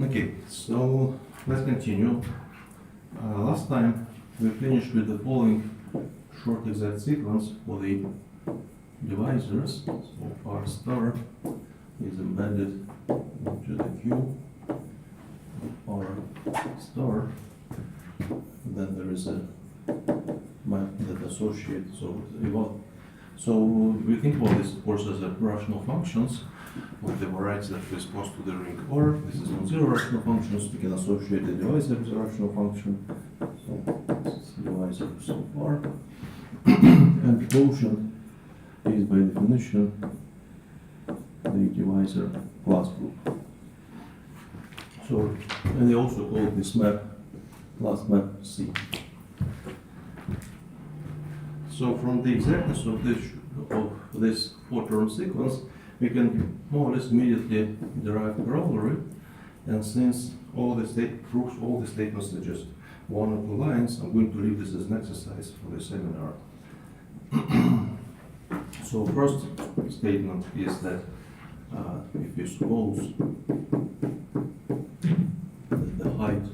Okay, so let's continue. Last time we finished with the following short exact sequence for the divisors. So R star is embedded into the Q of R star. Then there is a map that associates. So we think about this, of course, as a rational functions of the varieties that corresponds to the ring R. This is non-zero rational functions. We can associate the divisor with a rational function. So this is divisor of R. And the quotient is by definition the divisor class group. So, and they also call this map class map C. So from the exactness of this four-term sequence, we can more or less immediately derive corollary. And since all the proofs, all the statements are just one or two lines, I'm going to leave this as an exercise for the seminar. So first statement is that if you suppose that the height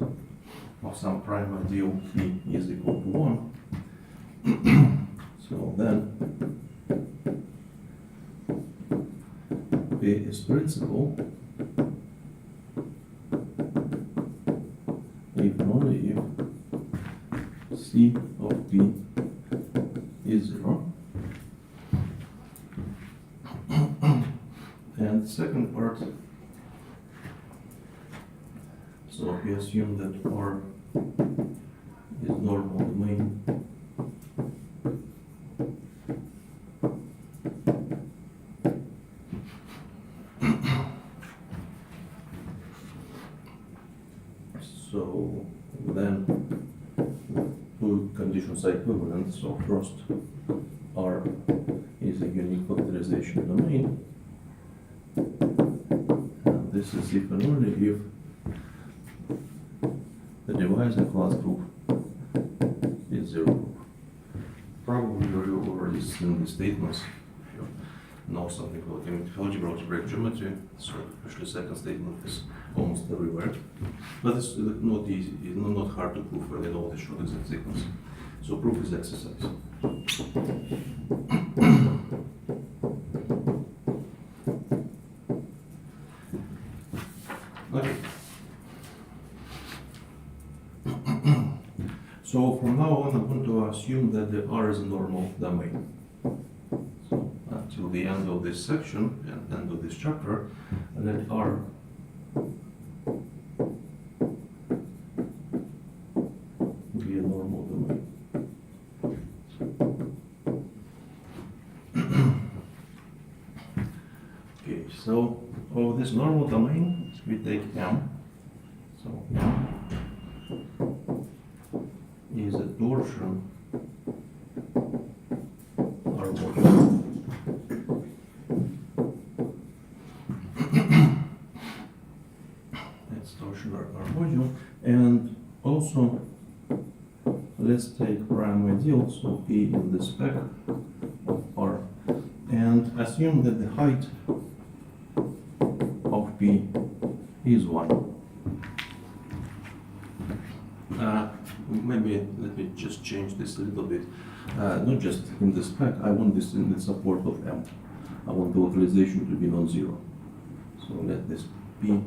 of some prime ideal P is equal to 1, so then P is principal if and only if C of P is 0. And the second part, so we assume that R is normal domain so then two conditions are equivalent. So first, R is a unique factorization domain, and this is if and only if the divisor class group is 0. Probably you've already seen the statements if you know something about commutative algebra, algebraic geometry. So especially the second statement is almost everywhere, but it's not easy, not hard to prove when you know the short exact sequence. So proof is exercise. Okay. So from now on, I'm going to assume that the R is a normal domain. So until the end of this section and end of this chapter, let R be a normal domain. Okay, so of this normal domain, we take M. So M is a torsion R modulo. That's torsion R modulo. And also, let's take prime ideal, so P in the spec of R, and assume that the height of P is 1. Maybe let me just change this a little bit. Not just in the spec, I want this in the support of M. I want the localization to be non-zero. So let this P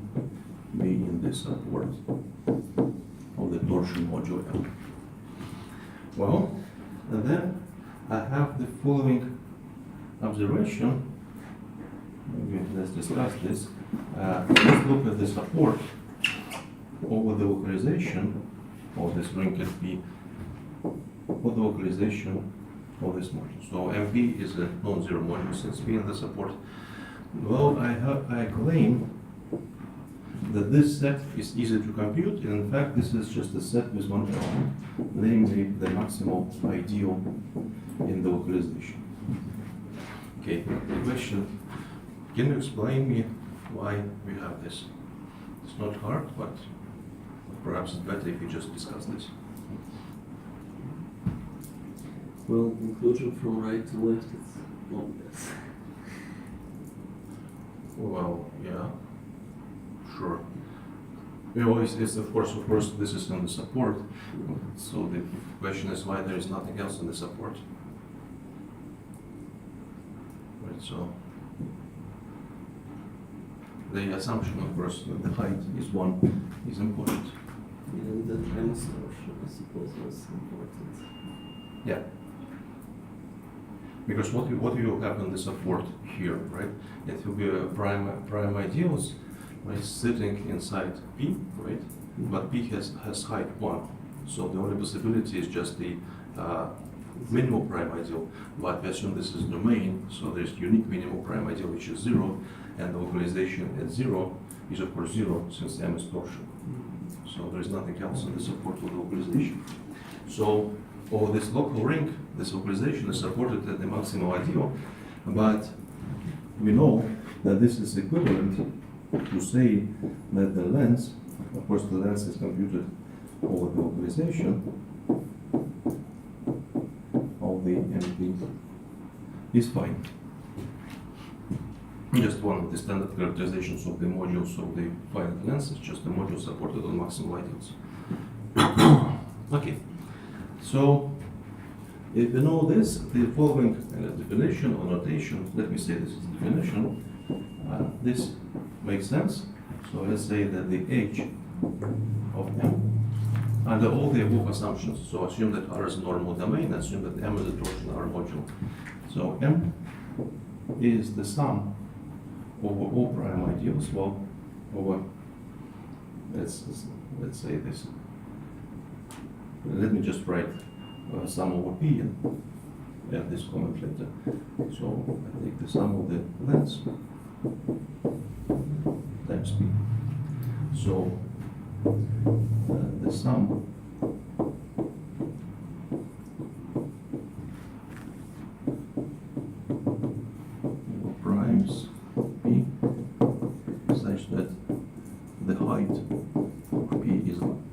be in the support of the torsion modulo M. Well, and then I have the following observation. Maybe let's discuss this. Let's look at the support over the localization of this ring can be for the localization of this module. So MP is a non-zero module since P in the support. Well, I claim that this set is easy to compute, and in fact this is just a set with one element, namely the maximal ideal in the localization. Okay, question, can you explain me why we have this? It's not hard, but perhaps it's better if you just discuss this. Well, inclusion from right to left is obvious. Well, yeah, sure. You know, it's of course, this is in the support. So the question is why there is nothing else in the support. Right, so the assumption, of course, that the height is 1 is important. And the M solution, I suppose, was important. Yeah. Because what you have in the support here, right? It will be a prime ideals, right, sitting inside P, right? But P has height 1, so the only possibility is just the minimal prime ideal. But we assume this is domain, so there's unique minimal prime ideal which is 0, and the localization at 0 is of course 0 since M is torsion. So there is nothing else in the support of the localization. So over this local ring, this localization is supported at the maximal ideal, but we know that this is equivalent to say that the length, of course the length is computed over the localization of the MP is fine. Just one of the standard characterizations of the modules of the finite length is just the module supported on maximal ideals. Okay, so if you know this, the following definition or notation, let me say this is definition, this makes sense. So let's say that the H of M, under all the above assumptions, so assume that R is a normal domain, assume that M is a torsion R module. So M is the sum over all prime ideals, well, over, let's say this. Let me just write sum over P and add this comment later. So I take the sum of the lengths times P. So the sum of primes P such that the height of P is 1.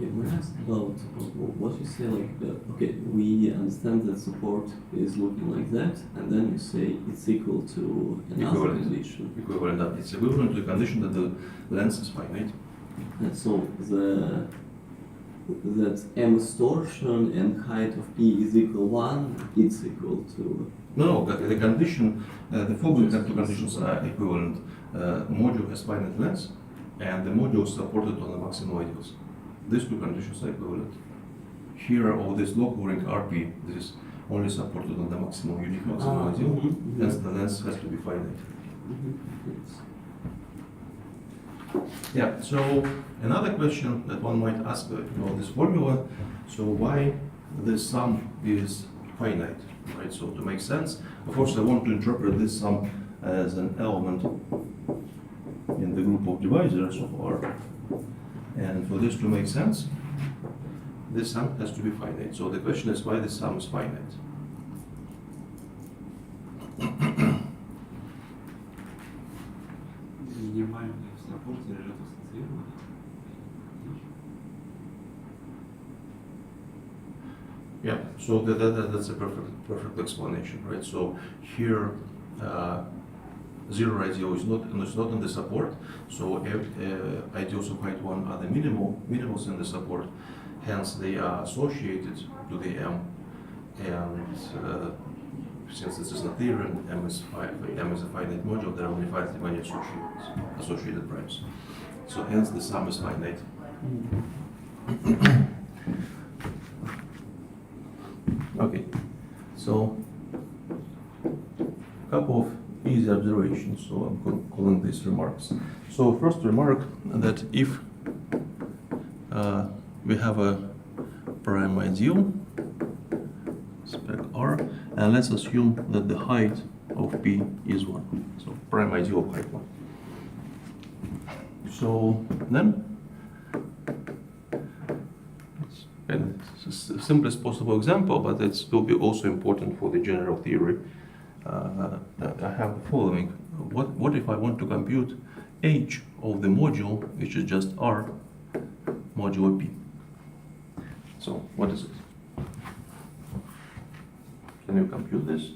Yeah, we asked about what you say, like, okay, we understand that support is looking like that, and then you say it's equal to another condition. Equivalent, that it's equivalent to the condition that the length is finite. And so that M is torsion and height of P is equal 1, it's equal to... No, the condition, the following two conditions are equivalent. Module has finite length, and the module is supported on the maximal ideals. These two conditions are equivalent. Here, all this local ring RP, this is only supported on the maximal, unique maximal ideal, hence the length has to be finite. Yeah, so another question that one might ask about this formula, so why this sum is finite, right? So to make sense, of course I want to interpret this sum as an element in the group of divisors of R. And for this to make sense, this sum has to be finite. So the question is why this sum is finite. Yeah, so that's a perfect explanation, right? So here, zero ideal is not in the support. So ideals of height 1 are the minimals in the support. Hence, they are associated to the M. And since this is a theory and M is a finite module, there are only 5 many associated primes. So hence, the sum is finite. Okay, so a couple of easy observations, so I'm calling these remarks. So first remark that if we have a prime ideal, spec R, and let's assume that the height of P is 1. So prime ideal of height 1. So then, and it's the simplest possible example, but it will be also important for the general theory. I have the following. What if I want to compute H of the module, which is just R, modulo P? So what is it? Can you compute this?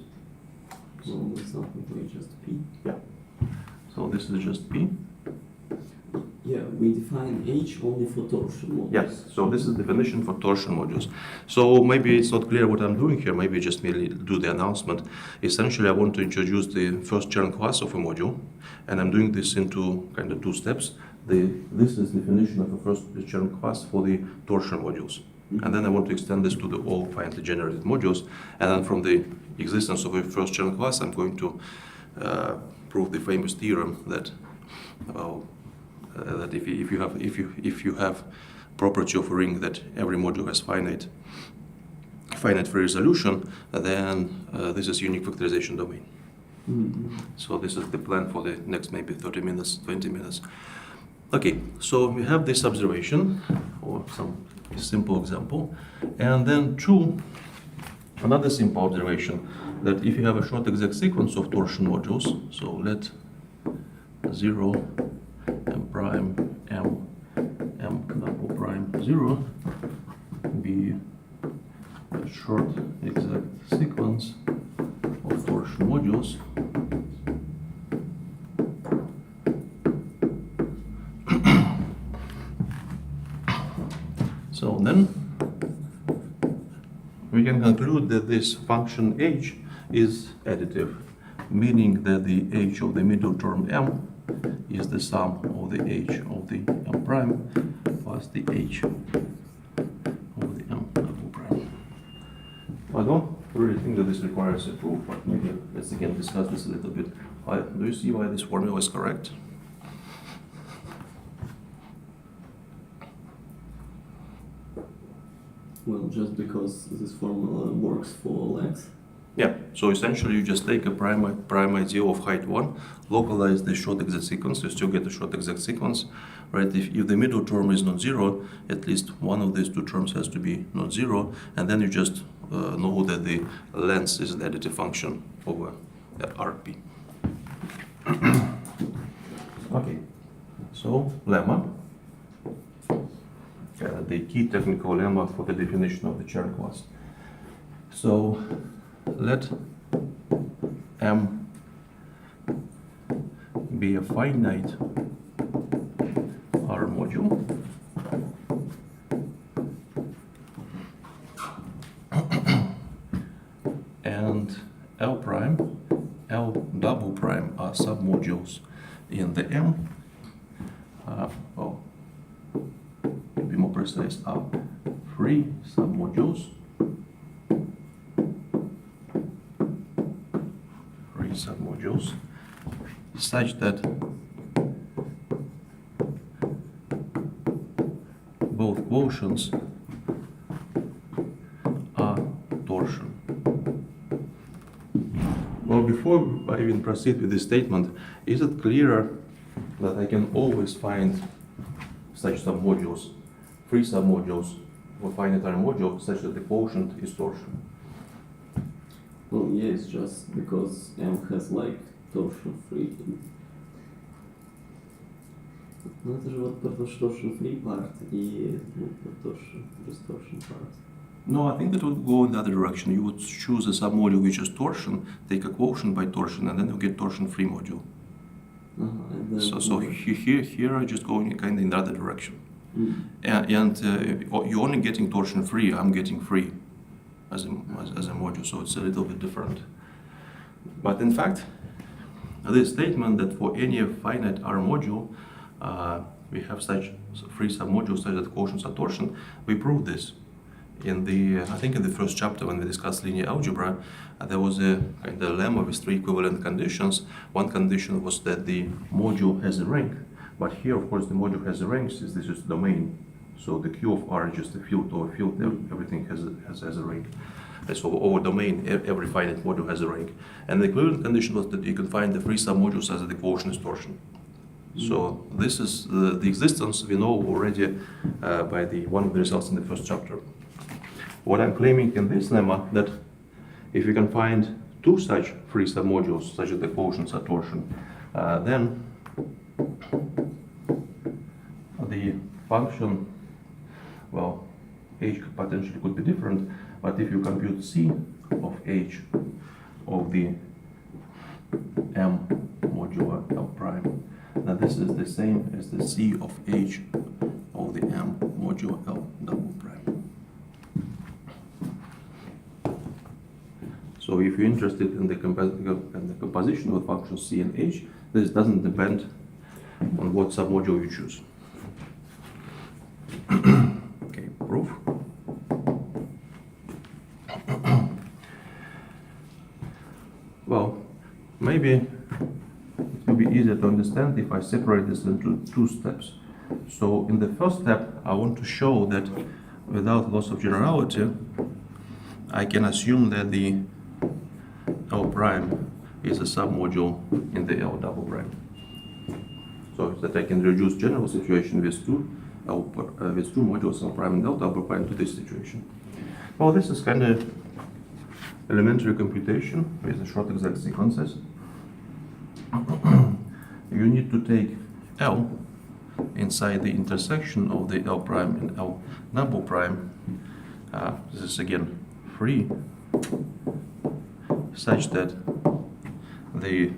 So it's not really just P. Yeah. So this is just P. Yeah, we define H only for torsion modules. Yes, so this is the definition for torsion modules. So maybe it's not clear what I'm doing here, maybe just merely do the announcement. Essentially, I want to introduce the first Chern class of a module, and I'm doing this into kind of two steps. This is definition of a first Chern class for the torsion modules. And then I want to extend this to the all finitely generated modules, and then from the existence of a first Chern class, I'm going to prove the famous theorem that that if you have property of a ring that every module has finite free resolution, then this is unique factorization domain. So this is the plan for the next maybe 30 minutes, 20 minutes. Okay, so we have this observation or some simple example, and then another simple observation that if you have a short exact sequence of torsion modules, so let 0 m prime m double prime 0 be a short exact sequence of torsion modules, so then we can conclude that this function h is additive, meaning that the h of the middle term m is the sum of the h of the m prime plus the h of the m double prime. I don't really think that this requires a proof, but maybe let's again discuss this a little bit. Do you see why this formula is correct? Well, just because this formula works for all x. Yeah, so essentially you just take a prime ideal of height 1, localize the short exact sequence, you still get a short exact sequence, right? If the middle term is not zero, at least one of these two terms has to be not zero, and then you just know that the length is an additive function over RP. Okay, so lemma. The key technical lemma for the definition of the Chern class. So let M be a finite R module and L prime, L double prime are submodules in the M. Well, to be more precise, are free submodules. Submodules such that both quotients are torsion. Well, before I even proceed with this statement, is it clearer that I can always find such submodules, free submodules for finite R module such that the quotient is torsion? Well, yes, just because M has like torsion free. No to, że odporność torsion free part i just torsion part. No, I think that would go in the other direction. You would choose a submodule which is torsion, take a quotient by torsion, and then you get torsion free module. And then So here I just go in kind of in the other direction. And you're only getting torsion free, I'm getting free as a module, so it's a little bit different. But in fact, this statement that for any finite R module, we have such free submodules such that quotients are torsion, we proved this. I think in the first chapter when we discussed linear algebra, there was a kind of lemma with three equivalent conditions. One condition was that the module has a rank, but here of course the module has a rank since this is domain. So the Q of R is just a field or a field, everything has a rank. And so over domain, every finite module has a rank. And the equivalent condition was that you can find the free submodules as the quotient is torsion. So this is the existence we know already by one of the results in the first chapter. What I'm claiming in this lemma that if you can find two such free submodules such that the quotients are torsion, then the function, well, h potentially could be different, but if you compute c of h of the m modular L prime, that this is the same as the C of H of the M modulo L double prime. So if you're interested in the composition of functions C and H, this doesn't depend on what submodule you choose. Okay, proof. Well, maybe it will be easier to understand if I separate this into two steps. So in the first step, I want to show that without loss of generality, I can assume that the L prime is a submodule in the L double prime. So that I can reduce general situation with two modules L prime and L double prime to this situation. Well, this is kind of elementary computation with the short exact sequences. You need to take L inside the intersection of the L prime and L double prime. This is again free, such that the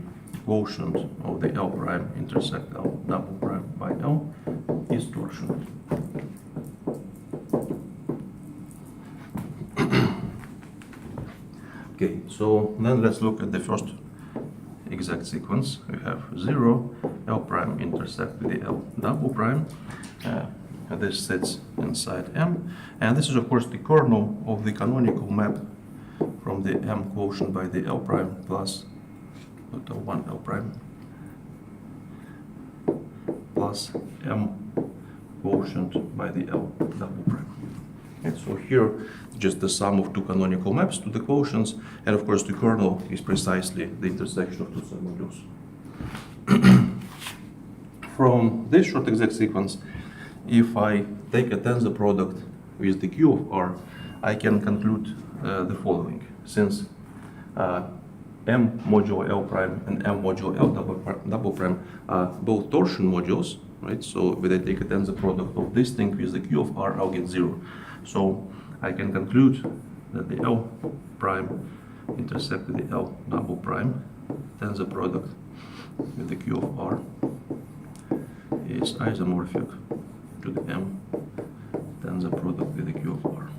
quotient of the L prime intersect L double prime by L is torsion. Okay, so then let's look at the first exact sequence. We have 0, L prime intersect with the L double prime. This sits inside M, and this is of course the kernel of the canonical map from the M quotient by the L prime plus 1 L prime plus M quotient by the L double prime. And so here, just the sum of two canonical maps to the quotients, and of course the kernel is precisely the intersection of two submodules. From this short exact sequence, if I take a tensor product with the Q of R, I can conclude the following. Since M modulo L prime and M modulo L double prime are both torsion modules, right? So when I take a tensor product of this thing with the Q of R, I'll get 0. So I can conclude that the L prime intersect with the L double prime tensor product with the Q of R is isomorphic to the M tensor product with the Q of R.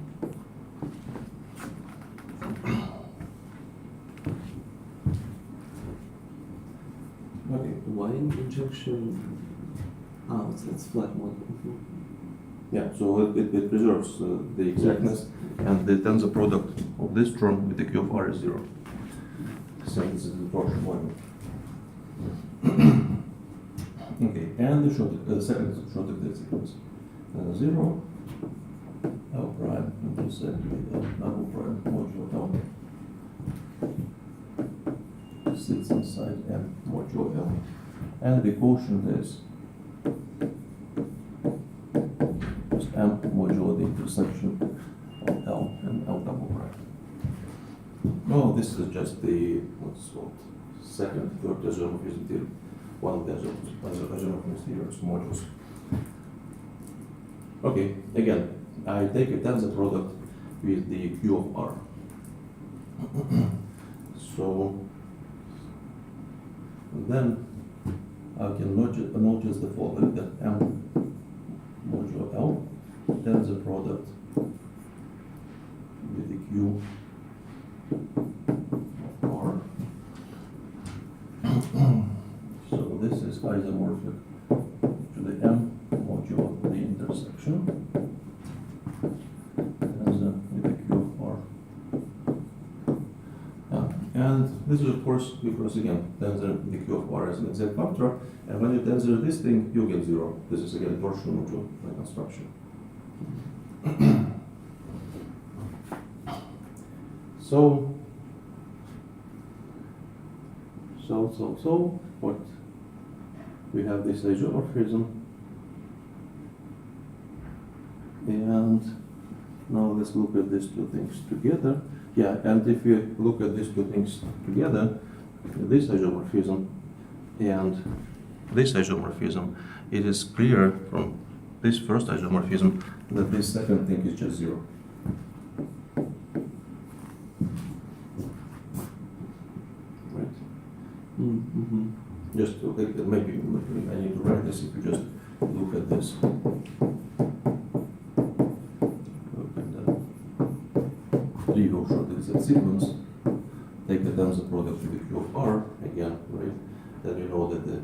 Okay, why in injection? It's flat model. Yeah, so it preserves the exactness, and the tensor product of this term with the Q of R is 0. So this is the torsion model. Okay, and the second short exact sequence. 0, L prime intersect with L double prime modulo L sits inside M modulo L, and the quotient is just M modulo the intersection of L and L double prime. Well, this is just the what's called second, third isomorphism theorem, one of the isomorphism theorems modules. Okay, again, I take a tensor product with the Q of R. So then I can notice the following, that M modulo L tensor product with the Q of R. So this is isomorphic to the M modulo the intersection with the Q of R. And this is of course because again tensor the Q of R is an exact factor, and when you tensor this thing you get 0. This is again torsion module by construction. So what we have this isomorphism, and now let's look at these two things together. Yeah, and if you look at these two things together, this isomorphism and this isomorphism, it is clear from this first isomorphism that this second thing is just 0. Right? Mm-hmm. just to, maybe I need to write this if you just look at this. Look at the trivial short exact sequence. Take the tensor product with the Q of R again, right? Then you know that the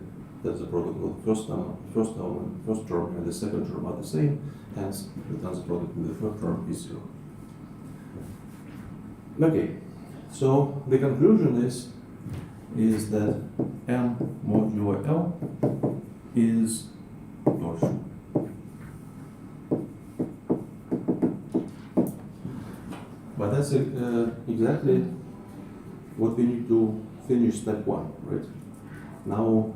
tensor product of the first term and the second term are the same, hence the tensor product with the third term is 0. Okay, so the conclusion is that M modulo L is torsion. But that's exactly what we need to finish step 1, right? Now,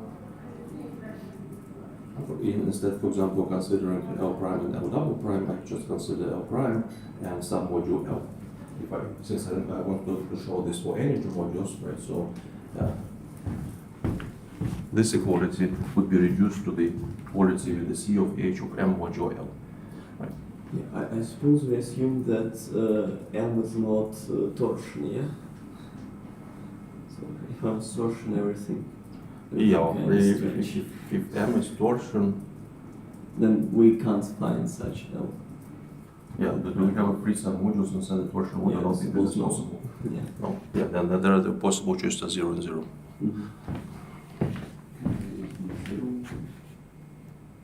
instead, for example, considering L prime and L double prime, I just consider L prime and some module L. Since I want to show this for any two modules, right? So this equality would be reduced to the quality with the C of H of M modulo L. Right? Yeah, I suppose we assume that M is not torsion, yeah? So if I'm torsion everything. Yeah, if M is torsion, then we can't find such L. yeah, but we have a free sum modules inside the torsion module. I don't think this is possible. Yeah. No, yeah, then there are the possible just a 0 and 0. Mm-hmm.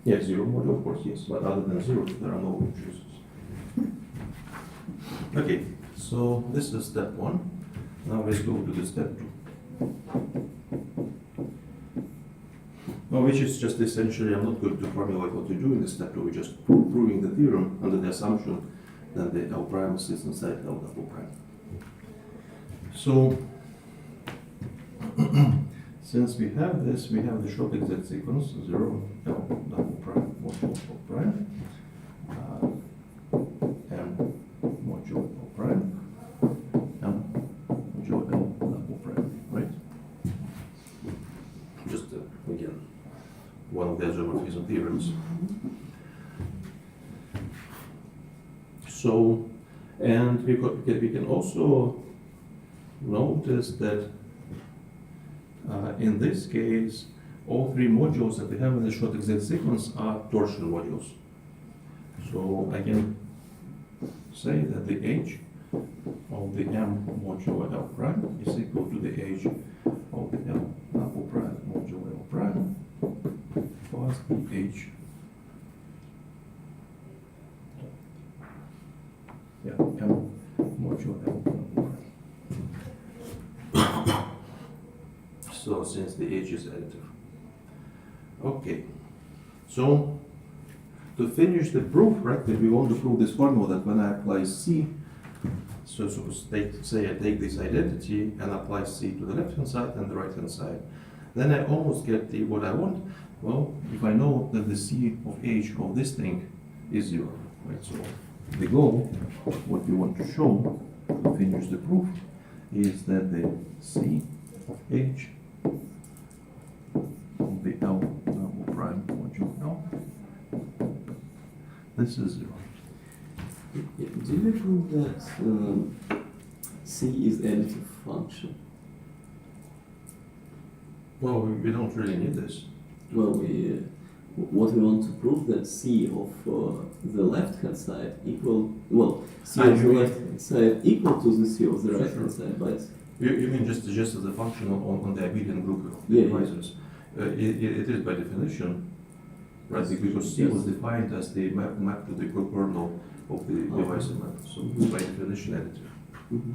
Yeah, 0 module, of course, yes, but other than 0, there are no choices. Okay, so this is step 1. Now let's go to the step 2. Well, which is just essentially, I'm not going to formulate what to do in this step 2, we're just proving the theorem under the assumption that the L prime sits inside L double prime. So, since we have this, we have the short exact sequence 0, L double prime, modulo L prime, M modulo L prime, M modulo L double prime, right? Just again, one of the geometries and theorems. So, and we can also notice that in this case, all three modules that we have in the short exact sequence are torsion modules. So I can say that the H of the M modulo L prime is equal to the H of the L double prime modulo L prime plus the H. Yeah, M modulo L double prime. So since the H is additive. Okay, so to finish the proof, right, that we want to prove this formula that when I apply C, so say I take this identity and apply C to the left hand side and the right hand side, then I almost get what I want. Well, if I know that the C of H of this thing is 0, right? So the goal, what we want to show to finish the proof, is that the C of H of the L double prime modulo L, this is 0. Yeah, do you prove that C is additive function? Well, we don't really need this. Well, what we want to prove that C of the left hand side equal, well, C of the left hand side equal to the C of the right hand side, but You mean just as a function on the abelian group of Yeah, divisors? It is by definition, right? Because C was defined as the map to the kernel of the divisor map, so it's by definition additive. Mhm.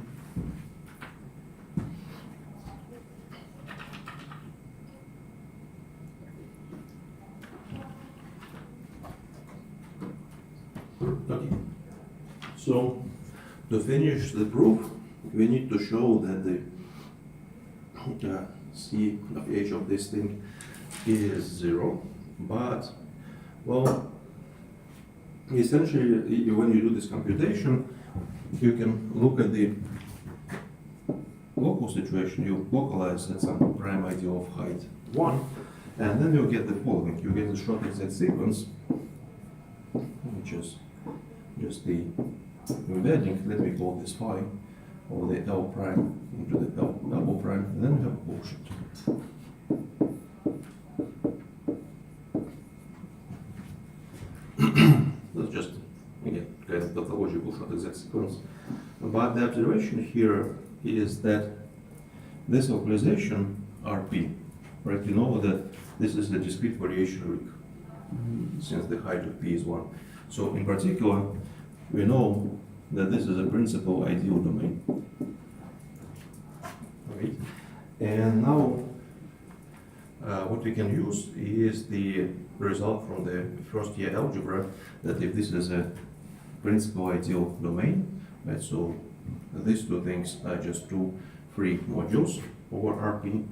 Okay. So to finish the proof, we need to show that the C of H of this thing is 0, but, well, essentially, when you do this computation, you can look at the local situation, you localize at some prime ideal of height 1, and then you get the following. You get the short exact sequence, which is just the embedding, let me call this phi, of the L prime into the L double prime, and then we have a quotient. sequence. But the observation here is that this localization RP, right? You know that this is the discrete variation rig, since the height of P is 1. So in particular, we know that this is a principal ideal domain. Right? And now what we can use is the result from the first year algebra, that if this is a principal ideal domain, right, so these two things are just two free modules over RP.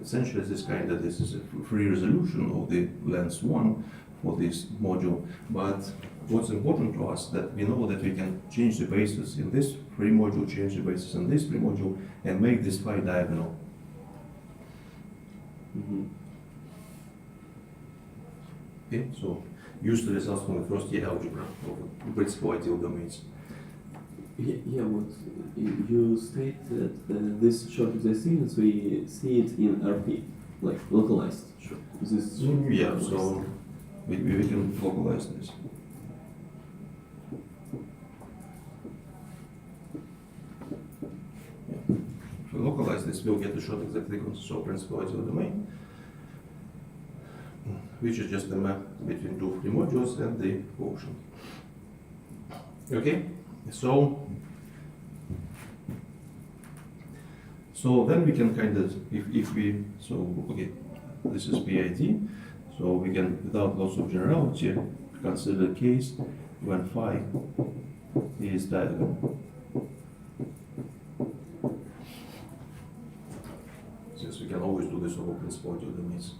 Essentially, this is a free resolution of the length 1 for this module. But what's important to us that we know that we can change the basis in this free module, change the basis in this free module, and make this phi diagonal. Okay, so use the results from the first year algebra of principal ideal domains. Yeah, what you state that this short existence, we see it in RP, like localized. Sure. This Yeah, so we can localize this. Yeah. If we localize this, we'll get the short exact sequence, so principal ideal domain, which is just a map between two free modules and the quotient. Okay, so then we can kind of, okay, this is PID, so we can, without loss of generality, consider a case when phi is diagonal. Since we can always do this over principal ideal domains.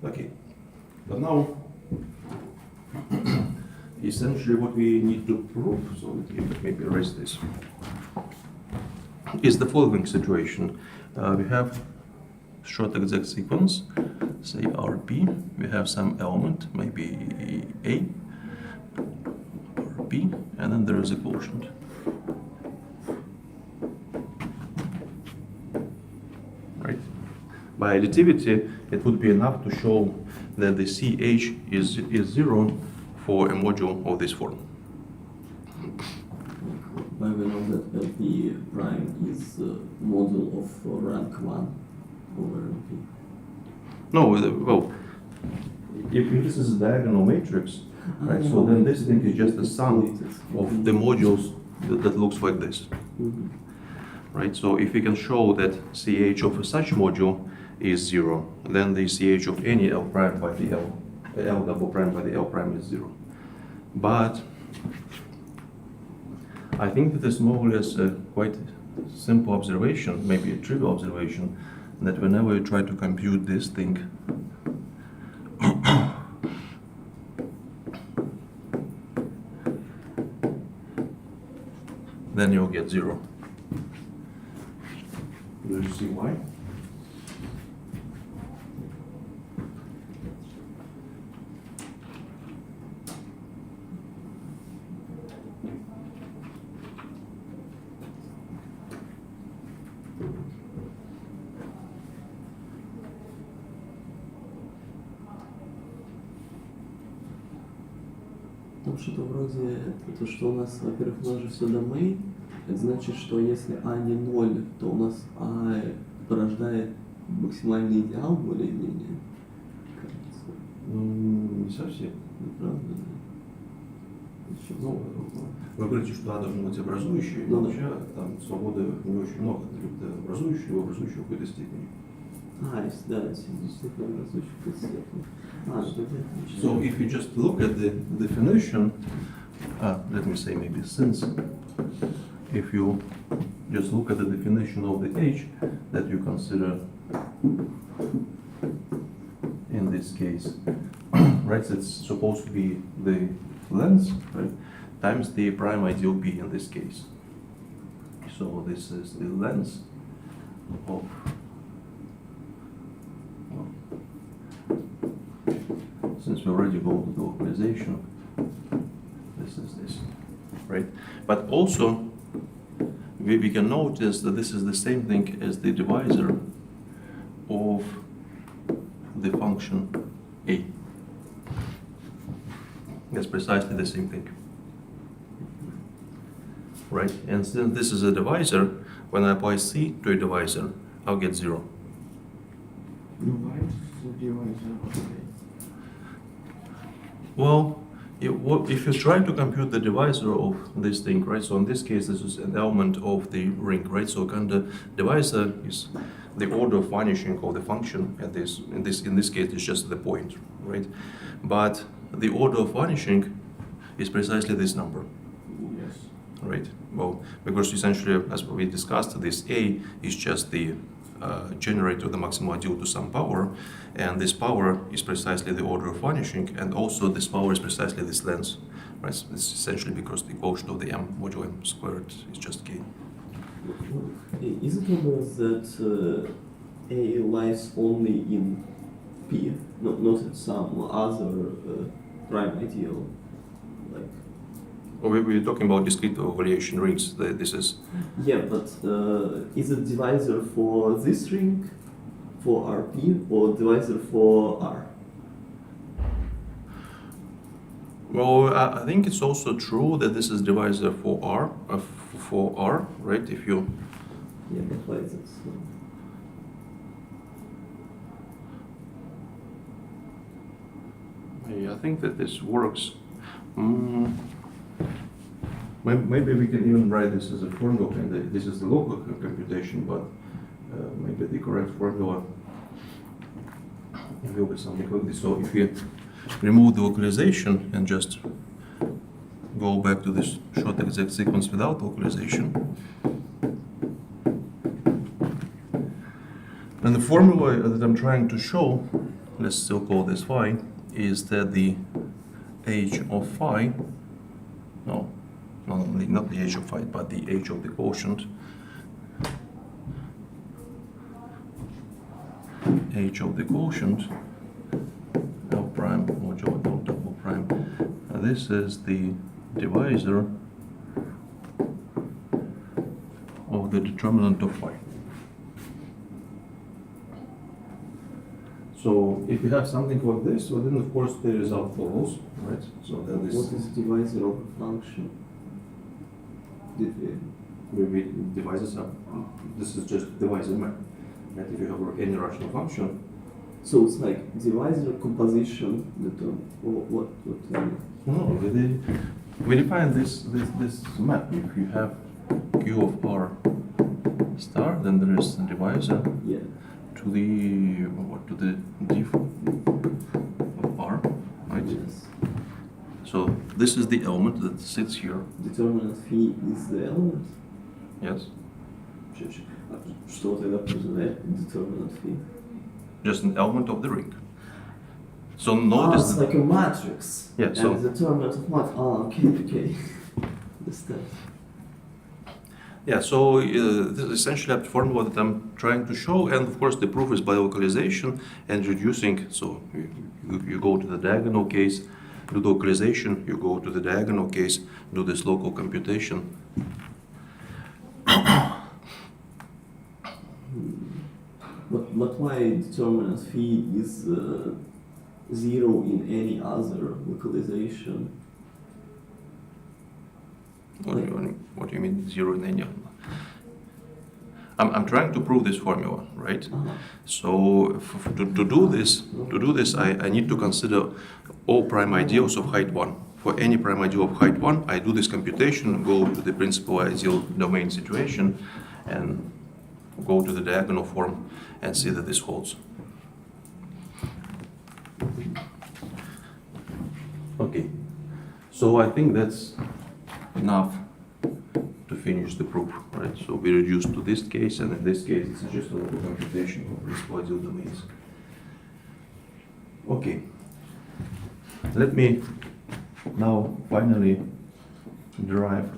Okay, but now, essentially what we need to prove, so let me maybe erase this, is the following situation. We have short exact sequence, say RP, we have some element, maybe A, RP, and then there is a quotient. Right? By additivity, it would be enough to show that the CH is 0 for a module of this form. Why we know that LP prime is module of rank 1 over LP? No, well, if this is a diagonal matrix, right, so then this thing is just the sum of the modules that looks like this. Right, so if we can show that CH of such module is 0, then the CH of any L prime by the L double prime by the L prime is 0. But I think that is more or less a quite simple observation, maybe a trivial observation, that whenever you try to compute this thing, then you'll get 0. Do you see why? Там что-то вроде, то, что у нас, во-первых, у нас же все domain, это значит, что если А не 0, то у нас А порождает максимальный идеал более-менее. Кажется. Не совсем. Правда? Ну, вы говорите, что А должно быть образующей, но вообще там свободы не очень много. Это образующие в какой-то степени. Да, действительно образующий в какой-то степени. So if you just look at the definition, let me say maybe since, if you just look at the definition of the H that you consider in this case, right, it's supposed to be the length, right, times the prime ideal B in this case. So this is the length of, well, since we already go to the localization, this is this, right? But also, we can notice that this is the same thing as the divisor of the function A. That's precisely the same thing. right? And since this is a divisor, when I apply C to a divisor, I'll get 0. Why the divisor? Okay. Well, if you try to compute the divisor of this thing, right? So in this case, this is an element of the ring, right? So kind of divisor is the order of vanishing of the function, and in this case, it's just the point, right? But the order of vanishing is precisely this number, Yes. right? Well, because essentially, as we discussed, this A is just the generator of the maximal due to some power, and this power is precisely the order of vanishing, and also this power is precisely this length, right? So it's essentially because the quotient of the m modulo m squared is just k. Is it obvious that A lies only in P, not in some other prime ideal? Like, We're talking about discrete evaluation rings. This is yeah, but is it divisor for this ring, for Rp, or divisor for R? well. I think it's also true that this is divisor for R, right? If you Yeah, but why is it so? I think that this works. Maybe we can even write this as a formula, and this is the local computation, but maybe the correct formula will be something like this. So if we remove the localization and just go back to this short exact sequence without localization, then the formula that I'm trying to show, let's still call this phi, is that the h of phi, not the h of phi, but the h of the quotient, h of the quotient, L prime modulo L double prime, this is the divisor of the determinant of phi. So if you have something like this, well, then of course the result follows, right? So then this What is divisor of a function? Did we? divisors are, this is just divisor map. That if you have any rational function, So it's like divisor composition or what no, we define this map. If you have Q of R star, then there is a divisor yeah. to the diff of R, right? Yes. So this is the element that sits here. Determinant phi is the element. Yes, Что тогда подразумевает determinant phi? just an element of the ring. So Ah, notice it's that, like a matrix. Yeah, And so- the determinant of what? Ah, okay. Understand. yeah. So this is essentially a formula that I'm trying to show, and of course the proof is by localization and reducing. So you go to the diagonal case, do the localization. You go to the diagonal case, do this local computation. But why determinant phi is 0 in any other localization? What do you mean 0 in any? I'm trying to prove this formula, right? So to do this, I need to consider all prime ideals of height 1. For any prime ideal of height 1, I do this computation, go to the principal ideal domain situation, and go to the diagonal form and see that this holds. Okay, so I think that's enough to finish the proof, right? So we reduce to this case, and in this case, it's just a local computation of principal ideal domains. Okay, let me now finally derive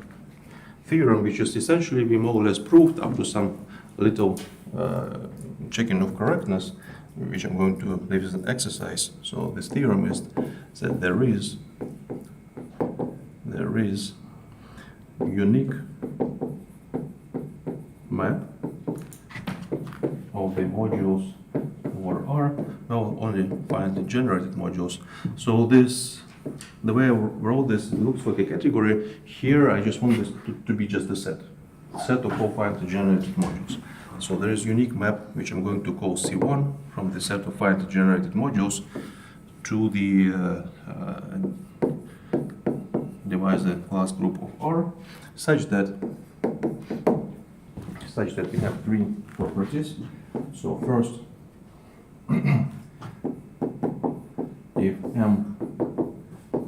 theorem, which is essentially we more or less proved up to some little checking of correctness, which I'm going to leave as an exercise. So this theorem is that there is unique map of the modules over R. Well, only finally generated modules. So this the way I wrote this, it looks like a category. Here, I just want this to be just a set of all finitely generated modules. So there is unique map, which I'm going to call C1, from the set of finitely generated modules to the devise the class group of R, such that we have three properties. So first, if M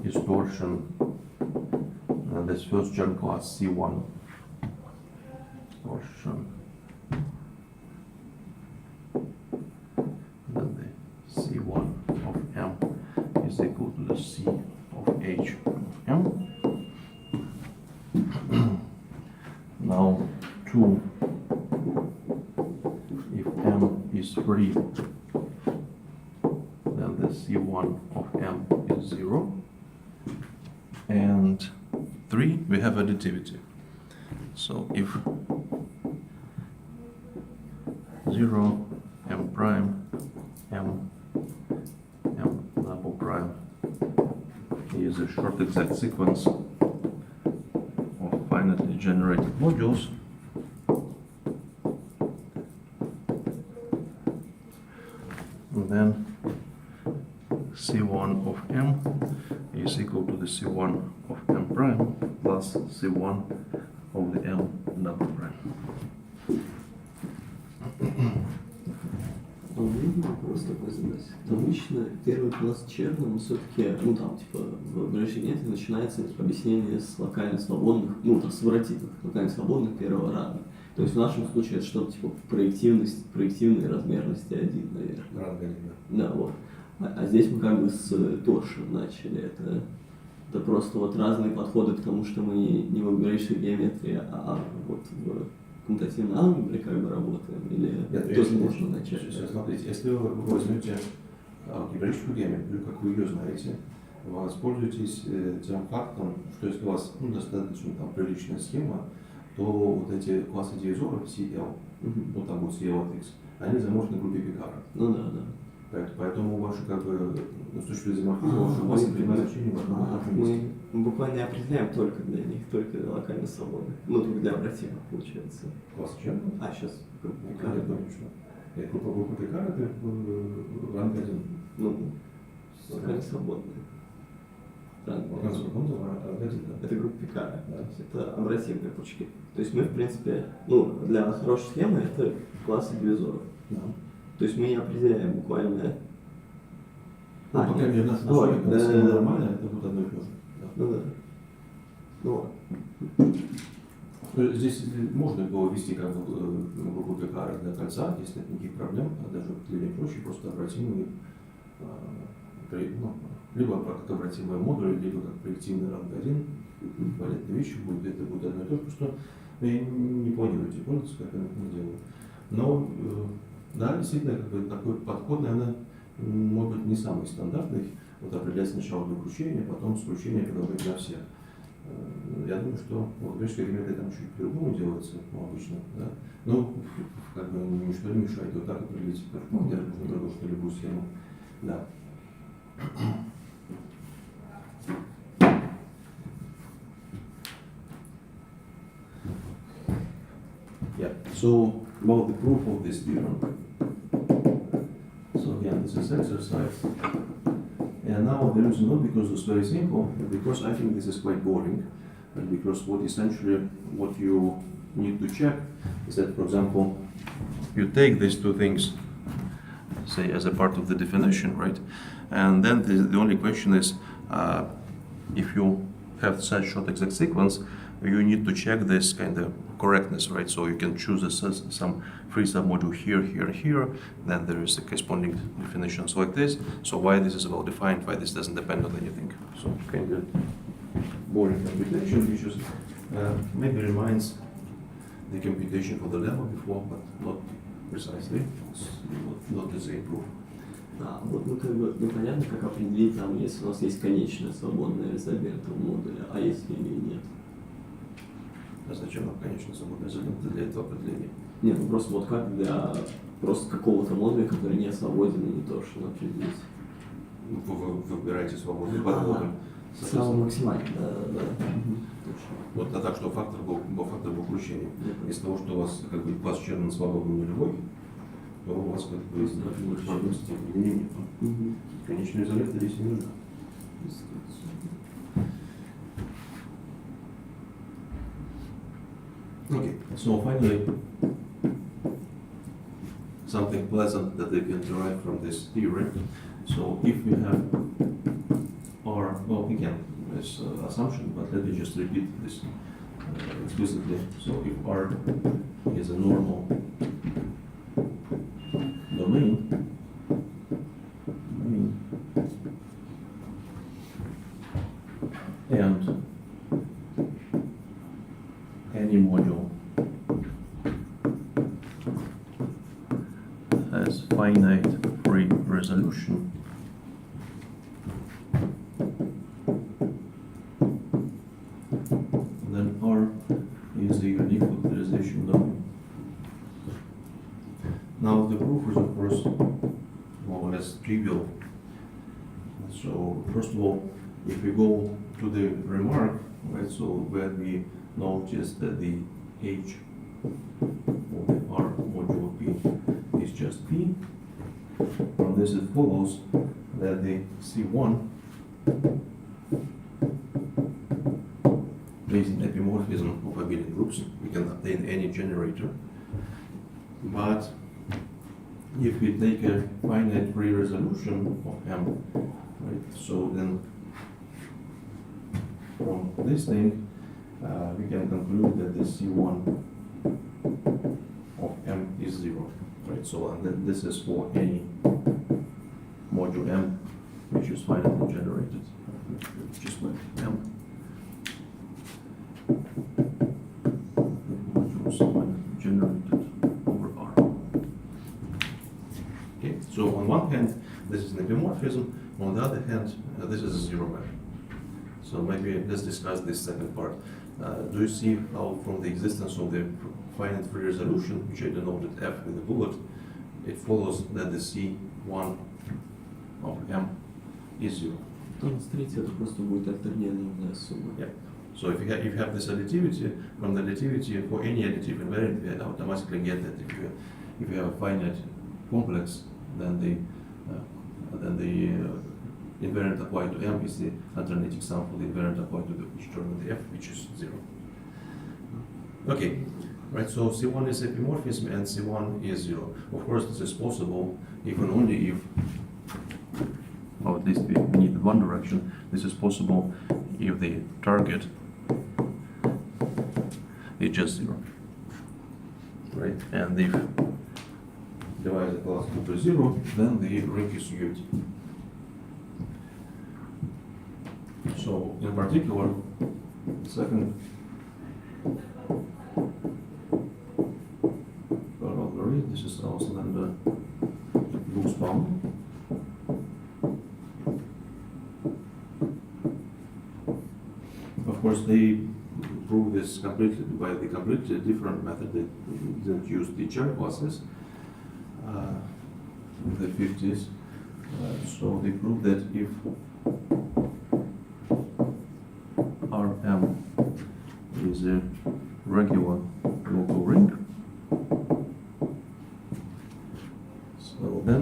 is torsion, this first German class C1 torsion, then the C1 of M is equal to the C of H of M. Now 2, if M is free, then the C1 of M is 0. And 3, we have additivity. So if 0, M prime, M double prime is a short exact sequence of finitely generated modules, and then C1 of M is equal to the C1 of M prime plus C1 of the M double prime. А можно вопрос такой задать? Обычно первый класс черным все-таки, ну там типа в графике начинается объяснение с локально свободных, ну там с вратитов, локально свободных первого ранга. То есть в нашем случае это что-то типа проективной размерности 1, наверное. Ранга 1, да. Да, вот. А здесь мы как бы с торшем начали. Это просто вот разные подходы к тому, что мы не в алгебраической геометрии, а вот в коммутативной алгебре как бы работаем, или тоже можно начать? Сейчас, смотрите, если вы возьмете алгебраическую геометрию, как вы ее знаете, вы воспользуетесь тем фактом, что если у вас достаточно приличная схема, то вот эти классы дивизоров CL, ну там будет CL от X, они заложены в группе Пикара. Ну да. Поэтому ваши как бы с точки зрения изоморфизма, ваши классы принимают значение в одном месте. Мы буквально определяем только для них, только локально свободных. Ну, только для обратимых, получается. Класс чем? А, сейчас. Нет, конечно. Группа Пикара это ранг 1. Ну, локально свободные. Ранг 1. Это группа Пикара. Да. Это обратимые пучки. То есть мы, в принципе, ну, для хорошей схемы это классы дивизоров. Да. То есть мы не определяем буквально. Ну, по крайней мере, наша настройка, схема нормальная, это будет одно и то же. Ну да. Ну ладно. Здесь можно было ввести как бы группу Пикара для кольца, если нет никаких проблем, а даже определение проще, просто обратимые, либо как обратимые модули, либо как проективный ранг 1, валентные вещи будут, это будет одно и то же, просто вы не планируете пользоваться, как я это делаю. Но да, действительно, как бы такой подход, наверное, может быть не самый стандартный. Вот определять сначала для вручения, потом с вручения продолжать для всех. Я думаю, что вот греческая геометрия там чуть по-другому делается, обычно, да. Но как бы ничто не мешает вот так определить, где можно продолжить любую схему. Да. Yeah. So about the proof of this theorem. So again, this is exercise. And now there is not because it's very simple, but because I think this is quite boring, and because what you need to check is that, for example, you take these two things, say, as a part of the definition, right? And then the only question is, if you have such short exact sequence, you need to check this kind of correctness, right? So you can choose some free submodule here, here, then there is a corresponding definitions like this. So why this is well defined, why this doesn't depend on anything. So kind of boring computation, which is maybe reminds the computation for the level before, but not precisely. It's not the same proof. Да, вот мы как бы непонятно, как определить там, если у нас есть конечная свободная резольвента в модуле, а если или нет. А зачем нам, конечно, свободная резольвента для этого определения? Нет, ну просто вот как для просто какого-то модуля, который не свободен и не то, что определить. Вы выбираете свободный подводный. Самый максимальный, да. Точно. Вот а так, что фактор был кручения. Из того, что у вас как бы класс черный свободный нулевой, то у вас как бы возможности определения нет. Конечный изолятор здесь не нужно. Okay, so finally, something pleasant that they can derive from this theory. So if we have R, well, again, this assumption, but let me just repeat this explicitly. So if R is a normal domain, and any module has finite free resolution, then R is a unique factorization domain. Now the proof is of course more or less trivial. So first of all, if we go to the remark, right, so where we notice that the H of the R module P is just P, from this it follows that the C1 is an epimorphism of abelian groups. We can obtain any generator, but if we take a finite free resolution of M, right, so then from this thing we can conclude that the C1 of M is 0, right? So and then this is for any module M which is finitely generated, just like M. Modules finitely generated over R. Okay, so on one hand, this is an epimorphism. On the other hand, this is a zero map. So maybe let's discuss this second part. Do you see how from the existence of the finite free resolution, which I denoted F with a bullet, it follows that the C1 of M is 0. Там, смотрите, это просто будет альтернативная сумма. Yeah. So if you have this additivity, from the additivity for any additive invariant, we automatically get that if you have a finite complex, then the invariant applied to M is the alternating sum for the invariant applied to each term of the F, which is 0. Okay, right, so C1 is epimorphism and C1 is 0. Of course, this is possible if and only if, or at least we need one direction, this is possible if the target is just 0. Right, and if divide the class to 0, then the ring is unity. So, in particular, second corollary, this is our slender loose bound. Of course, they prove this completely by the completely different method. They didn't use the Char classes in the 50s. So they prove that if Rm is a regular local ring, so then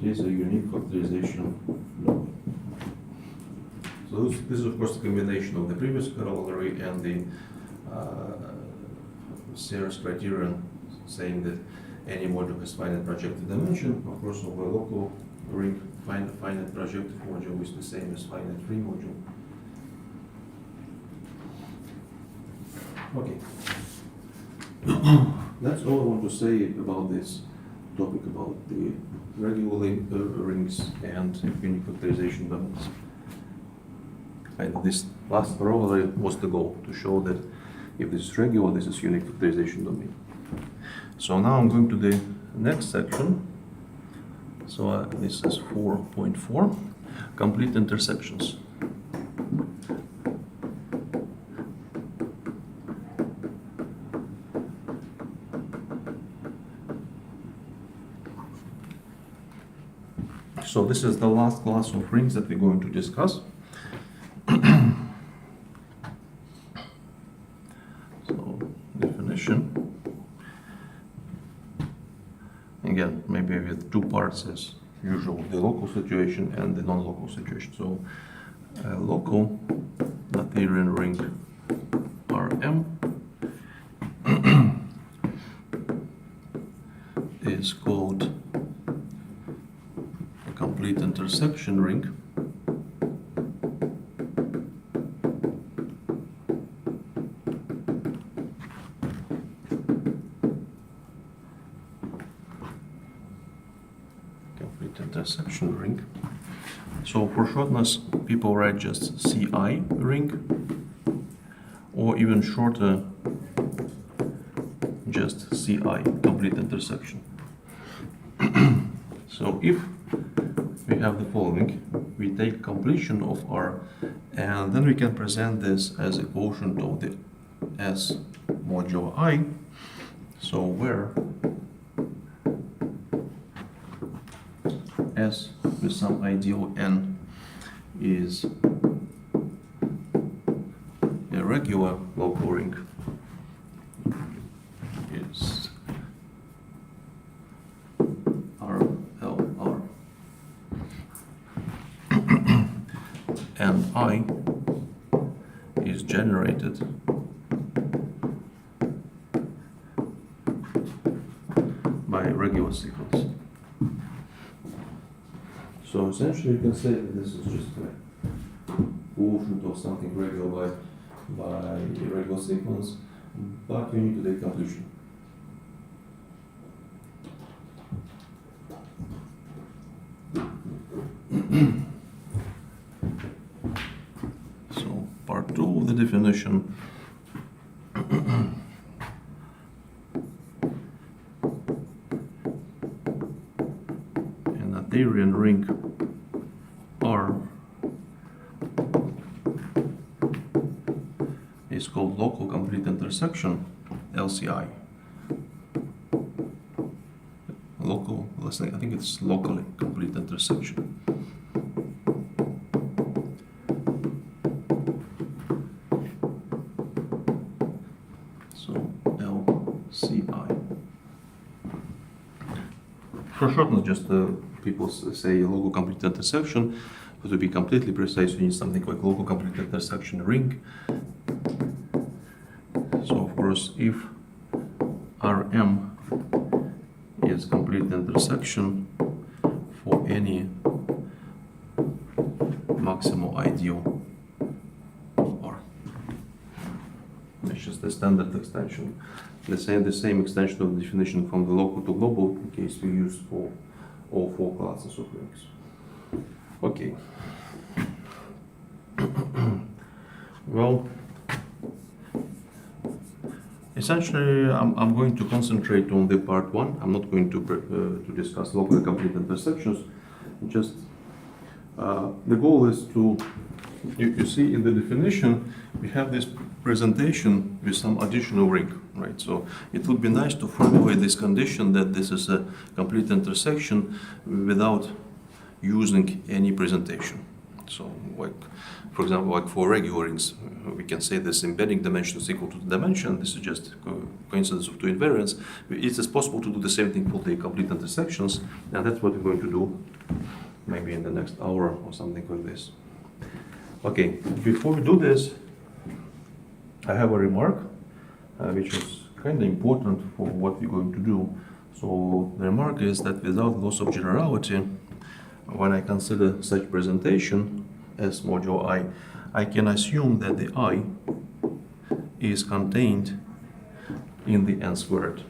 it is a unique factorization domain. So this is of course a combination of the previous corollary and the Serre's criterion saying that any module has finite projective dimension. Of course, over a local ring, finite projective module is the same as finite free module. Okay. That's all I want to say about this topic about the regular rings and unique factorization domains. And this last corollary was the goal, to show that if this is regular, this is unique factorization domain. So now I'm going to the next section. So this is 4.4, complete intersections. So this is the last class of rings that we're going to discuss. So definition. Again, maybe with two parts as usual, the local situation and the non-local situation. So a local Noetherian ring Rm is called a complete intersection ring intersection ring. So for shortness, people write just CI ring, or even shorter, just CI, complete intersection. So if we have the following, we take completion of R, and then we can present this as a quotient of the S modulo I. So where S with some ideal n is a regular local ring, is R, L, R, and I is generated by a regular sequence. So essentially, you can say that this is just a quotient of something regular by a regular sequence, but you need to take completion. So part 2 of the definition. Noetherian ring R is called local complete intersection, LCI. Local, let's say, I think it's locally complete intersection. So LCI. For shortness, just people say local complete intersection, but to be completely precise, you need something like local complete intersection ring. So of course, if Rm is complete intersection for any maximal ideal of R, it's just a standard extension. Let's say the same extension of the definition from the local to global in case we use for all four classes of rings. Okay. Well, essentially, I'm going to concentrate on the part 1. I'm not going to discuss locally complete intersections. Just the goal is to, you see in the definition, we have this presentation with some additional ring, right? So it would be nice to formulate this condition that this is a complete intersection without using any presentation. So like, for example, like for regular rings, we can say this embedding dimension is equal to the dimension. This is just coincidence of two invariants. It is possible to do the same thing for the complete intersections, and that's what we're going to do maybe in the next hour or something like this. Okay, before we do this, I have a remark which is kind of important for what we're going to do. So the remark is that without loss of generality, when I consider such presentation as modulo I can assume that the I is contained in the n squared,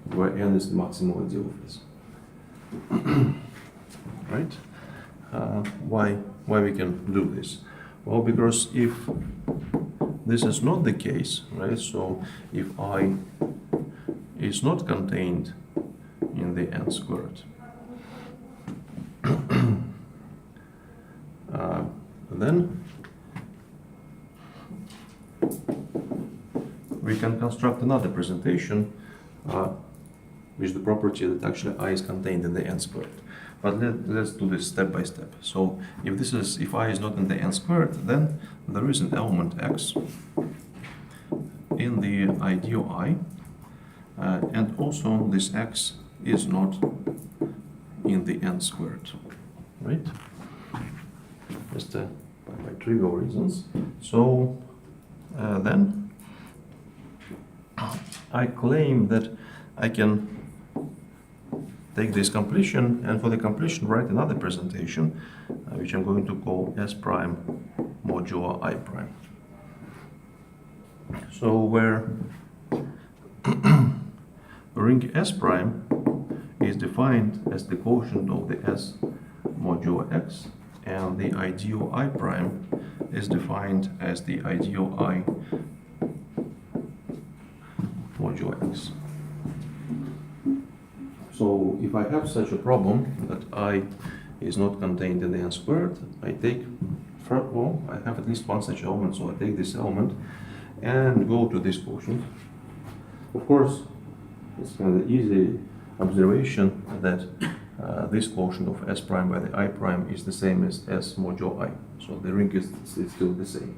where n is the maximal ideal of this. Right? Why we can do this? Well, because if this is not the case, right? So if I is not contained in the n squared, then we can construct another presentation with the property that actually I is contained in the n squared. But let's do this step by step. So if I is not in the n squared, then there is an element x in the ideal I, and also this x is not in the n squared, right? Just by trivial reasons. So then I claim that I can take this completion, and for the completion write another presentation, which I'm going to call S prime modulo I prime. So where ring S prime is defined as the quotient of the S modulo X, and the ideal I prime is defined as the ideal I modulo X. So if I have such a problem that I is not contained in the n squared, I take, well, I have at least one such element, so I take this element and go to this quotient. Of course, it's kind of easy observation that this quotient of S prime by the I prime is the same as S modulo I. So the ring is still the same.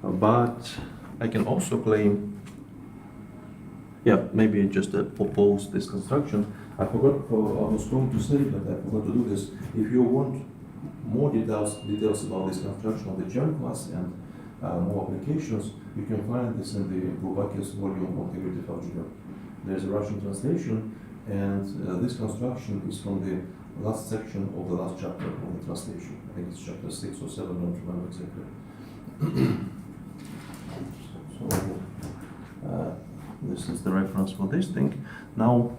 But I can also claim, yeah, maybe just propose this construction. I forgot, I was going to say, but I forgot to do this. If you want more details about this construction of the germ class and more applications, you can find this in the Bulgakia's volume of Commutative Algebra. There's a Russian translation, and this construction is from the last section of the last chapter of the translation. I think it's chapter 6 or 7, I don't remember exactly. So this is the reference for this thing. Now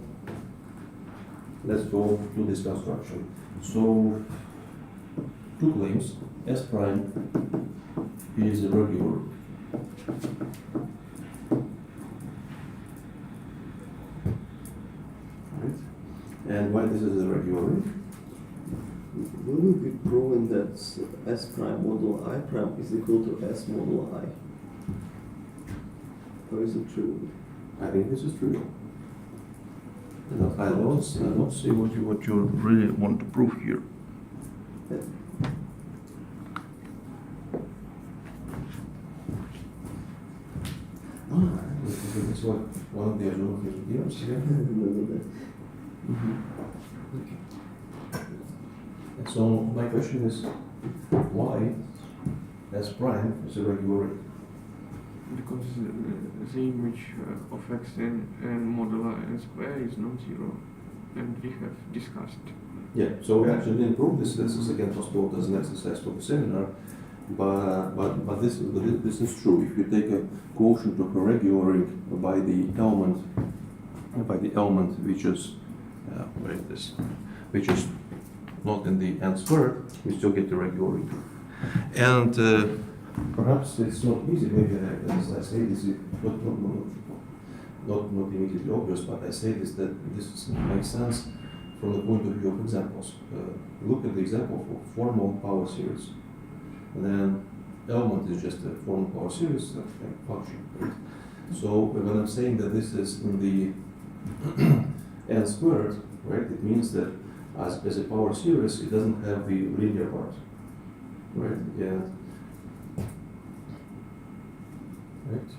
let's go to this construction. So two claims. S prime is a regular. Right? And why this is a regular ring? Will it be proven that S prime modulo I prime is equal to S modulo I? Or is it true? I think this is trivial. I don't see what you really want to prove here. This is one of the original theorems here. So my question is, why S prime is a regular ring? Because the image of x and modulo n square is non-zero, and we have discussed. Yeah, so we actually didn't prove this. This is again postponed as an exercise for the seminar, but this is true. If you take a quotient of a regular ring by the element which is where is this, which is not in the n squared, we still get the regular ring. And perhaps it's not easy. Maybe as I say this is not immediately obvious, but I say this that this makes sense from the point of view of examples. Look at the example of formal power series. And then element is just a formal power series function. Right? So when I'm saying that this is in the n squared, right, it means that as a power series, it doesn't have the linear part. Right? Yeah. Right.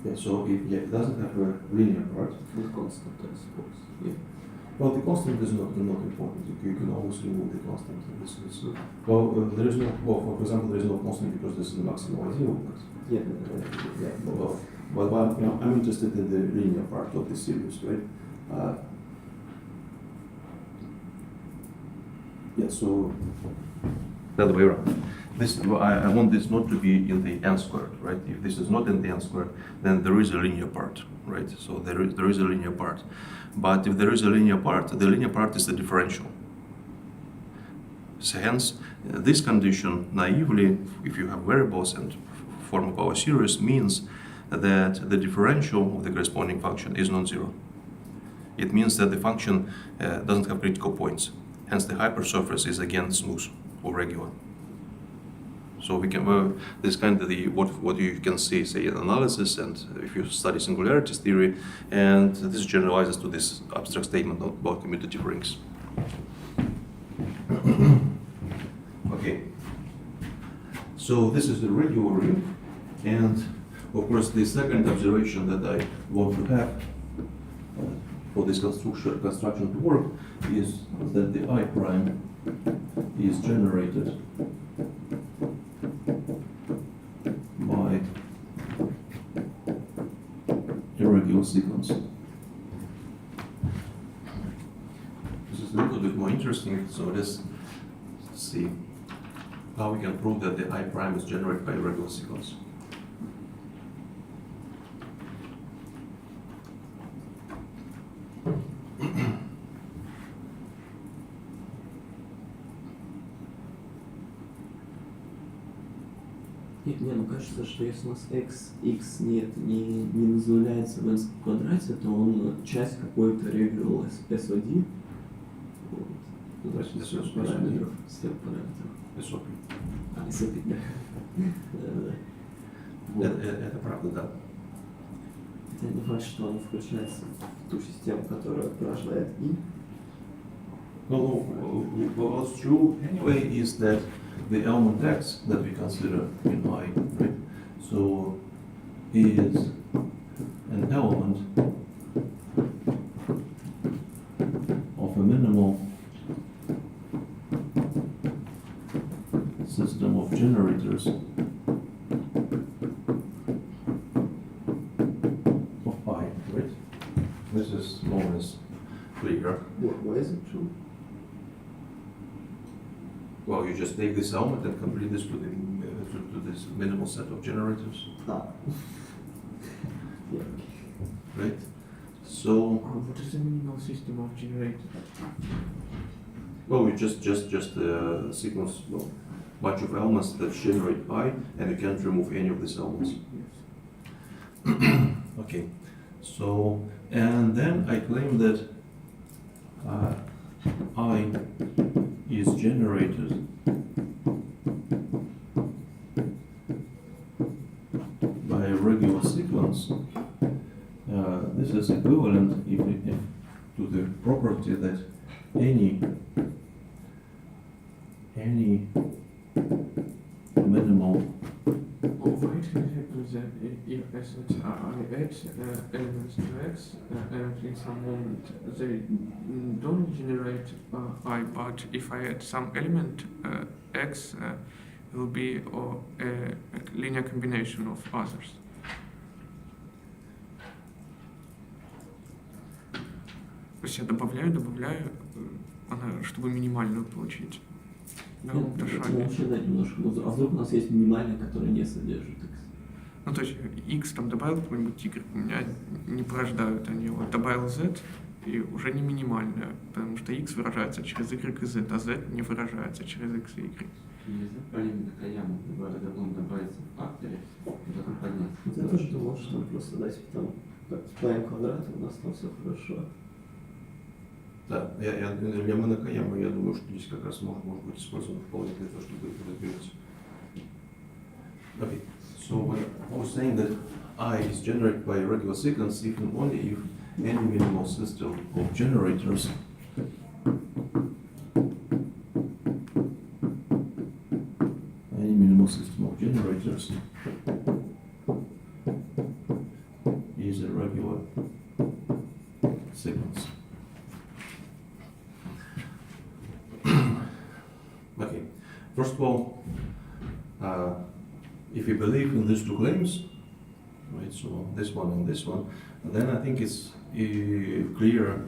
Yeah, so it doesn't have a linear part. With constant, I suppose. Yeah. Well, the constant is not important. You can always remove the constant. There is no. Well, for example, there is no constant because this is the maximal ideal. Yeah. But I'm interested in the linear part of the series, right? Yeah. So the other way around. I want this not to be in the n squared, right? If this is not in the n squared, then there is a linear part, right? So there is a linear part. But if there is a linear part, the linear part is the differential. So hence, this condition, naively, if you have variables and form a power series, means that the differential of the corresponding function is non-zero. It means that the function doesn't have critical points. Hence, the hypersurface is again smooth or regular. So we can this kind of the what you can see, say, in analysis, and if you study singularities theory, and this generalizes to this abstract statement about commutative rings. Okay. So this is the regular ring, and of course the second observation that I want to have for this construction to work is that the I prime is generated by irregular sequence. This is a little bit more interesting, so let's see how we can prove that the I prime is generated by irregular sequence. Не, ну кажется, что если у нас x не называется в n квадрате, то он часть какой-то регулярной SOD. Вот. Всех параметров. SOP. SOP, да. Это правда, да. Хотя не факт, что он включается в ту систему, которая порождает I. Well, what's true anyway is that the element x that we consider in I, right, so is an element of a minimal system of generators of I, right? This is more or less clear. Why is it true? Well, you just take this element and complete this to this minimal set of generators, Ah. Yeah. right? So, What is the minimal system of generators? well, you just sequence, well, bunch of elements that generate I, and you can't remove any of these elements. Yes. Okay, so, and then I claim that I is generated by a regular sequence. This is equivalent if to the property that any minimal. Why it can happen that if assets are elements to X, and in some moment they don't generate I, but if I add some element X, will be a linear combination of others. То есть я добавляю, чтобы минимальную получить. Да, Нет, это вообще, да, немножко. А вдруг у нас есть минимальная, которая не содержит x? Ну, то есть x там добавил какой-нибудь y, у меня не порождают они. Вот добавил z, и уже не минимальная, потому что x выражается через y и z, а z не выражается через x и y. Нельзя полемика Каяму добавить в факторе, потом поднять. Я тоже думал, что просто дать там p квадрат, у нас там все хорошо. Да, для монокаяма, я думаю, что здесь как раз может быть использовано вполне для того, чтобы это разбираться. Okay, so what I was saying that I is generated by a regular sequence if and only if any minimal system of generators is a regular sequence. Okay, first of all, if you believe in these two claims, right, so this one and this one, then I think it's clear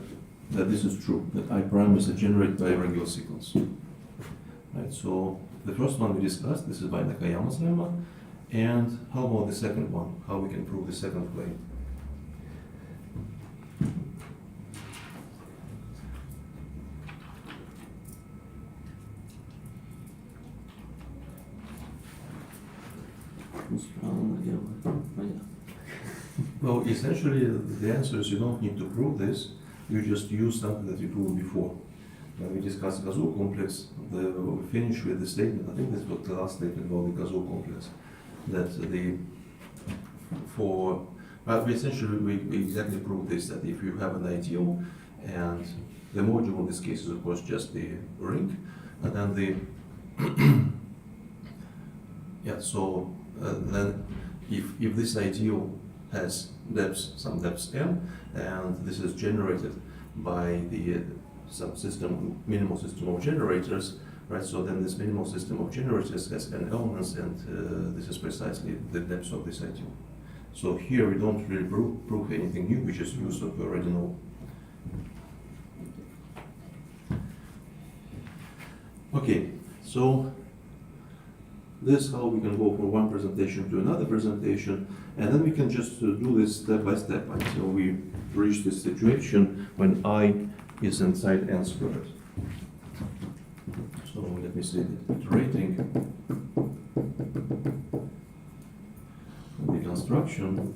that this is true, that I prime is generated by a regular sequence. Right, so the first one we discussed, this is by Nakayama's lemma, and how about the second one, how we can prove the second claim? Well, essentially, the answer is you don't need to prove this, you just use something that you proved before. when we discuss Gauss complex, we finish with the statement. I think this was the last statement about the Gauss complex. That we essentially we exactly prove this, that if you have an ideal, and the module in this case is of course just the ring, and then the then if this ideal has some depths m, and this is generated by the some system, minimal system of generators, right? So then this minimal system of generators has n elements, and this is precisely the depth of this ideal. So here we don't really prove anything new, we just use what we already know. Okay, so this is how we can go from one presentation to another presentation, and then we can just do this step by step until we reach this situation when I is inside n squared. So let me say that iterating the construction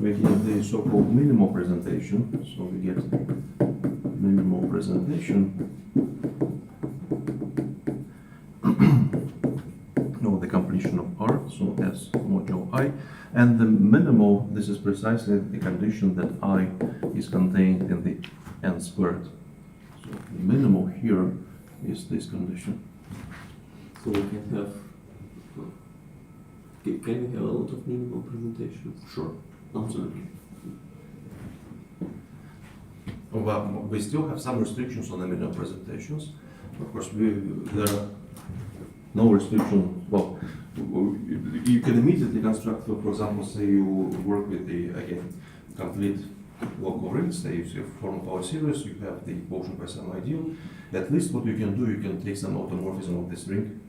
we have the so-called minimal presentation. So we get minimal presentation of the completion of R, so S modulo I, and the minimal, this is precisely the condition that I is contained in the n squared. So the minimal here is this condition. So we can have, can we have a lot of minimal presentations? Sure. Absolutely. Well, we still have some restrictions on the minimal presentations. Of course, there are no restriction. Well, you can immediately construct, for example, say you work with the, again, complete block of rings, say you form a power series, you have the motion by some ideal. At least what you can do, you can take some automorphism of this ring,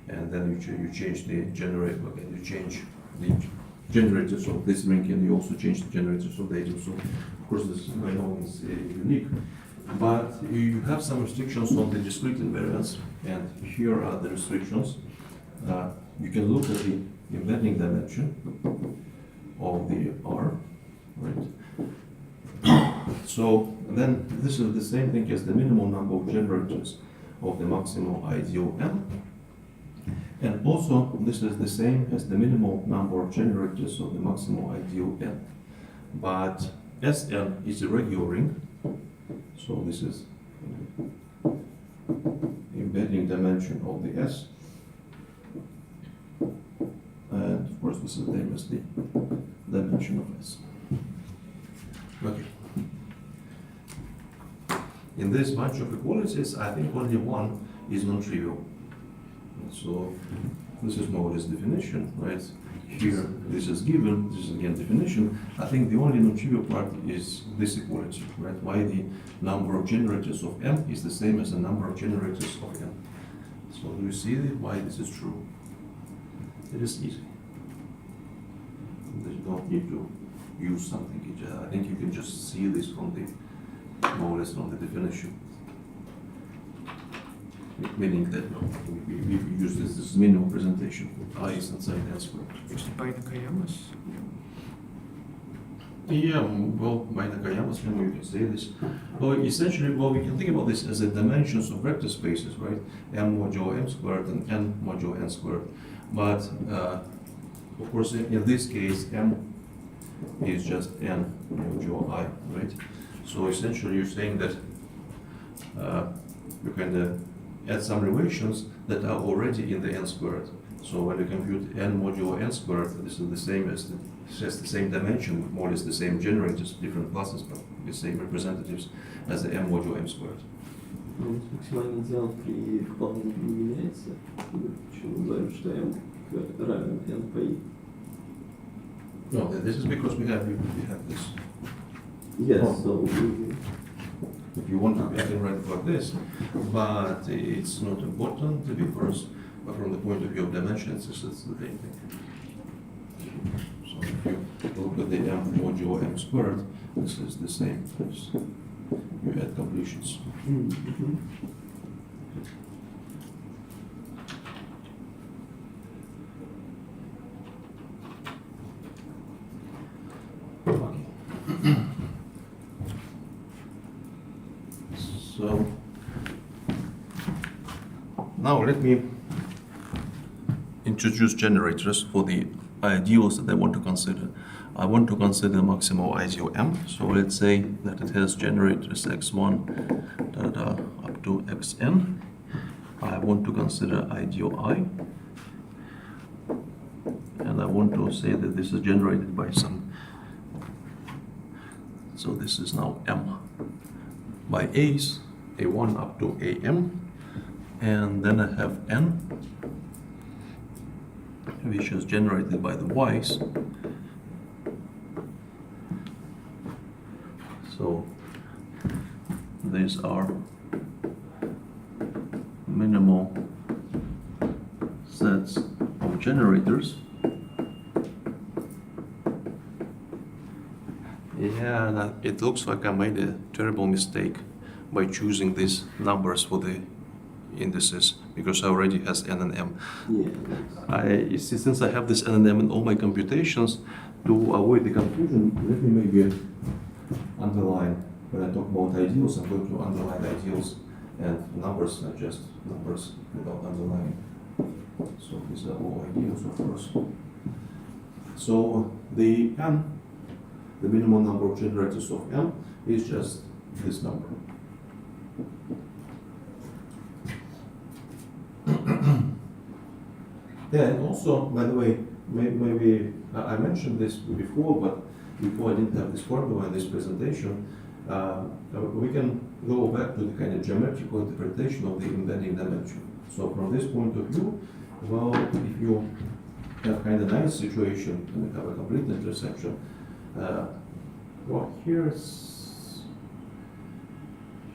and then you change the generator, again, you change the generators of this ring, and you also change the generators of the ideal. So, of course, this by no means unique. But you have some restrictions on the discrete invariance, and here are the restrictions. You can look at the embedding dimension of the R, right? So then this is the same thing as the minimum number of generators of the maximal ideal M. And also this is the same as the minimal number of generators of the maximal ideal N. But Sn is a regular ring, so this is embedding dimension of the S. And of course this is the same as the dimension of S. Okay. In this bunch of equalities, I think only one is non-trivial. So this is more or less definition, right? Here, this is given, this is again definition. I think the only non-trivial part is this equality, right? Why the number of generators of M is the same as the number of generators of N. So do you see why this is true? It is easy. You don't need to use something. I think you can just see this from the, more or less from the definition. Meaning that we use this minimal presentation. I is inside N squared. Yeah, well, by Nakayamas lemma you can say this. Well, essentially, well, we can think about this as the dimensions of vector spaces, right? M modulo M squared and N modulo N squared. But, of course, in this case, M is just N modulo I, right? So essentially, you're saying that you can add some relations that are already in the N squared. So when you compute N modulo N squared, this is the same as it has the same dimension, more or less the same generators, different classes, but the same representatives as the M modulo M squared. Максимальный идеал при выполнении не меняется. Почему мы говорим, что M равен N по I? No, this is because we have this. Yes, Oh. so If you want to, I can write it like this, but it's not important because, but from the point of view of dimensions, it's the same thing. So if you look at the M modulo M squared, this is the same as you add completions. now let me introduce generators for the ideals that I want to consider. I want to consider maximal ideal M. So let's say that it has generators x1 up to xn. I want to consider ideal I. And I want to say that this is generated by some, so this is now M by A's, A1 up to AM, and then I have N, which is generated by the Y's. So these are minimal sets of generators. Yeah, it looks like I made a terrible mistake by choosing these numbers for the indices because I already has n and m. Yeah. Since I have this n and m in all my computations, to avoid the confusion, let me maybe underline, when I talk about ideals, I'm going to underline ideals, and numbers are just numbers without underlining. So these are all ideals, of course. So the n, the minimum number of generators of M, is just this number. Yeah, and also, by the way, maybe I mentioned this before, but before I didn't have this formula in this presentation, we can go back to the kind of geometrical interpretation of the embedding dimension. So from this point of view, well, if you have kind of nice situation and you have a complete intersection, well, here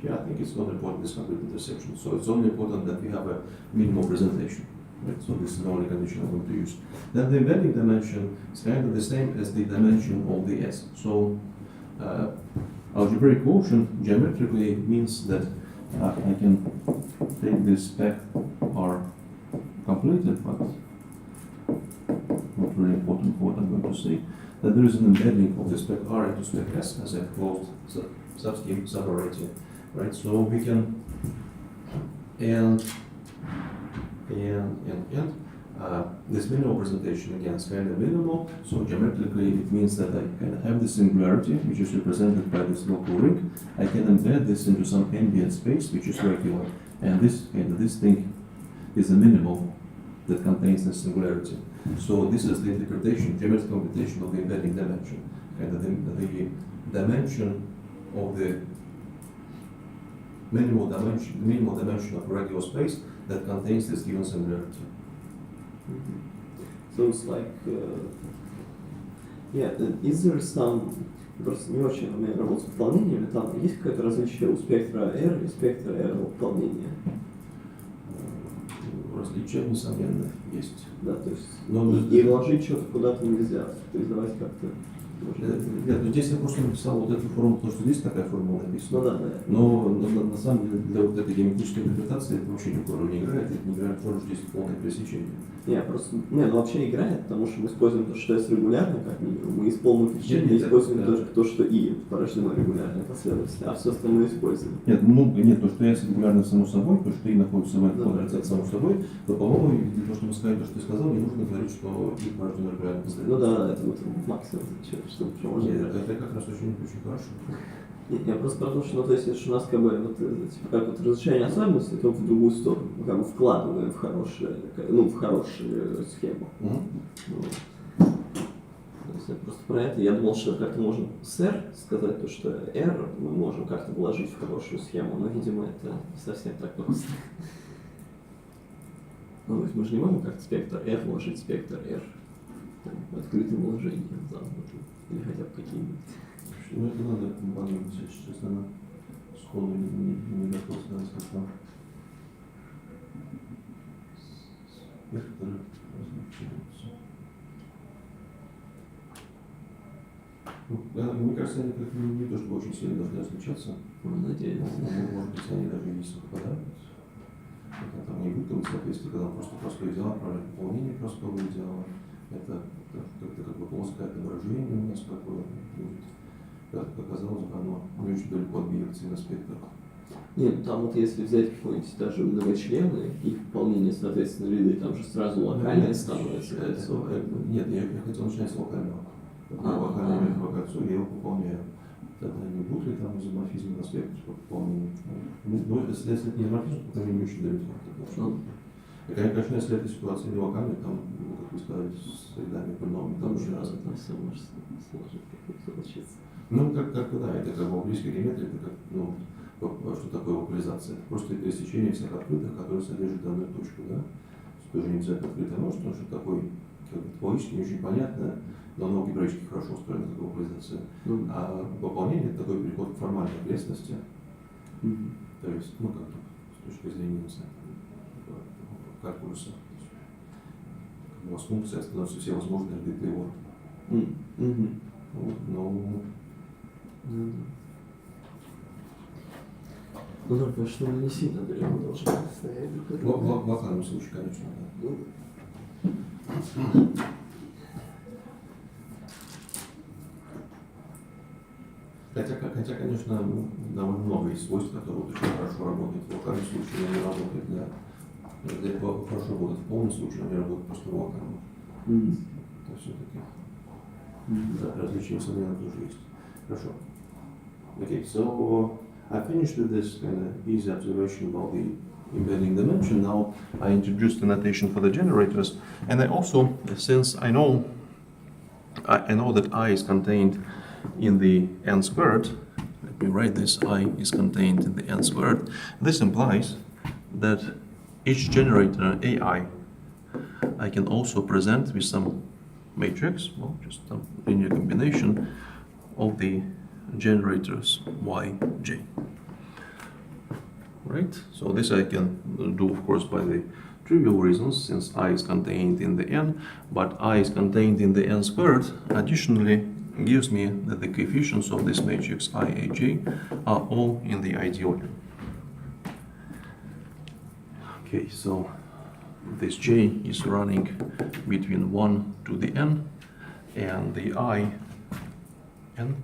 I think it's not important, this complete intersection. So it's only important that we have a minimal presentation. Right? So this is the only condition I'm going to use. Then the embedding dimension is kind of the same as the dimension of the S. So algebraic quotient geometrically means that I can take this spec R completed, but not really important for what I'm going to say, that there is an embedding of the spec R into spec S as a closed subscheme subarray, right? So we can this minimal presentation again is kind of minimal, so geometrically it means that I can have this singularity, which is represented by this local ring. I can embed this into some ambient space, which is regular, and this thing is a minimal that contains the singularity. So this is the interpretation, geometrical interpretation of the embedding dimension, kind of the dimension of the minimal dimension of a regular space that contains this given singularity. So it's like, yeah, is there some, просто не очень умею работать с уплотнениями, там есть какое-то различие у спектра R и спектра R уплотнения? Различия, несомненно, есть. Да, то есть Но и вложить что-то куда-то нельзя, то есть давайте как-то. Нет, ну здесь я просто написал вот эту формулу, потому что здесь такая формула написана. Ну да. Но на самом деле для вот этой геометрической интерпретации это вообще никакой роли не играет, это не играет роль, здесь полное пересечение. Ну вообще играет, потому что мы используем то, что S регулярно, как минимум, мы из полного пересечения используем только то, что I порождено регулярной последовательности, а все остальное используем. Нет, то, что S регулярно само собой, то, что I находится в квадрате само собой, то, по-моему, для того, чтобы сказать то, что ты сказал, не нужно говорить, что I порождено регулярной последовательностью. Ну да, это вот максимум, что можно. Нет, это как раз очень хорошо. Нет, я просто про то, что, ну, то есть, это у нас как бы, вот, типа, как вот разрешение особенностей, только в другую сторону, мы как бы вкладываем в хорошую схему. Mm-hmm. Вот. То есть, это просто про это. Я думал, что как-то можно с R сказать то, что R мы можем как-то вложить в хорошую схему, но, видимо, это не совсем так просто. Ну, то есть, мы же не можем как-то спектр R вложить в спектр R открытым вложением замкнутым, или хотя бы какие-нибудь. Ну, это надо подумать, если честно, сходу не готов сказать, как там. Спектры различаются. Мне кажется, они как не то, что очень сильно должны отличаться. Надеюсь. Может быть, они даже не совпадают. Это там не будет соответствие, когда просто простой идеал, правильно, выполнение простого идеала. Это как бы плоское отображение у нас такое будет. Как оказалось, оно не очень далеко от биверсии на спектрах. Нет, там вот если взять какой-нибудь даже многочлены, их выполнение, соответственно, ряды, там же сразу локальное становится кольцо, как бы. Нет, я хотел начинать с локального. А, Локальное кольцо, я его выполняю. Тогда не будет ли там изоморфизм аспектов по выполнению? Ну, если это не изоморфизм, то не очень далеко. И, конечно, если эта ситуация не локальная, там, как вы сказали, с рядами полиномиальными, там очень раз. Там все может сложно как-то получиться. Ну, как да, это как бы близкой геометрии, это как, ну, что такое локализация? Это просто пересечение всех открытых, которые содержат данную точку, да? Тоже не обязательно открытый нож, потому что такой, как бы, топологически не очень понятно, но оно алгебраически хорошо устроено, как локализация. А выполнение – это такой переход к формальной окрестности. То есть, ну, как с точки зрения, не знаю, калькулюса. У вас функция становятся все возможные ряды привода. Вот, но Ну, только что мы не сильно далеко должны стоять. в локальном случае, конечно, да. Хотя, конечно, довольно много есть свойств, которые очень хорошо работают в локальном случае, но не работают для хорошо работают в полном случае, но не работают просто в локальном. То все-таки различия современных тоже есть. Хорошо. Okay, so I finished with this kind of easy observation about the embedding dimension. Now I introduced the notation for the generators, and I also, since I know that I is contained in the n squared, let me write this, I is contained in the n squared. This implies that each generator AI I can also present with some matrix, well, just some linear combination of the generators yj. Right? So this I can do, of course, by the trivial reasons, since I is contained in the n, but I is contained in the n squared additionally gives me that the coefficients of this matrix iaj are all in the ideal. Okay, so this j is running between 1 to the n, and the I, n,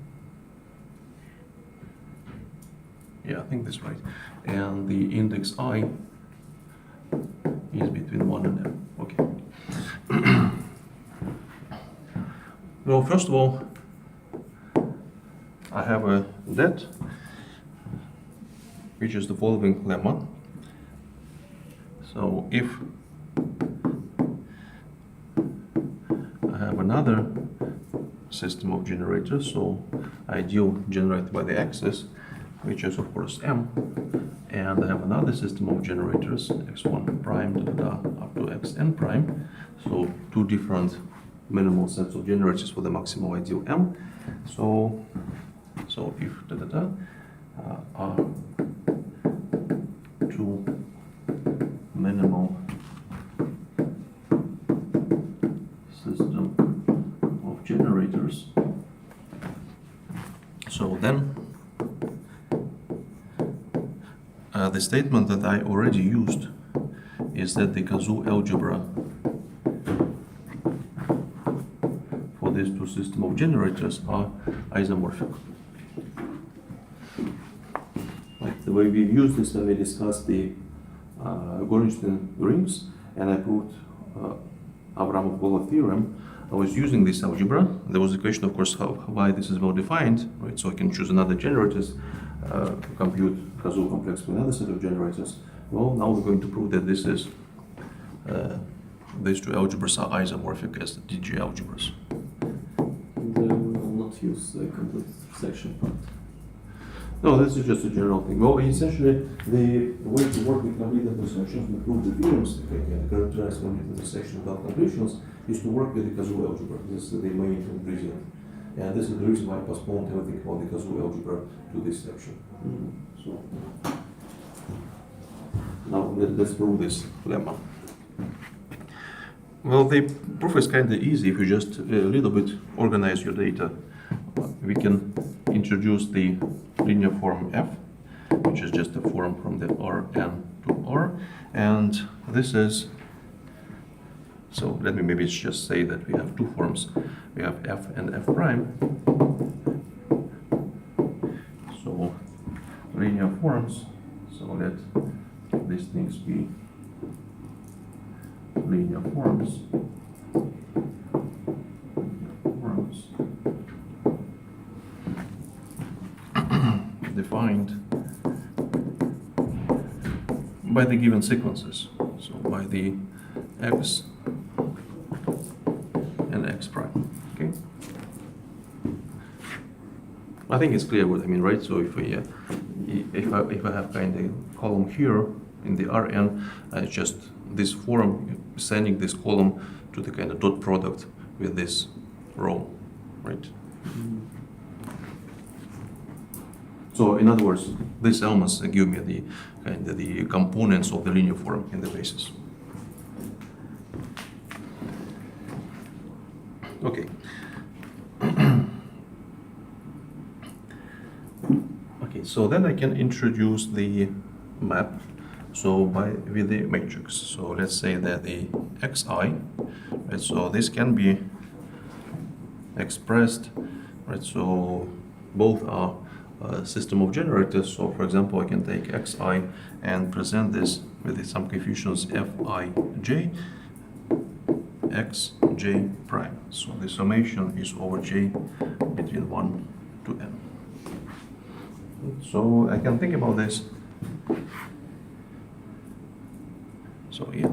yeah, I think that's right, and the index I is between 1 and n. Okay. Well, first of all, I have a det, which is the following lemma. So if I have another system of generators, so ideal generated by the axis, which is of course m, and I have another system of generators, x1 prime up to xn prime, so two different minimal sets of generators for the maximal ideal m. So if are two minimal system of generators, so then the statement that I already used is that the Kazoo algebra for these two systems of generators are isomorphic. Like the way we used this when we discussed the Gornstein rings, and I proved Avramov-Pavlov theorem. I was using this algebra. There was a question, of course, why this is well defined, right? So I can choose another generators, compute Kazoo complex with another set of generators. Well, now we're going to prove that this is these two algebras are isomorphic as the DG algebras. We will not use the complete section part. No, this is just a general thing. Well, essentially, the way to work with complete intersections, we prove the theorems, and characterize complete intersection without completions, is to work with the Kazoo algebra. This is the main ingredient. And this is the reason why I postponed everything about the Kazoo algebra to this section. So, now let's prove this lemma. Well, the proof is kind of easy if you just a little bit organize your data. We can introduce the linear form f, which is just a form from the Rn to R, and this is, so let me maybe just say that we have two forms. We have f and f prime. So linear forms So let these things be linear forms. Defined by the given sequences, so by the x and x prime. Okay, I think it's clear what I mean, right? So if I have kind of column here in the Rn, just this form sending this column to the kind of dot product with this row, right? So in other words, these elements give me the kind of the components of the linear form in the basis. Okay. Okay, so then I can introduce the map. So with the matrix. So let's say that the xi, right? So this can be expressed, right? So both are a system of generators. So for example, I can take xi and present this with some coefficients fij, xj prime. So the summation is over j between 1 to n. So I can think about this. So here,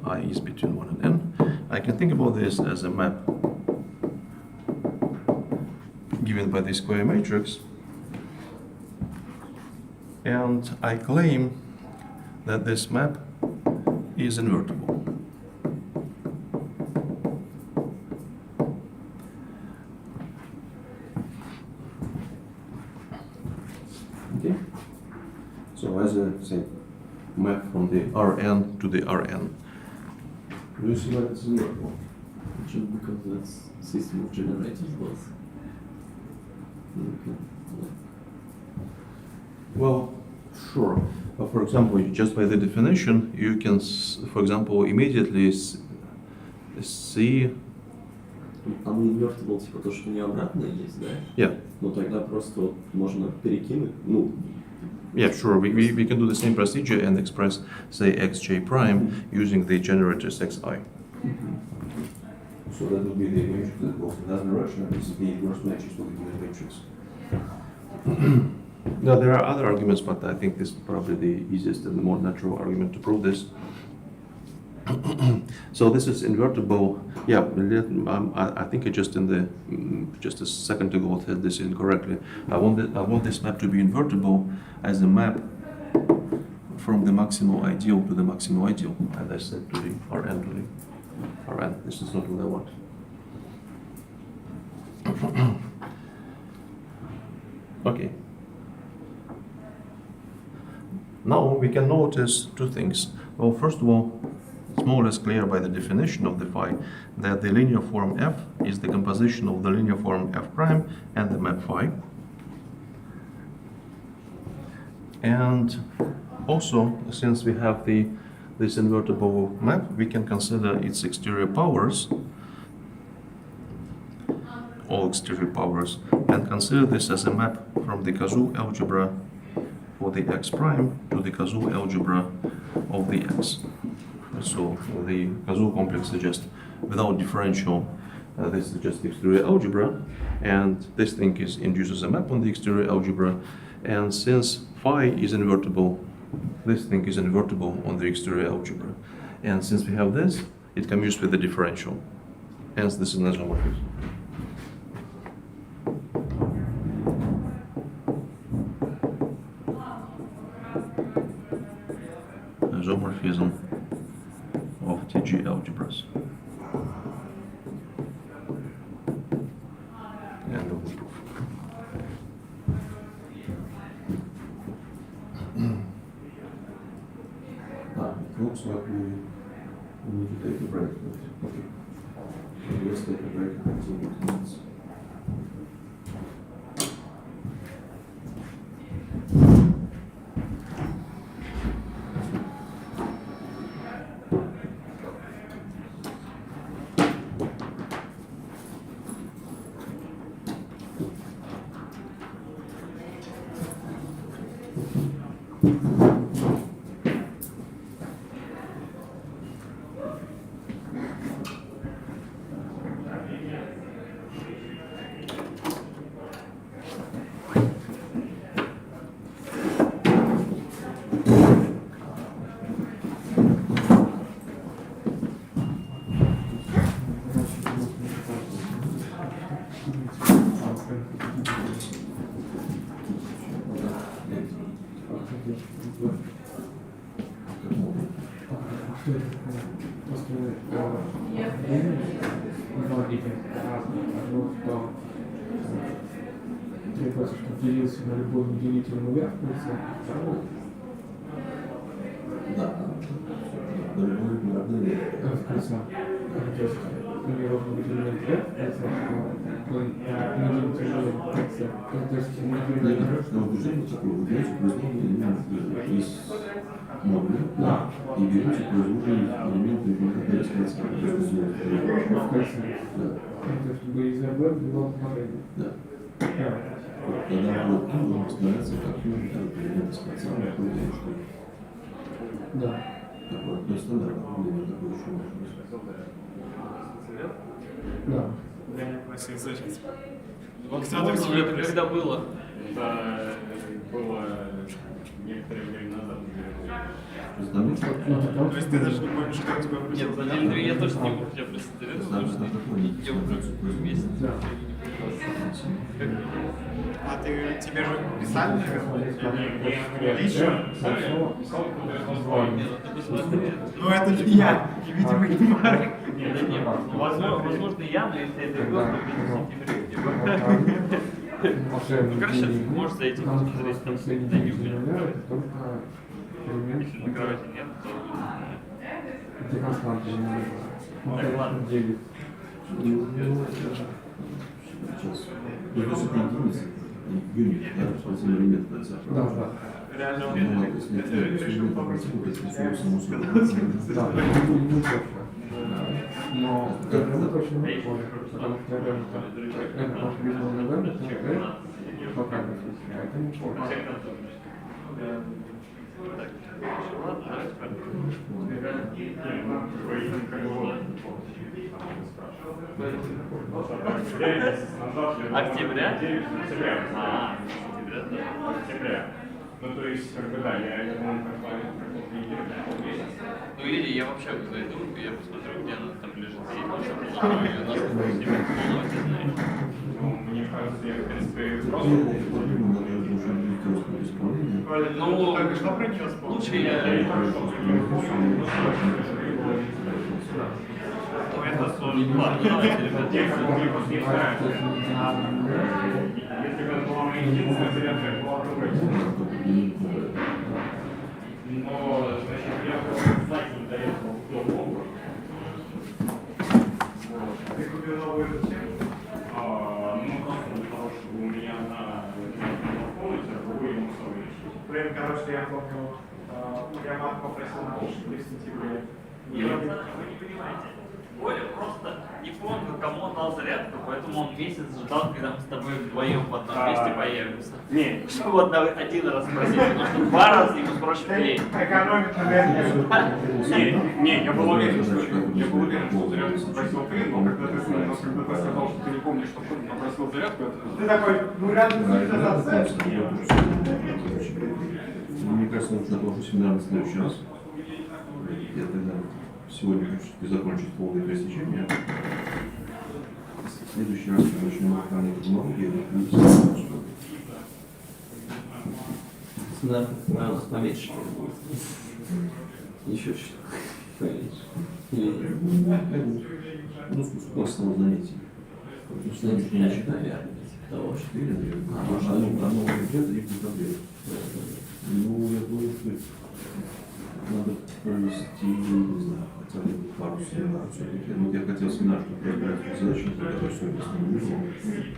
I is between 1 and n. I can think about this as a map given by the square matrix. And I claim that this map is invertible. Okay. So as a say map from the Rn to the Rn. Do you see why it's invertible? Just because that's system of generators both. Okay. Well, sure. But for example, just by the definition, you can, for example, immediately see. Там invertible, типа то, что не обратное есть, да? Yeah. Ну тогда просто вот можно перекинуть, ну. Yeah, sure. We can do the same procedure and express, say, xj prime using the generators xi. So that would be the matrix that goes in that direction, and this is the inverse matrix for the given matrix. Now, there are other arguments, but I think this is probably the easiest and the more natural argument to prove this. So this is invertible. Yeah, I think I just just a second ago said this incorrectly. I want this map to be invertible as a map from the maximal ideal to the maximal ideal, as I said, to the Rn to the Rn. This is not what I want. Okay. Now we can notice two things. Well, first of all, it's more or less clear by the definition of the phi that the linear form f is the composition of the linear form f prime and the map phi. And also, since we have this invertible map, we can consider its exterior powers, all exterior powers, and consider this as a map from the Kazoo algebra for the x prime to the Kazoo algebra of the x. So the Kazoo complex is just without differential. This is just the exterior algebra, and this thing induces a map on the exterior algebra. And since phi is invertible, this thing is invertible on the exterior algebra. And since we have this, it commutes with the differential. Hence, this is an isomorphism. Isomorphism of TG algebras. End of the proof. It looks like we need to take a break. Okay. Let's take a break and continue in 2 minutes. Что это такое? Просто два этих разных. Одно, что требуется, чтобы делился на любой неделительный вверх в конце, второе Да. В конце. То есть у него должен быть элемент вверх в конце, неделительный в конце. То есть На движение такое выделяется производный элемент из модуля. Да. И берете производный элемент никогда из конца. в конце. Да. Это чтобы из РБ было модели. Да. Да. Когда будет он представляется как элемент из конца, находится что Да. такое. То есть стандартное определение такое еще можно быть. Да. Я не просил сейчас. Это когда было? Это было некоторое время назад. То есть там нет То есть ты даже не помнишь, что у тебя Нет, Владимир Андреевич, я точно не могу тебя представить. достаточно такое. Я уже месяц. Да. А тебе же писали, наверное? Лично? Нет, это без Владимира. Ну это же я, и, видимо, не Марк. Нет, нет, возможно, я, но если это год, то без сентября. Ну, короче, можешь зайти, посмотреть, там меню. Если закрывать нет, то... Это константа, Так, ладно. 9. Сейчас. Ну, то есть это единица. Юнит, да, специальный элемент в конце. Да, да. Реально, Ну, ладно, если нет, это решил элемент в конце, то есть все само собой. Да, не точно. Но это не точно не помню, потому что это наш визуальный веб, это локальный смысл, а это не помню. Так, ладно, давайте Октября? Октября. А, октября, да. Октября. Ну, то есть, как бы, да, я думаю, как недели. Ну или я вообще зайду, я посмотрю, где она там лежит, и у нас с ними полностью знаешь. Ну, мне кажется, я, в принципе, просто... Ну, так что принес? лучше я... Ну, это сложно. Ладно, давайте, ребят. Не знаю. Если бы это была моя единственная зарядка, это была другая. Но, значит, я знать не доехал до Бога. Ты купил новую эту тему? Ну, хорошего у меня на комнате, а другой ему совмещить. Короче, я помню, я маму попросил на в сентябре. Вы не понимаете. Коля просто не помнил, кому он дал зарядку, поэтому он месяц ждал, когда мы с тобой вдвоем в одном месте появимся. Нет. Чтобы вот один раз спросить, потому что два раза ему спросят лень. Экономит энергию. Не, я был уверен, что зарядку спросил ты, но когда ты сказал, что ты не помнишь, что кто-то попросил зарядку, ты такой, ну рядом с ним назад. Мне кажется, нужно тоже семинар на следующий раз. Я тогда сегодня хочу закончить полное пересечение. В следующий раз мы начнем охрану технологии. Стандарт правило поменьше будет. Еще что-то поменьше. Или Ну, способ занятий. что не начать, наверное, того, что... 4, наверное. Оно где-то и проблем. Ну, я думаю, что надо провести, не знаю, хотя бы пару семинаров. Вот я хотел семинар, чтобы разбирать задачи, которые сегодня с ним вижу.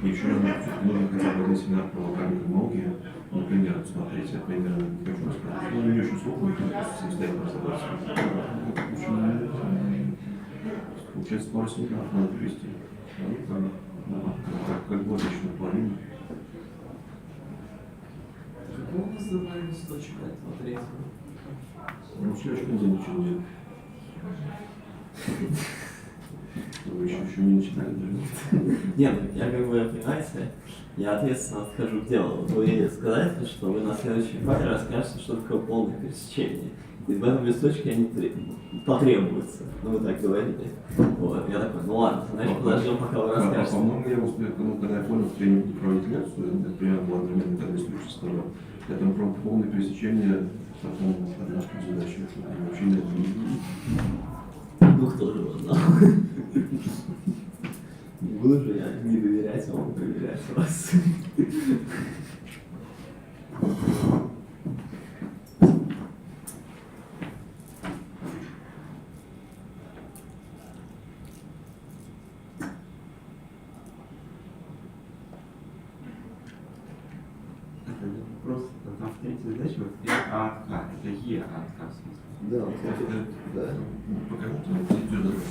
И еще нужно хотя бы один семинар по локальной технологии. Например, смотрите, я примерно хочу рассказать. Ну, не очень сложно, просто самостоятельно разобраться. Получается, пару семинаров надо провести. Как бы лично планирую. Какого у нас забрали листочек этого третьего? Ну, в следующем день ничего нет. Вы еще не начинали, да? Нет, я как бы, понимаете, я ответственно подхожу к делу. Вы сказали, что вы на следующей паре расскажете, что такое полное пересечение. И в этом листочке они потребуются. Ну, вы так говорили. Вот, я такой, ну ладно, значит, подождем, пока вы расскажете. По-моему, я успел, когда я понял, что я не буду проводить лекцию, это примерно было одновременно, когда листочек составлял. Это полное пересечение, потом однажды задачи, что вообще нет. Бог тоже его знал. Не буду же я не доверять вам, проверять вас. Это вопрос, там в третьей задаче вот А от К, это Е от К в смысле. Да, кстати, да. Покажите мне третью задачу.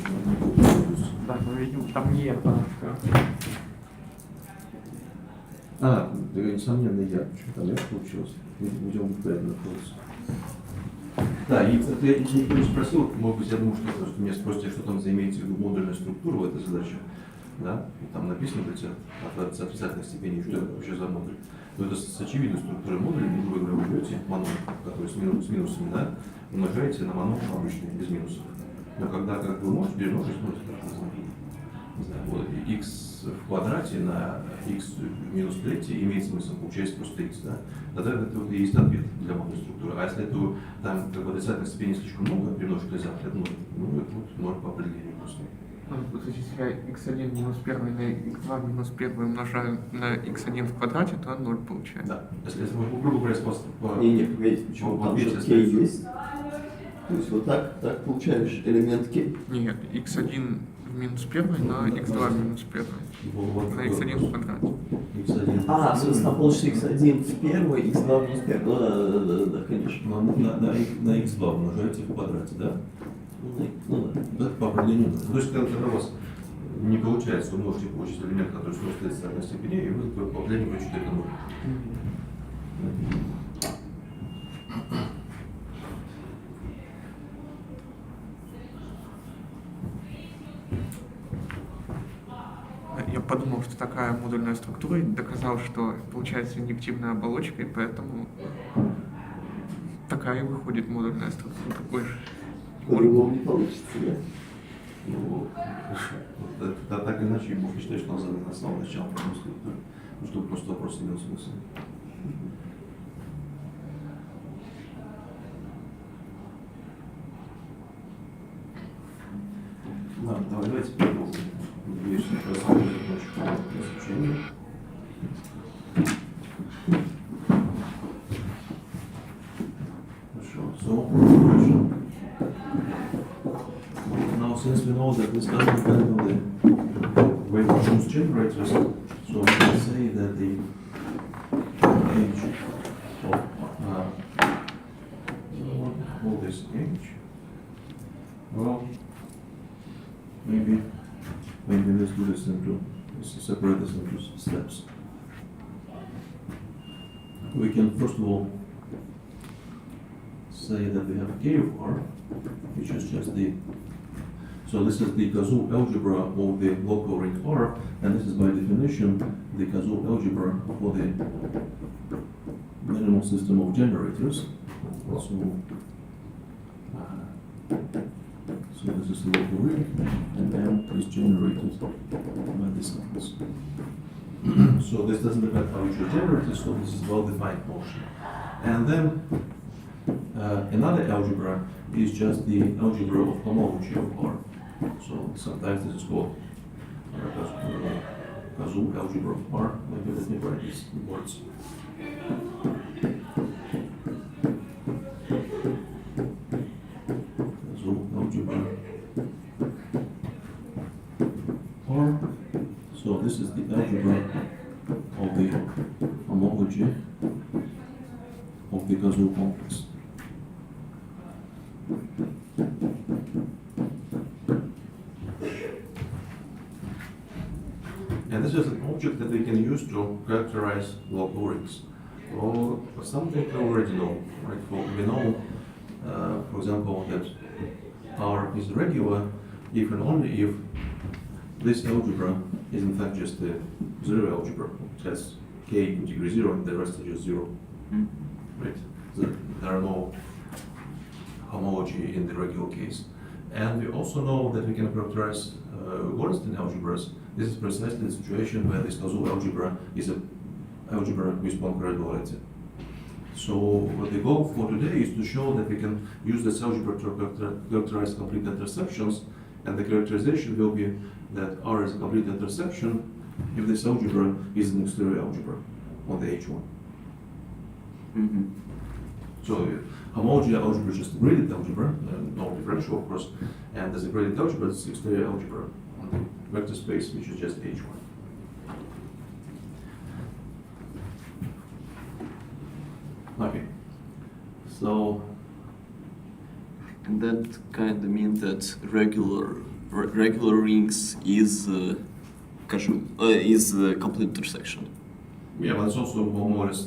Да, мы видим, там не это. А, да, несомненно, я. Почему там я получилось? Будем правильно находиться. Да, и, кстати, я никто не спросил, может быть, я думаю, что просто меня спросите, что там за имеется в виду модульная структура в этой задаче. Да? И там написано, кстати, от отрицательных степеней, что это вообще за модуль. Но это с очевидной структурой модуля, грубо говоря, вы берете манон, который с минусами, да, умножаете на манон обычный, без минусов. Но когда как вы можете перемножить, не знаю, вот, x в квадрате на x минус 3 имеет смысл, получается просто x, да? Тогда это вот и есть ответ для модульной структуры. А если это там как бы отрицательных степеней слишком много, перемножить нельзя, это ноль. Ну, это вот ноль по определению просто. То есть, если я x1 минус 1 на x2 минус 1 умножаю на x1 в квадрате, то 0 получается. Да. Если грубо говоря, Не, погодите, почему? Вот Там ответ, же если k это- есть. То есть вот так получаешь элемент k. Нет, x1 минус 1 на x2 минус 1 вот на x1 в квадрате. x1. А, в смысле, там получится x1 в первый, x2 минус 1. Ну да, конечно. На x2 умножаете в квадрате, да? Ну да. Да, по определению. То есть, когда у вас не получается, вы можете получить элемент, который сносит отрицательной степени, и вы по определению получите это ноль. Я подумал, что такая модульная структура, и доказал, что получается инъективная оболочка, и поэтому такая и выходит модульная структура. Ой, По-другому не получится, да? Ну, так или иначе, я не считаю, что он задает основу начала, потому что просто вопрос имел смысл. Да, давайте продолжим. Надеюсь, что рассмотрим ночью изучение. Хорошо, so, now since we know that this doesn't depend on the way we choose generators, so we can say that the age of all this age, well, maybe let's do this let's separate this into steps. We can first of all say that we have K of R, which is just so this is the Kazoo algebra of the local ring R, and this is by definition the Kazoo algebra for the minimal system of generators. So this is the local ring, and M is generated by this numbers. So this doesn't depend how you choose generators, so this is well-defined motion. And then another algebra is just the algebra of homology of R. So sometimes this is called Kazoo algebra of R. Maybe let me write these words. Kazoo algebra R. So this is the algebra of the homology of the Kazoo complex. And this is an object that we can use to characterize local rings. Or something we already know, right? We know, for example, that R is regular if and only if this algebra is in fact just a zero algebra. It has k in degree 0 and the rest is just 0. Right? There are no homology in the regular case. And we also know that we can characterize Gorenstein algebras. This is precisely the situation where this Kazoo algebra is an algebra with non-graduality. So what the goal for today is to show that we can use this algebra to characterize complete interceptions And the characterization will be that R is a complete intersection if this algebra is an exterior algebra on the H1. Mm-hmm. So homological algebra is just a graded algebra, no differential of course, and as a graded algebra, it's exterior algebra on the vector space, which is just H1. Okay, so And that kind of means that regular rings is complete intersection. yeah, but it's also more or less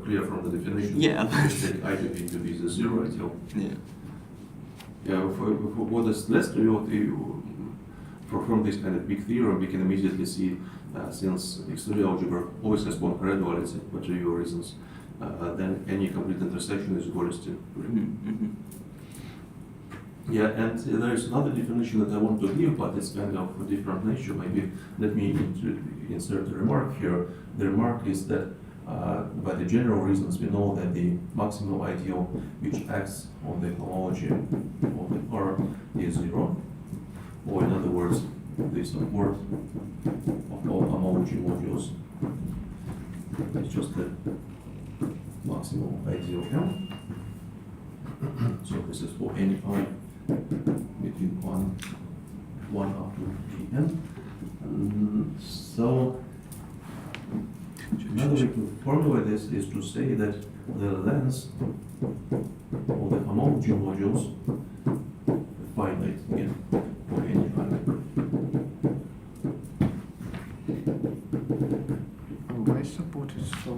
clear from the definition. Yeah. Just take I to B to be the zero ideal. Yeah. Yeah, for what is less trivial, from this kind of big theorem, we can immediately see, since exterior algebra always has one graduality for trivial reasons, then any complete intersection is Goles ring. Mm-hmm. Yeah, and there is another definition that I want to give, but it's kind of a different nature. Maybe let me insert a remark here. The remark is that by the general reasons, we know that the maximal ideal which acts on the homology of the R is zero, or in other words, the support of all homology modules is just the maximal ideal M. So this is for any I between 1 up to Gn. So another way to formulate this is to say that the length of the homology modules is finite again for any Why support is so?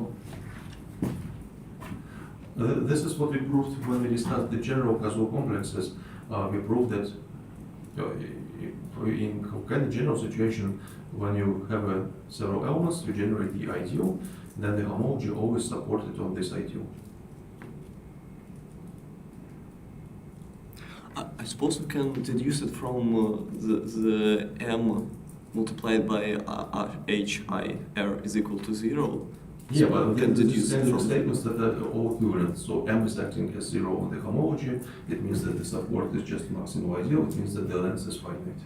This is what we proved when we discussed the general causal complexes. We proved that in kind of general situation, when you have several elements, you generate the ideal, then the homology always supported on this ideal. I suppose we can deduce it from the M multiplied by HIR is equal to 0. Yeah, So but we can this deduce is it kind of from statements that are all equivalent. So M is acting as 0 on the homology. It means that the support is just maximal ideal. It means that the length is finite.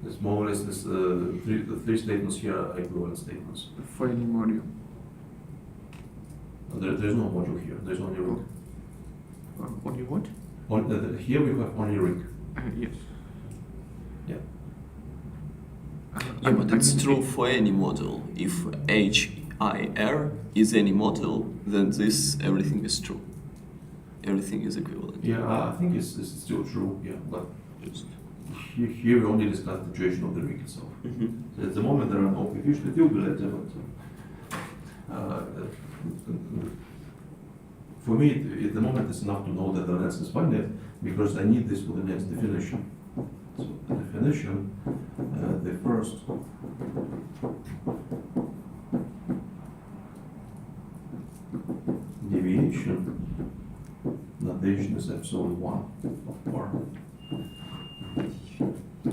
It's more or less this, the three statements here are equivalent statements. For any module. There's no module here. There's only ring. Only what? Here we have only ring. Yes. Yeah. Yeah, but it's true for any model. If HIR is any model, then this everything is true. Everything is equivalent. Yeah, I think it's still true. Yeah, but Just- here we only discuss the situation of the ring itself. Mhm. So at the moment there are no coefficients. It will be later, but for me, at the moment it's enough to know that the length is finite because I need this for the next definition. So the definition, the first deviation notation is epsilon 1 of R.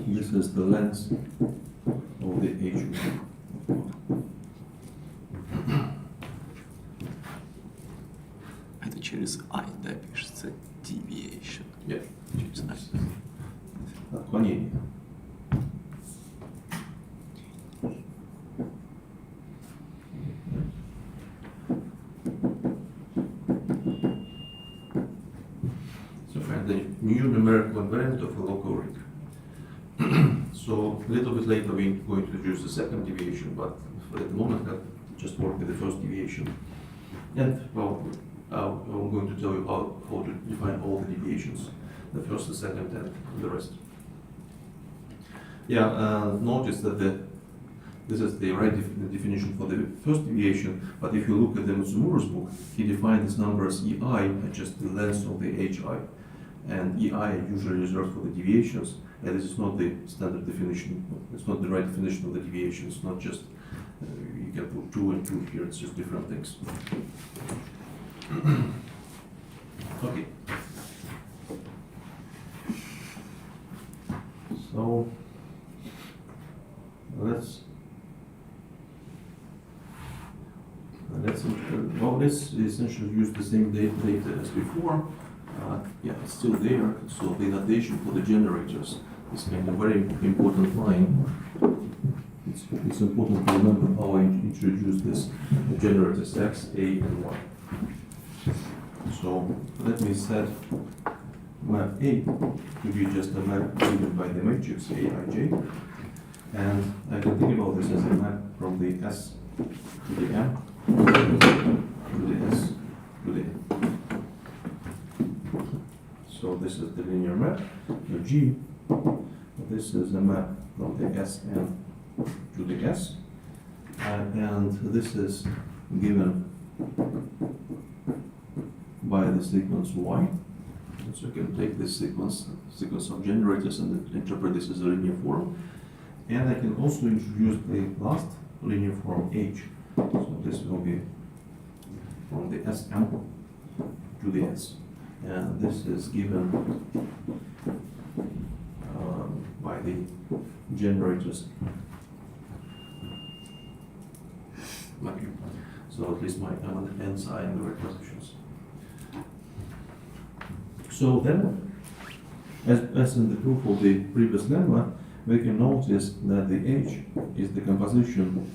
This is the length of the H1. Это через I, да, пишется deviation. Yeah. Через I. Отклонение. So find the new numerical invariant of a local ring. So a little bit later we're going to introduce the second deviation, but for the moment I just work with the first deviation. And well, I'm going to tell you how to define all the deviations, the first, the second, and the rest. Yeah, notice that this is the right definition for the first deviation, but if you look at the Mutsumura's book, he defined this number as EI, just the length of the HI. And EI usually reserved for the deviations, and this is not the standard definition, it's not the right definition of the deviation, it's not just, you can put 2 and 2 here, it's just different things. Okay. So, let's essentially use the same data as before. Yeah, it's still there. So the notation for the generators this kind of very important line. It's important to remember how I introduced this generators x, a, and y. So let me set map A to be just a map given by the matrix Aij, and I can think about this as a map from the S to the M to the S to the N. So this is the linear map. The G, this is a map from the Sn to the S, and this is given by the sequence Y. So you can take this sequence of generators and interpret this as a linear form. And I can also introduce the last linear form H. So this will be from the Sm to the S. And this is given by the generators. Okay. So at least I'm on the n side in the right positions. So then, as in the proof of the previous lemma, we can notice that the H is the composition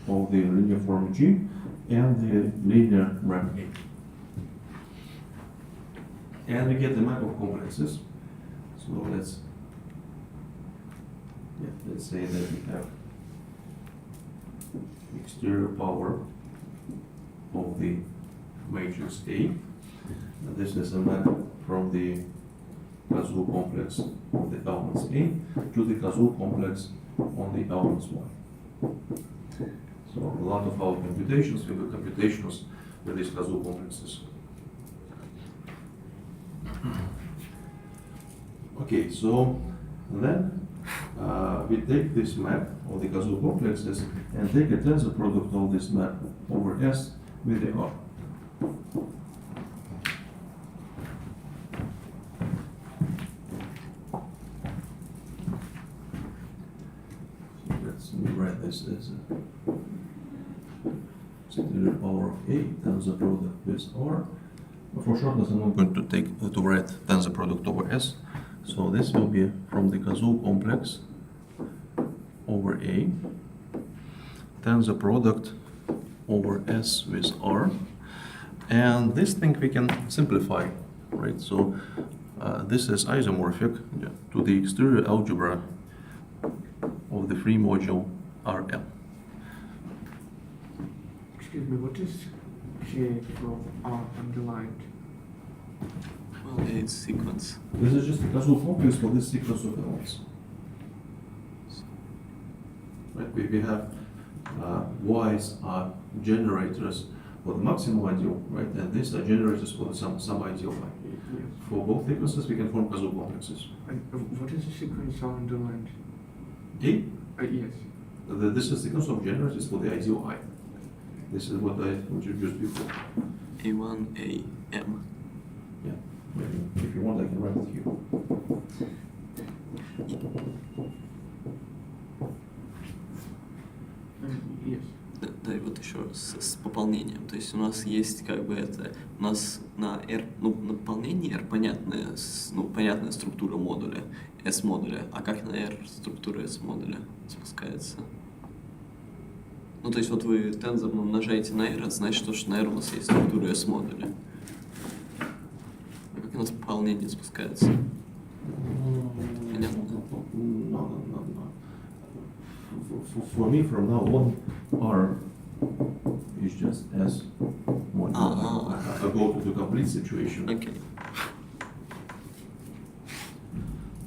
of the linear form G and the linear map A. And we get the map of complexes. So let's say that we have exterior power of the matrix A. And this is a map from the Kazoo complex of the elements A to the Kazoo complex on the elements Y. So a lot of our computations will be computations with these Kazoo complexes. Okay, so then we take this map of the Kazoo complexes and take a tensor product of this map over S with the R. So let's write this as a exterior power of A tensor product with R. For shortness, I'm not going to write tensor product over S. So this will be from the Kazoo complex over A, tensor product over S with R, and this thing we can simplify, right? So this is isomorphic to the exterior algebra of the free module Rm. Excuse me, what is J from R underlined? Well, it's sequence. This is just a Kazoo complex for this sequence of elements. Right? We have Y's are generators for the maximum ideal, right? And these are generators for the some ideal Y. Yes. For both sequences, we can form Kazoo complexes. And what is the sequence R underlined? A, Yes. this is the sequence of generators for the ideal I. This is what I introduced before. A1, A, M. Yeah. Maybe if you want, I can write it here. Yes. Да, и вот еще с пополнением. То есть у нас есть как бы это, у нас на R, ну, на пополнении R понятная, понятная структура модуля, S модуля, а как на R структура S модуля спускается? Ну, то есть вот вы тензор умножаете на R, это значит, что на R у нас есть структура S модуля. А как у нас пополнение спускается? Понятно? No. For me, from now on, R is just S module. I go to the complete situation. Окей.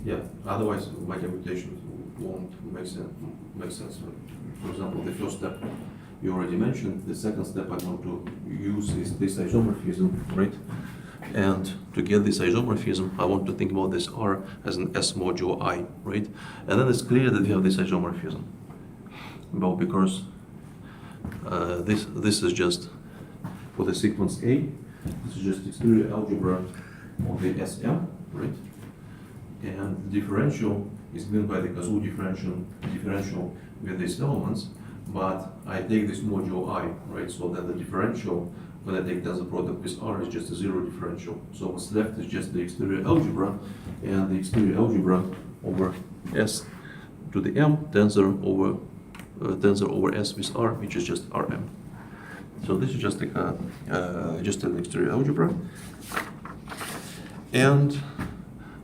Yeah, otherwise my computation won't make sense. For example, the first step you already mentioned. The second step I want to use is this isomorphism, right? And to get this isomorphism, I want to think about this R as an S module I, right? And then it's clear that we have this isomorphism. Well, because this is just for the sequence A. This is just exterior algebra of the SM, right? And the differential is given by the Kazoo differential with these elements, but I take this module I, right? So that the differential when I take tensor product with R, is just a zero differential. So what's left is just the exterior algebra, and the exterior algebra over S to the M tensor over S with R, which is just Rm. So this is just like just an exterior algebra. And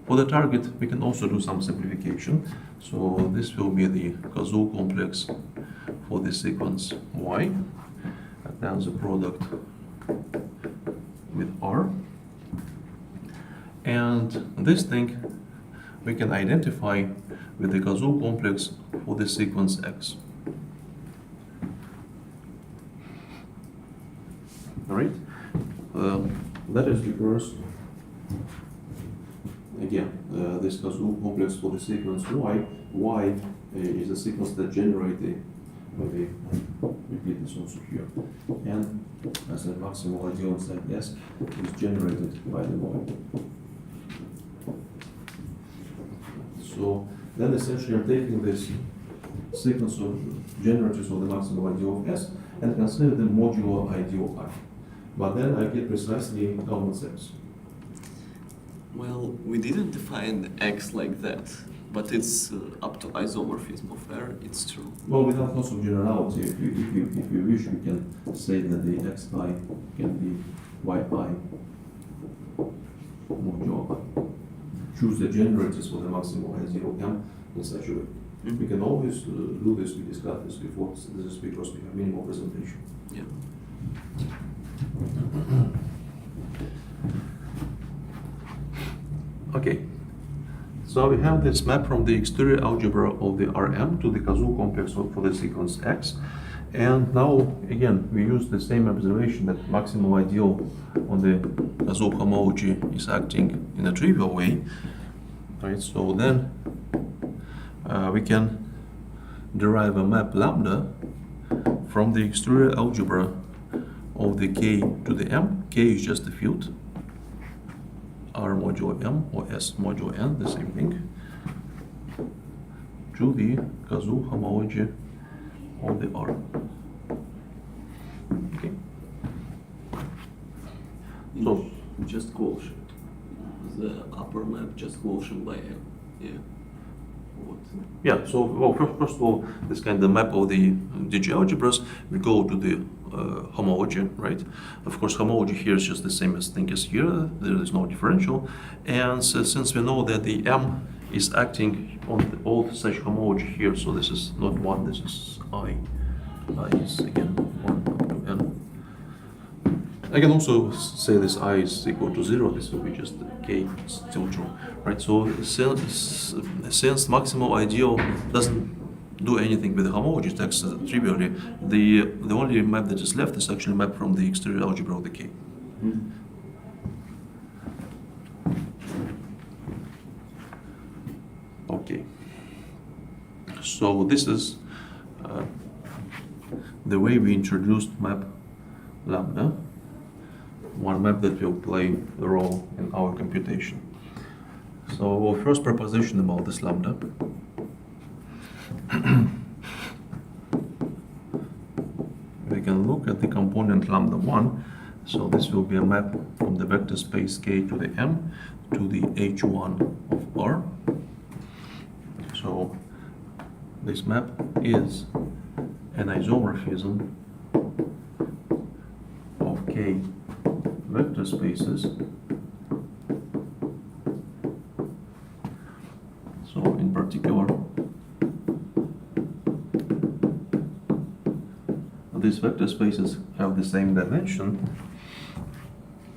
for the target, we can also do some simplification. So this will be the Kazoo complex for the sequence Y, and then the product with R. And this thing we can identify with the Kazoo complex for the sequence X. All right? That is because, again, this Kazoo complex for the sequence Y is a sequence that generated, maybe repeat this also here, and as a maximal ideal inside S is generated by the Y. So then essentially I'm taking this sequence of generators of the maximal ideal of S and consider the modular ideal I. But then I get precisely common sense. Well, we didn't define X like that, but it's up to isomorphism of R, it's true. Well, without loss of generality, if you wish, you can say that the xi can be yi modulo I. Choose the generators for the maximal I0 M in such a way. Mm-hmm. We can always do this, we discussed this before, so this is because we have minimal presentation. Yeah. Okay, so we have this map from the exterior algebra of the Rm to the Kazoo complex for the sequence X. And now, again, we use the same observation that maximal ideal on the Kazoo homology is acting in a trivial way. Right, so then we can derive a map lambda from the exterior algebra of the K to the M. K is just a field. R modulo M or S modulo N, the same thing, to the Kazoo homology of the R. Okay. So Just quotient. The upper map just quotient by M. Yeah. What? yeah, so well, first of all, this kind of map of the DG algebras, we go to the homology, right? Of course, homology here is just the same as thing as here. There is no differential, and so, since we know that the M is acting on all such homology here, so this is not 1, this is I. I is again 1 up to N. I can also say this I is equal to 0, this will be just K still true, right? So since maximal ideal doesn't do anything with the homology text trivially, the only map that is left is actually map from the exterior algebra of the K. Mm-hmm. Okay. So this is the way we introduced map lambda, one map that will play the role in our computation. So our first proposition about this lambda. We can look at the component lambda 1. So this will be a map from the vector space K to the M to the H1 of R. So this map is an isomorphism of K vector spaces. So in particular, these vector spaces have the same dimension.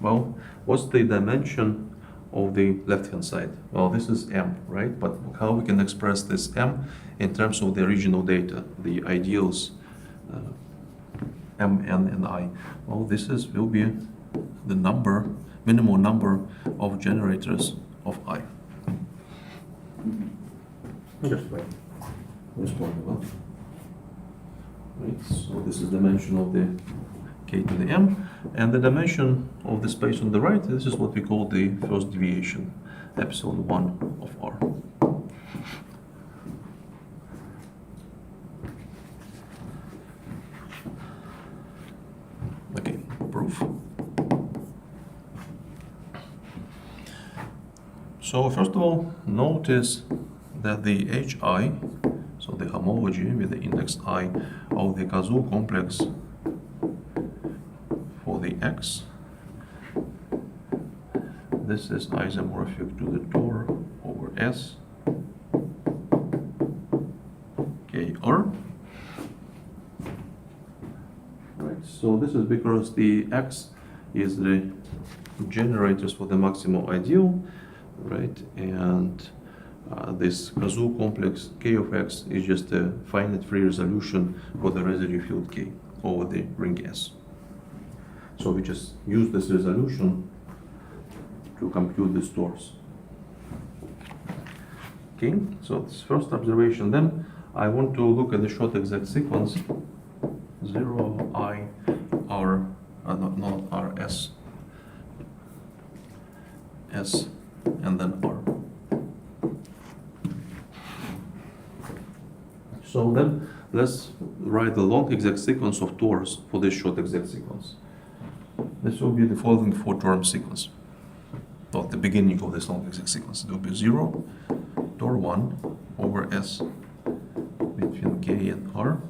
Well, what's the dimension of the left-hand side? Well, this is M, right? But how we can express this M in terms of the original data, the ideals M, N, and I? Well, this will be the minimal number of generators of I. Just wait. This one, right? So this is dimension of the K to the M, and the dimension of the space on the right, this is what we call the first deviation, epsilon 1 of R. Okay, proof. So first of all, notice that the HI, so the homology with the index I of the Kazoo complex for the X, this is isomorphic to the Tor over S KR. Right, so this is because the X is the generators for the maximal ideal, right? And this Kazoo complex K of X is just a finite free resolution for the residue field K over the ring S. So we just use this resolution to compute the stores. Okay, so this first observation. Then I want to look at the short exact sequence 0 I R not R S S and then R. So then let's write the long exact sequence of Tors for this short exact sequence. This will be the following 4-term sequence. Well, the beginning of this long exact sequence. It will be 0, Tor 1 over S between K and R.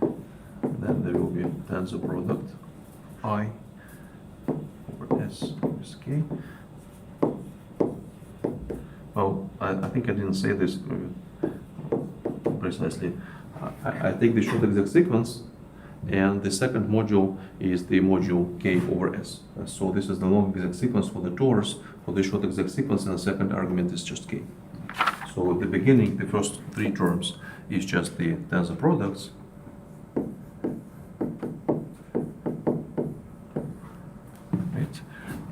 Then there will be tensor product I over S with K. Well, I think I didn't say this precisely. I take the short exact sequence, and the second module is the module K over S. So this is the long exact sequence for the Tors for the short exact sequence, and the second argument is just K. So at the beginning, the first 3 terms is just the tensor products. Right.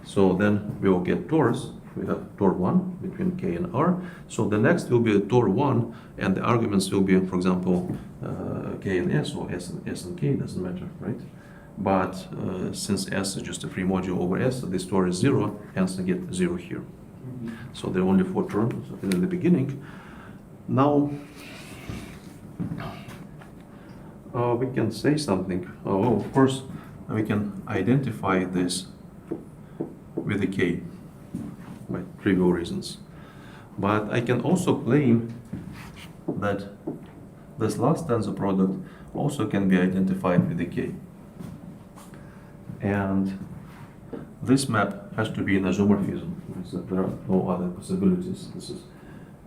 So then we will get Tors. We have Tor 1 between K and R. So the next will be a Tor 1, and the arguments will be, for example, K and S, or S and K, doesn't matter, right? But since S is just a free module over S, this Tor is 0, hence I get 0 here. So there are only 4 terms in the beginning. Now we can say something. Oh, of course, we can identify this with a K by trivial reasons. But I can also claim that this last tensor product also can be identified with a K. And this map has to be an isomorphism, because there are no other possibilities. This is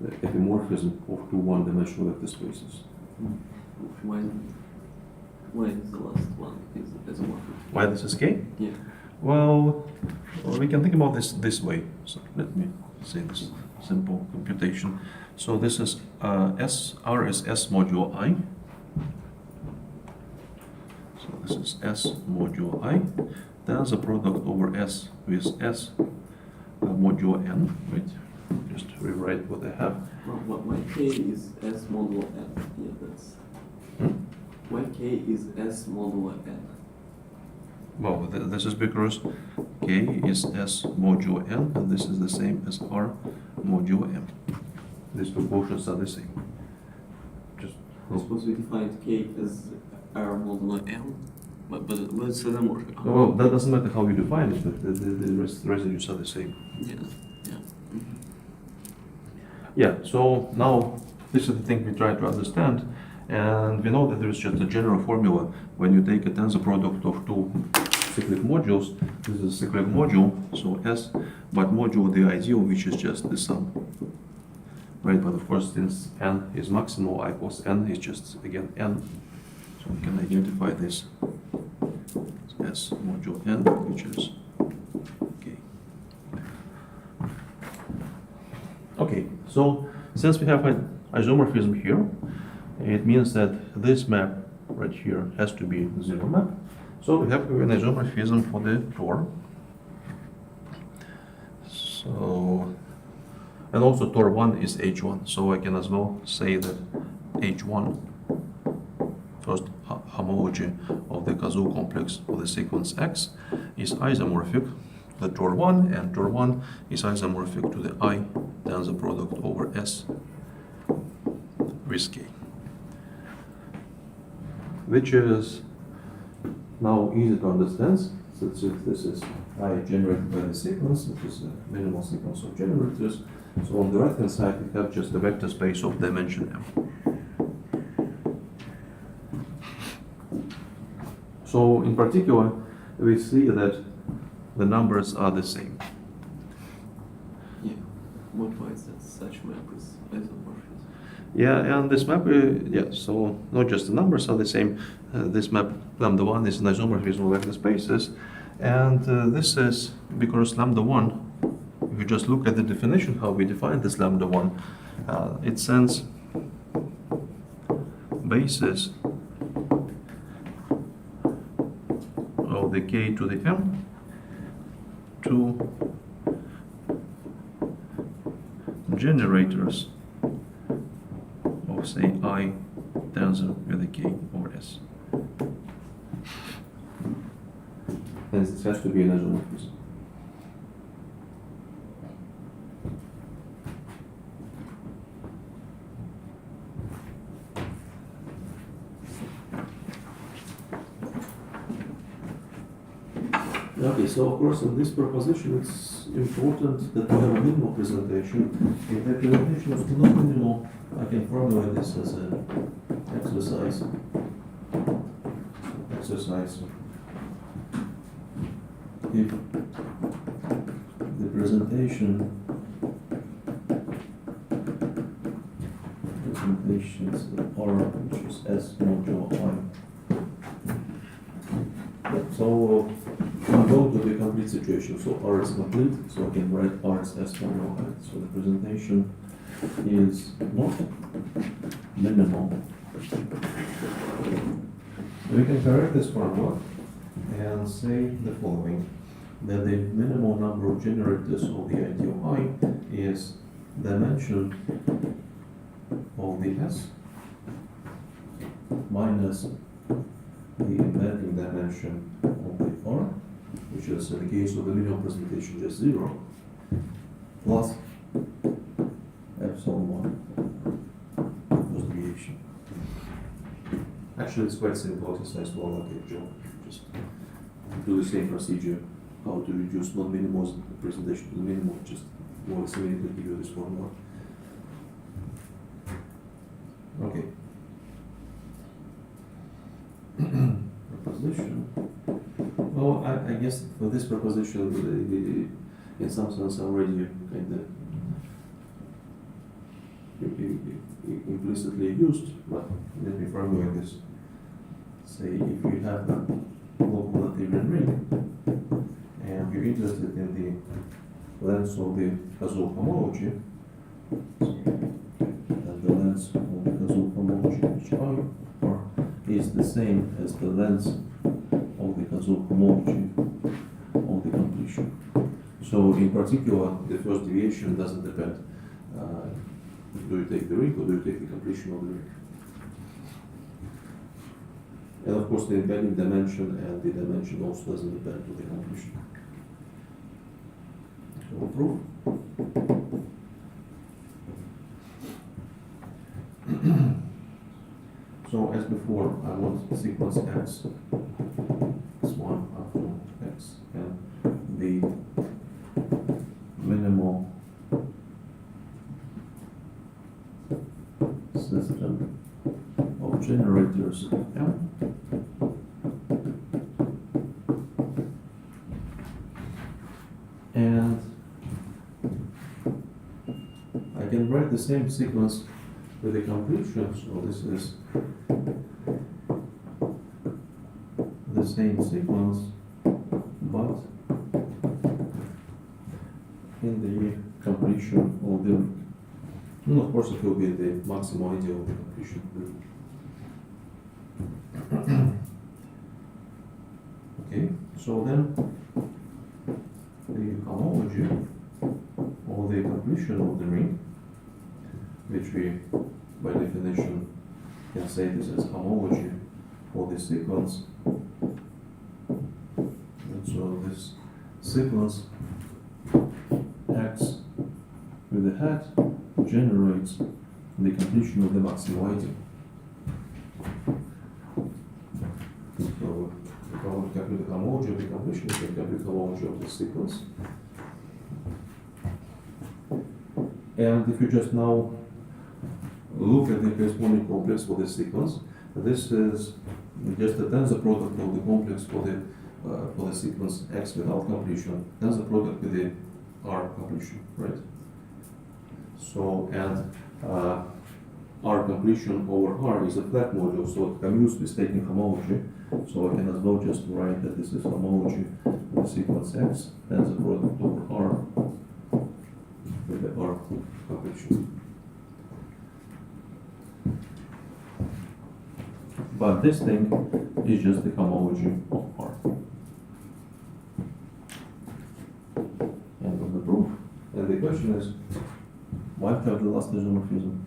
the epimorphism of 2 one-dimensional vector spaces. Why is the last one is isomorphic? Why this is K? Yeah. Well, we can think about this way. So let me say this simple computation. So this is R is S modulo I. So this is S modulo I. Then the product over S with S modulo N, right? Just rewrite what I have. Well, why K is S modulo N? Yeah, that's. Why K is S modulo N? Well, this is because K is S modulo N, and this is the same as R modulo M. These two quotients are the same. Just I suppose we defined K as R modulo M, but it's isomorphic. well, that doesn't matter how you define it, but the residues are the same. Yeah, yeah. Mm-hmm. Yeah, so now this is the thing we try to understand, and we know that there is just a general formula when you take a tensor product of 2 cyclic modules. This is a cyclic module, so S, but module the ideal, which is just the sum. Right, but of course, since N is maximal, I plus N is just, again, N. So we can identify this as module N, which is K. Okay, so since we have an isomorphism here, it means that this map right here has to be 0 map. So we have an isomorphism for the Tor. So, and also Tor 1 is H1, so I can as well say that H1, first homology of the Kazoo complex for the sequence X, is isomorphic to the Tor 1, and Tor 1 is isomorphic to the I tensor product over S with K, which is now easy to understand, since if this is I generated by the sequence, which is a minimal sequence of generators. So on the right hand side, we have just a vector space of dimension m. So in particular, we see that the numbers are the same. Yeah. What means that such map is isomorphism? Yeah, and this map, so not just the numbers are the same. This map, lambda 1, is an isomorphism of vector spaces. And this is because lambda 1, if you just look at the definition, how we define this lambda 1, it sends basis of the k to the m to generators of, say, I tensor with a k over s. Hence, it has to be an isomorphism. Okay, so of course in this proposition it's important that we have a minimal presentation. In the presentation of non-minimal, I can formulate this as an exercise. If the presentations are, which is S modulo I. So I'm going to the complete situation. So R is complete, so I can write R as S modulo I. So the presentation is not minimal. We can correct this formula and say the following, that the minimal number of generators of the ideal I is dimension of the S minus the embedding dimension of the R, which is in the case of the minimal presentation just 0, plus epsilon 1 plus deviation. Actually, it's quite simple exercise, more like a job. Just do the same procedure, how to reduce non-minimal presentation to the minimal, just more or less immediately give you this formula. Okay. Proposition. Well, I guess for this proposition, in some sense, already kind of implicitly used, but let me formulate this. Say if you have a local Latvian ring and you're interested in the length of the causal homology, and the length of the causal homology HI is the same as the length of the causal homology of the completion. So in particular, the first deviation doesn't depend. Do you take the ring or do you take the completion of the ring? And of course the embedding dimension and the dimension also doesn't depend to the completion. So proof. So as before, I want the sequence x, x1 up to x, and the minimal system of generators M. And I can write the same sequence with the completion, so this is the same sequence, but in the completion of the ring. And of course it will be the maximum ideal of the completion of the ring. Okay, so then the homology or the completion of the ring, which we by definition can say this as homology for the sequence. And so this sequence acts with the hat generates the completion of the maximal ideal. So calculate the homology of the completion, you can calculate the homology of the sequence. And if you just now look at the corresponding complex for this sequence, this is just the tensor product of the complex for the sequence X without completion, tensor product with the R completion, right? So, and R completion over R is a flat module, so it commutes with taking homology. So I can as well just write that this is homology of the sequence X, tensor product over R with the R completion. But this thing is just the homology of R. End of the proof. And the question is, why have the last isomorphism?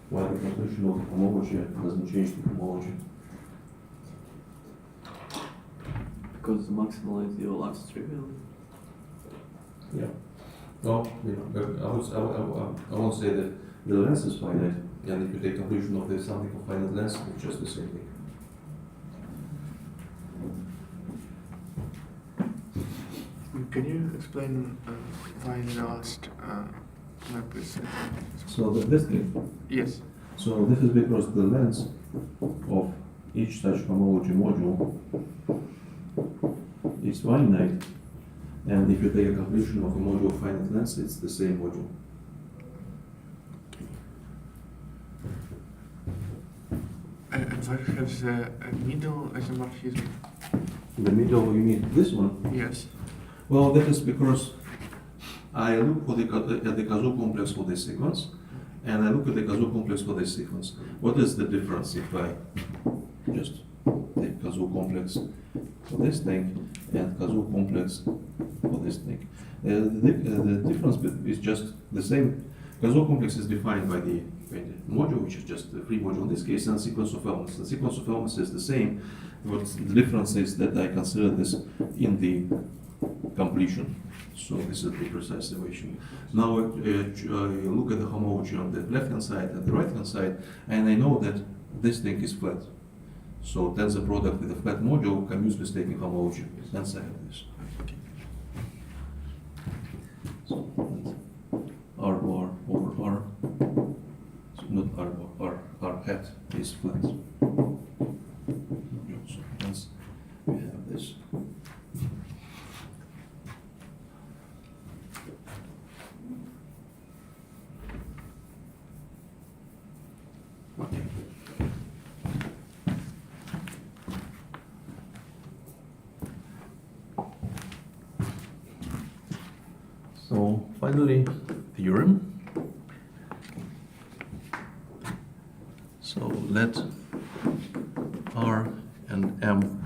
Why the completion of the homology doesn't change the homology? Because the maximal ideal acts trivial. Yeah. Well, I won't say that the length is finite, and if you take completion of the something of finite length, it's just the same thing. Can you explain why the last map is? So this thing. Yes. So this is because the length of each such homology module is finite, and if you take a completion of a module of finite length, it's the same module. And where has a middle isomorphism? The middle, you mean this one? Yes. Well, that is because I look for at the Kazoo complex for this sequence, and I look at the Kazoo complex for this sequence. What is the difference if I just take Kazoo complex for this thing and Kazoo complex for this thing? The difference is just the same. Kazoo complex is defined by the module, which is just the free module in this case, and sequence of elements. The sequence of elements is the same. What the difference is that I consider this in the completion. So this is the precise equation. Now I look at the homology on the left-hand side and the right-hand side, and I know that this thing is flat. So tensor product with a flat module commutes with taking homology. Hence I have this. So R bar over R. So not R bar, R hat is flat. So hence we have this. Okay. So finally, theorem. So let R and M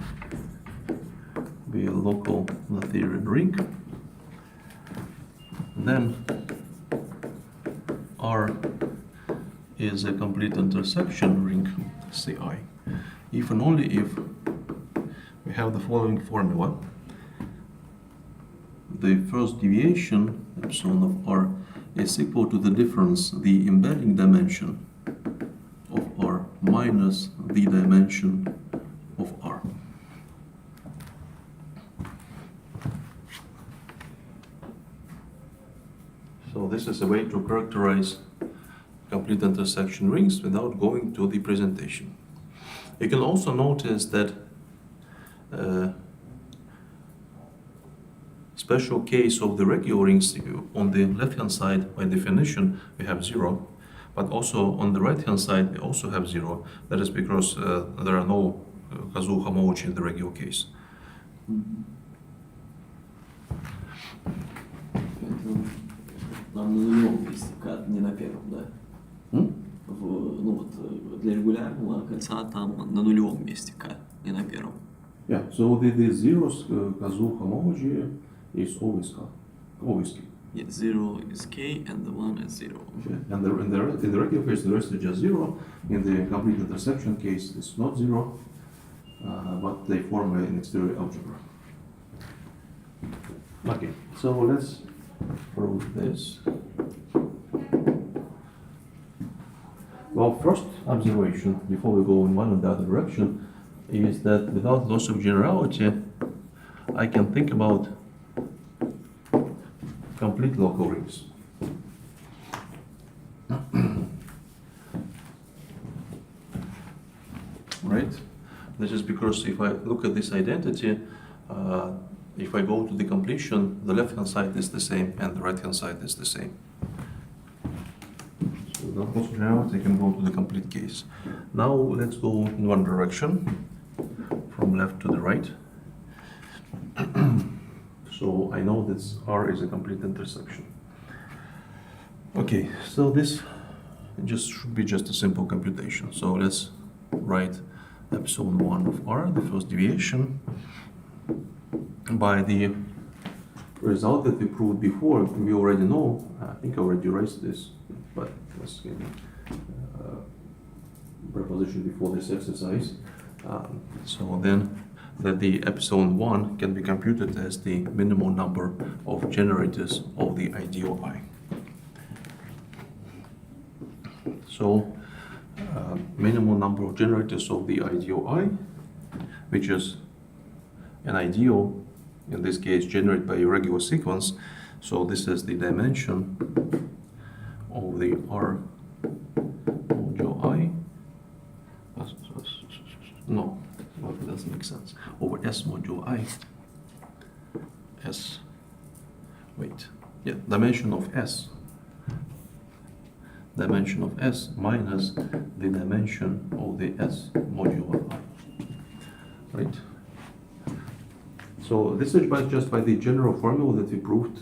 be a local Noetherian ring. Then R is a complete intersection ring, Ci, if and only if we have the following formula. The first deviation, epsilon of R, is equal to the difference, the embedding dimension of R minus the dimension of R. So this is a way to characterize complete intersection rings without going to the presentation. You can also notice that special case of the regular rings on the left hand side, by definition we have 0, but also on the right hand side we also have 0. That is because there are no Kazoo homology in the regular case. Нам на нулевом месте, не на первом, да? Ну вот для регулярного кольца там на нулевом месте К, не на первом. Yeah, so the zeros Kazoo homology is always K, always K. Yeah, 0 is K and the 1 is 0. Okay. And in the regular case, the rest is just 0. In the complete intersection case, it's not 0, but they form an exterior algebra. Okay, so let's prove this. Well, first observation, before we go in one or the other direction, is that without loss of generality, I can think about complete local rings. Right? This is because if I look at this identity, if I go to the completion, the left-hand side is the same and the right-hand side is the same. So without loss of generality, I can go to the complete case. Now let's go in one direction, from left to the right. So I know that R is a complete intersection. Okay, so this just should be just a simple computation. So let's write epsilon 1 of R, the first deviation, by the result that we proved before. We already know, I think I already erased this, but let's get proposition before this exercise. So then that the epsilon 1 can be computed as the minimum number of generators of the ideal I. So minimum number of generators of the ideal I, which is an ideal, in this case generated by a regular sequence. So this is the dimension of the R modulo I. No, it doesn't make sense. Over S modulo I. S. Wait. Yeah, dimension of S. Dimension of S minus the dimension of the S modulo I. Right? So this is just by the general formula that we proved.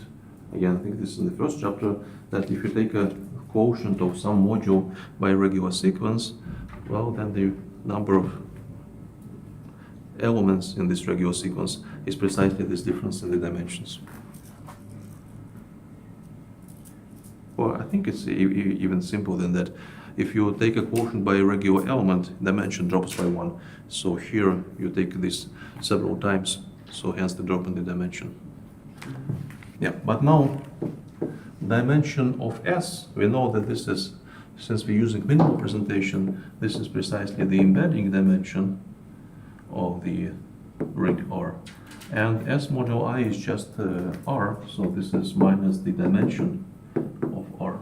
Again, I think this is in the first chapter, that if you take a quotient of some module by a regular sequence, well, then the number of elements in this regular sequence is precisely this difference in the dimensions. Well, I think it's even simpler than that. If you take a quotient by a regular element, dimension drops by 1. So here you take this several times, so hence the drop in the dimension. Yeah, but now dimension of S, we know that this is, since we're using minimal presentation, this is precisely the embedding dimension of the ring R. And S modulo I is just R, so this is minus the dimension of R.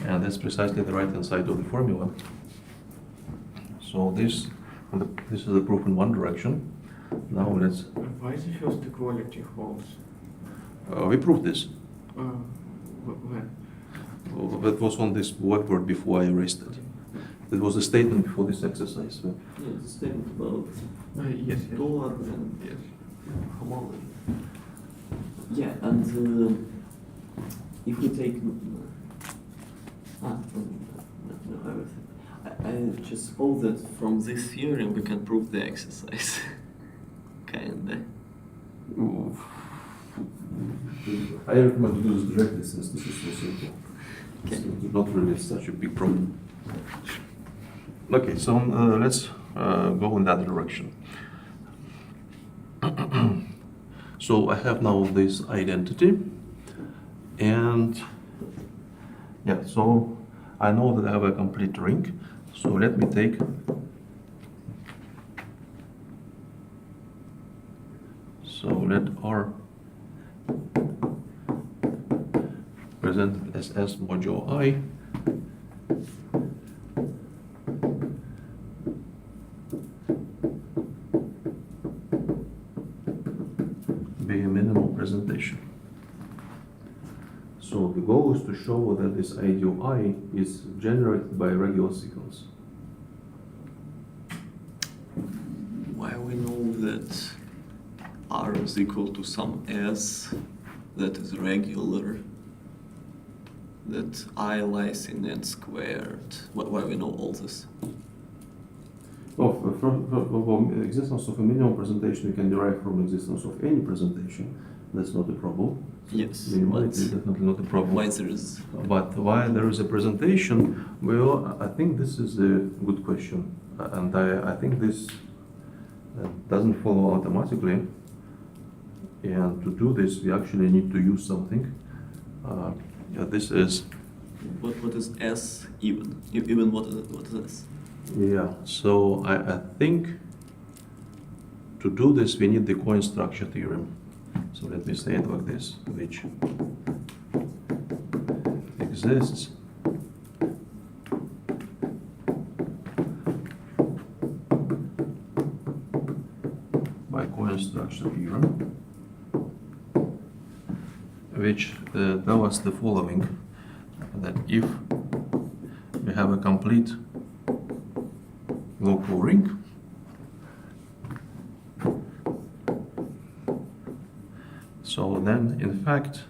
And that's precisely the right-hand side of the formula. So this is the proof in one direction. Now let's... Why the first equality holds? we proved this. When? That was on this whiteboard before I erased it. That was a statement before this exercise. Yeah, it's a statement about Yes. dollar and Yes. homology. Yeah, and if we take everything. I just suppose that from this theorem we can prove the exercise. Kinda. I recommend to do this directly since this is so simple. Okay. It's not really such a big problem. Okay, so let's go in that direction. So I have now this identity, and yeah, so I know that I have a complete ring. So let me take let R presented as S modulo I be a minimal presentation. So the goal is to show that this ideal I is generated by a regular sequence. Why we know that R is equal to some S that is regular, that I lies in n squared. Why we know all this? Well, for existence of a minimum presentation, you can derive from existence of any presentation. That's not a problem. Yes, Minimality but is definitely not a problem. why there is? But why there is a presentation? Well, I think this is a good question, and I think this doesn't follow automatically. And to do this, we actually need to use something. This is. What is S even? Even what is S? Yeah. So I think to do this, we need the coin structure theorem. So let me say it like this, which exists by coin structure theorem, which tells us the following, that if we have a complete local ring, so then in fact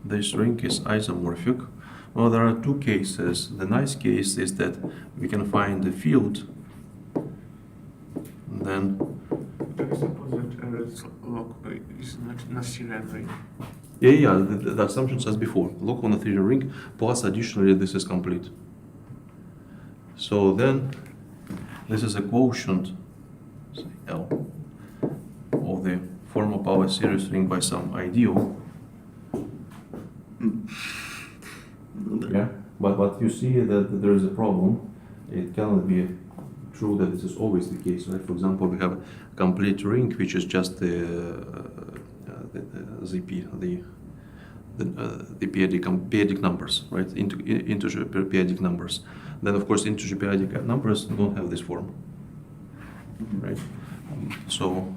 this ring is isomorphic. Well, there are two cases. The nice case is that we can find the field, then Suppose that is not Noetherian ring. yeah, the assumptions as before, local Noetherian ring plus additionally this is complete. So then this is a quotient, say L, of the formal power series ring by some ideal. Yeah, but you see that there is a problem. It cannot be true that this is always the case, right? For example, we have a complete ring which is just the periodic numbers, right? Integer periodic numbers. Then of course integer periodic numbers don't have this form, right? So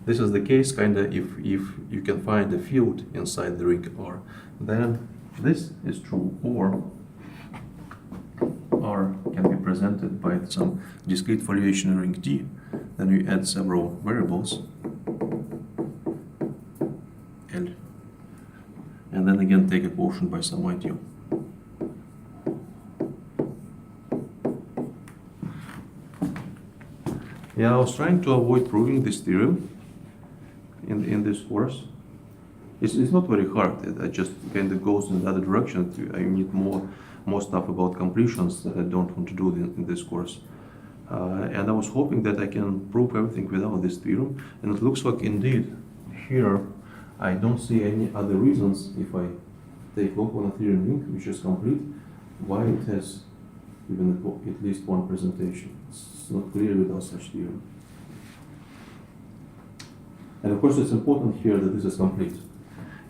this is the case kinda if you can find a field inside the ring R, then this is true, or R can be presented by some discrete valuation ring T. Then you add several variables L, and then again take a quotient by some ideal. Yeah, I was trying to avoid proving this theorem in this course. It's not very hard. It just kind of goes in the other direction. I need more stuff about completions that I don't want to do in this course. And I was hoping that I can prove everything without this theorem. And it looks like indeed here I don't see any other reasons if I take local Noetherian ring, which is complete, why it has even at least one presentation. It's not clear without such theorem. And of course it's important here that this is complete.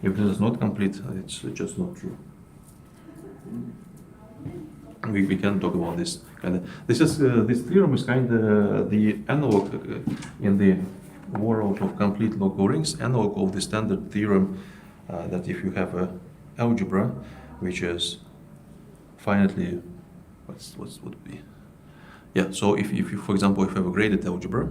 If this is not complete, it's just not true. We can talk about this this theorem is kind of the analog in the world of complete local rings, analog of the standard theorem that if you have a algebra which is finitely, what would be? Yeah, so if you, for example, if you have a graded algebra,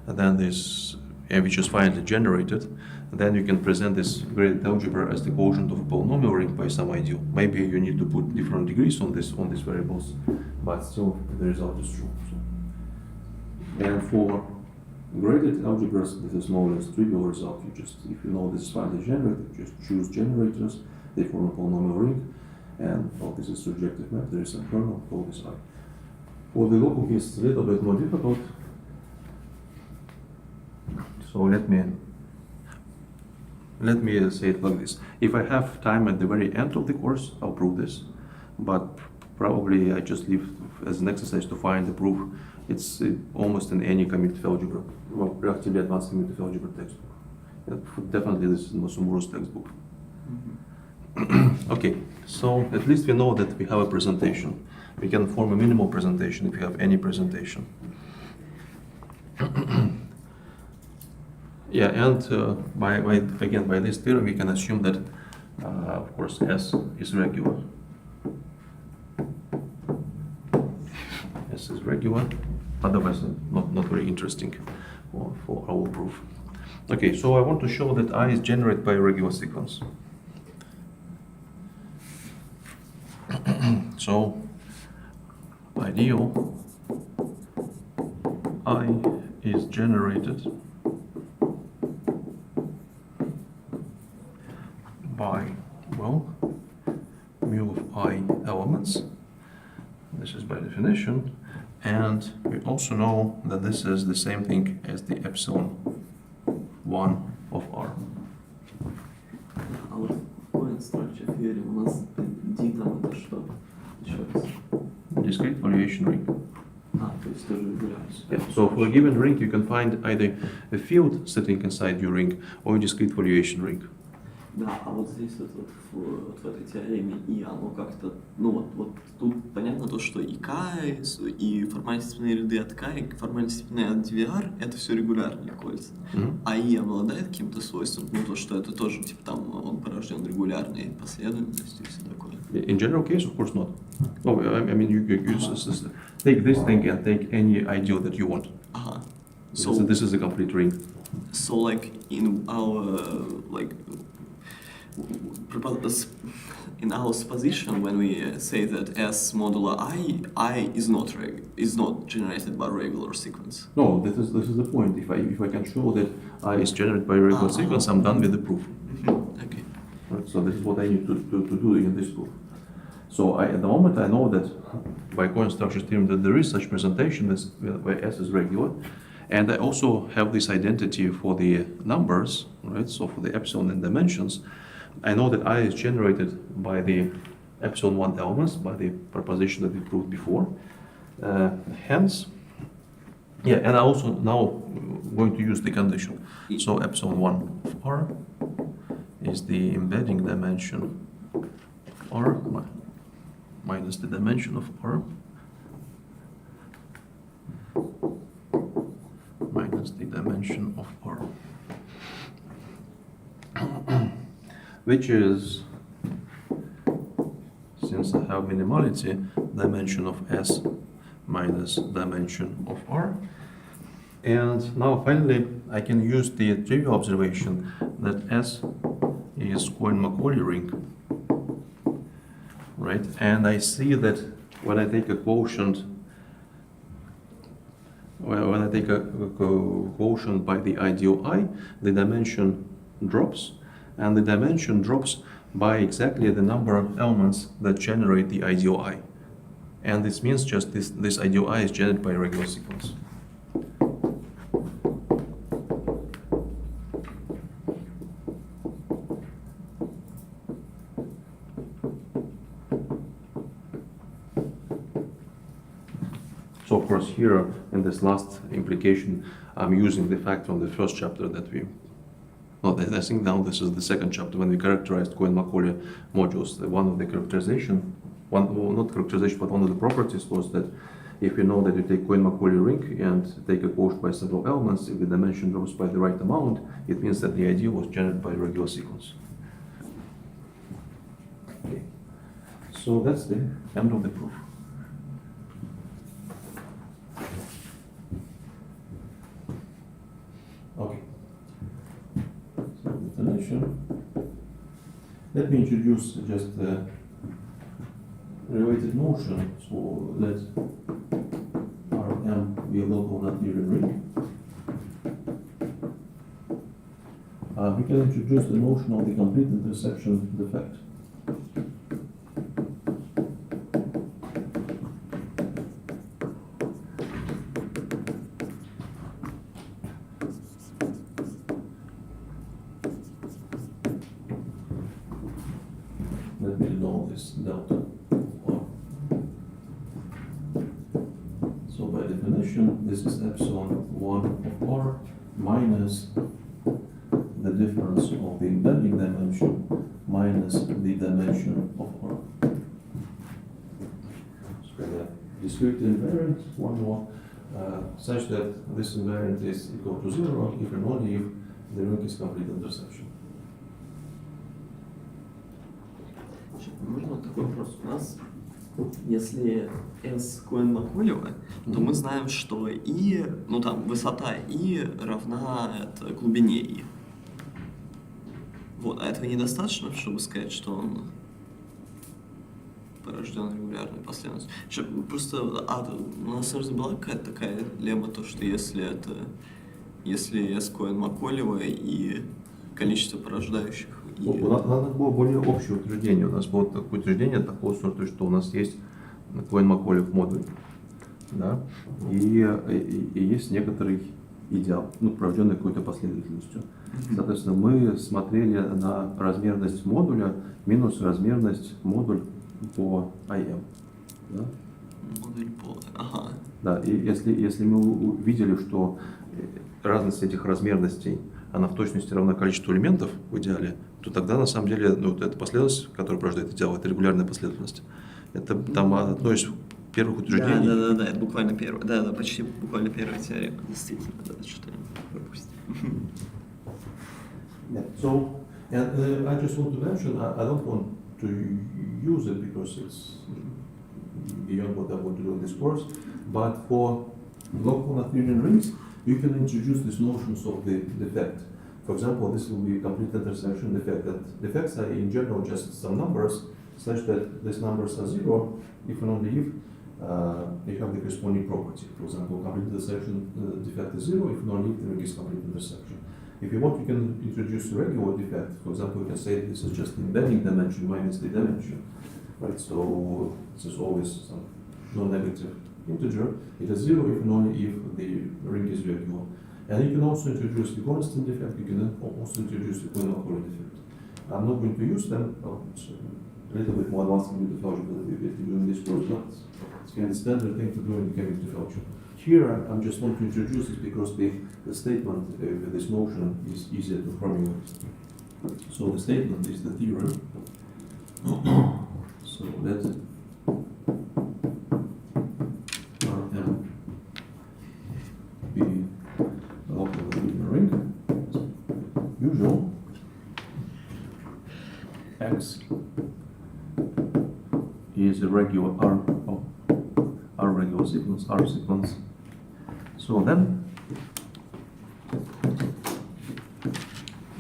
and then this which is finitely generated, then you can present this graded algebra as the quotient of a polynomial ring by some ideal. Maybe you need to put different degrees on these variables, but still the result is true. So. And for graded algebras, this is more or less trivial result. You just, if you know this is finitely generated, just choose generators, they form a polynomial ring, and well, this is surjective map, there is a kernel, call this I. For the local case, it's a little bit more difficult. So let me say it like this. If I have time at the very end of the course, I'll prove this. But probably I just leave as an exercise to find the proof. It's almost in any commutative algebra, well, relatively advanced commutative algebra textbook. Definitely this is Nosumuro's textbook. Okay, so at least we know that we have a presentation. We can form a minimal presentation if we have any presentation. Yeah, and by this theorem we can assume that, of course, S is regular. S is regular, otherwise not very interesting for our proof. Okay, so I want to show that I is generated by a regular sequence. So, ideal I is generated by, well, mu of I elements. This is by definition. And we also know that this is the same thing as the epsilon 1 of R. А вот coin structure theory у нас D там это что? Еще раз. Discrete valuation ring. А, То есть тоже регулярность. Yeah. So for a given ring, you can find either a field sitting inside your ring or a discrete valuation ring. Да, а вот здесь вот в этой теореме и оно как-то, ну вот тут понятно то, что и K, и формально степенные ряды от K, и формально степенные от DVR, это все регулярные кольца. А И обладает каким-то свойством, ну то, что это тоже, типа там, он порожден регулярной последовательностью и все такое. In general case, of course not. Oh, I mean, you take this thing and take any ideal that you want. Ага. So this is a complete ring. So like in our in our supposition, when we say that S modulo I is not generated by regular sequence. No, this is the point. If I can show that I is generated by regular sequence, I'm done with the proof. Okay. Right, so this is what I need to do in this proof. So at the moment I know that by coin structure theorem that there is such presentation where S is regular, and I also have this identity for the numbers, right? So for the epsilon and dimensions, I know that I is generated by the epsilon 1 elements, by the proposition that we proved before. Hence, yeah, and I also now going to use the condition. So epsilon 1 of R is the embedding dimension R minus the dimension of R minus the dimension of R, which is, since I have minimality, dimension of S minus dimension of R. And now finally I can use the trivial observation that S is Cohen-Macaulay ring, right? And I see that when I take a quotient, when I take a quotient by the ideal I, the dimension drops, and the dimension drops by exactly the number of elements that generate the ideal I. And this means just this ideal I is generated by a regular sequence. So of course here in this last implication I'm using the fact from the first chapter that we, well, I think now this is the second chapter when we characterized Cohen-Macaulay modules. One of the characterization, not characterization, but one of the properties was that if you know that you take Cohen-Macaulay ring and take a quotient by several elements, if the dimension drops by the right amount, it means that the ideal was generated by a regular sequence. Okay. So that's the end of the proof. Okay. So definition. Let me introduce just the related notion. So let Rm be a local non-Euclidean ring. We can introduce the notion of the complete intersection defect. Let me know this delta R. So by definition, this is epsilon 1 of R minus the difference of the embedding dimension minus the dimension of R. So the discrete invariant, one more, such that this invariant is equal to 0 if and only if the ring is complete intersection. Можно вот такой вопрос? У нас, если S Cohen-Macaulay, то мы знаем, что И, ну там, высота И равна глубине И. Вот, а этого недостаточно, чтобы сказать, что он порожден регулярной последовательностью. Просто, у нас, наверное, была какая-то такая лемма, то, что если S Cohen-Macaulay и количество порождающих. У нас было более общее утверждение. У нас было такое утверждение такого сорта, что у нас есть Cohen-Macaulay в модуле. Да? И есть некоторый идеал, ну, порожденный какой-то последовательностью. Соответственно, мы смотрели на размерность модуля минус размерность модуль по IM. Да? Модуль по... Ага. Да, и если мы увидели, что разность этих размерностей, она в точности равна количеству элементов в идеале, то тогда на самом деле ну, вот эта последовательность, которая порождает идеал, это регулярная последовательность. Это там одно из первых утверждений. Да, это буквально первое. Да, почти буквально первая теорема. Действительно, да, что-то я пропустил. Yeah. So, and I just want to mention, I don't want to use it because it's beyond what I want to do in this course, but for local Noetherian rings, you can introduce these notions of the defect. For example, this will be a complete intersection defect. That defects are in general just some numbers, such that these numbers are zero if and only if you have the corresponding property. For example, complete intersection defect is zero if and only if the ring is complete intersection. If you want, you can introduce a regular defect. For example, you can say this is just the embedding dimension minus the dimension. Right, so this is always some non-negative integer. It is zero if and only if the ring is regular. And you can also introduce the constant defect. You can also introduce the Homological defect. I'm not going to use them. Well, it's a little bit more advanced in the algebra that we've been doing this course, but it's kind of standard thing to do in the commutative algebra. Here, I'm just want to introduce it because the statement with this notion is easier to formulate. So the statement is the theorem. So let Rm be a local Noetherian ring. Usual X is a regular R regular sequence, R sequence. So then,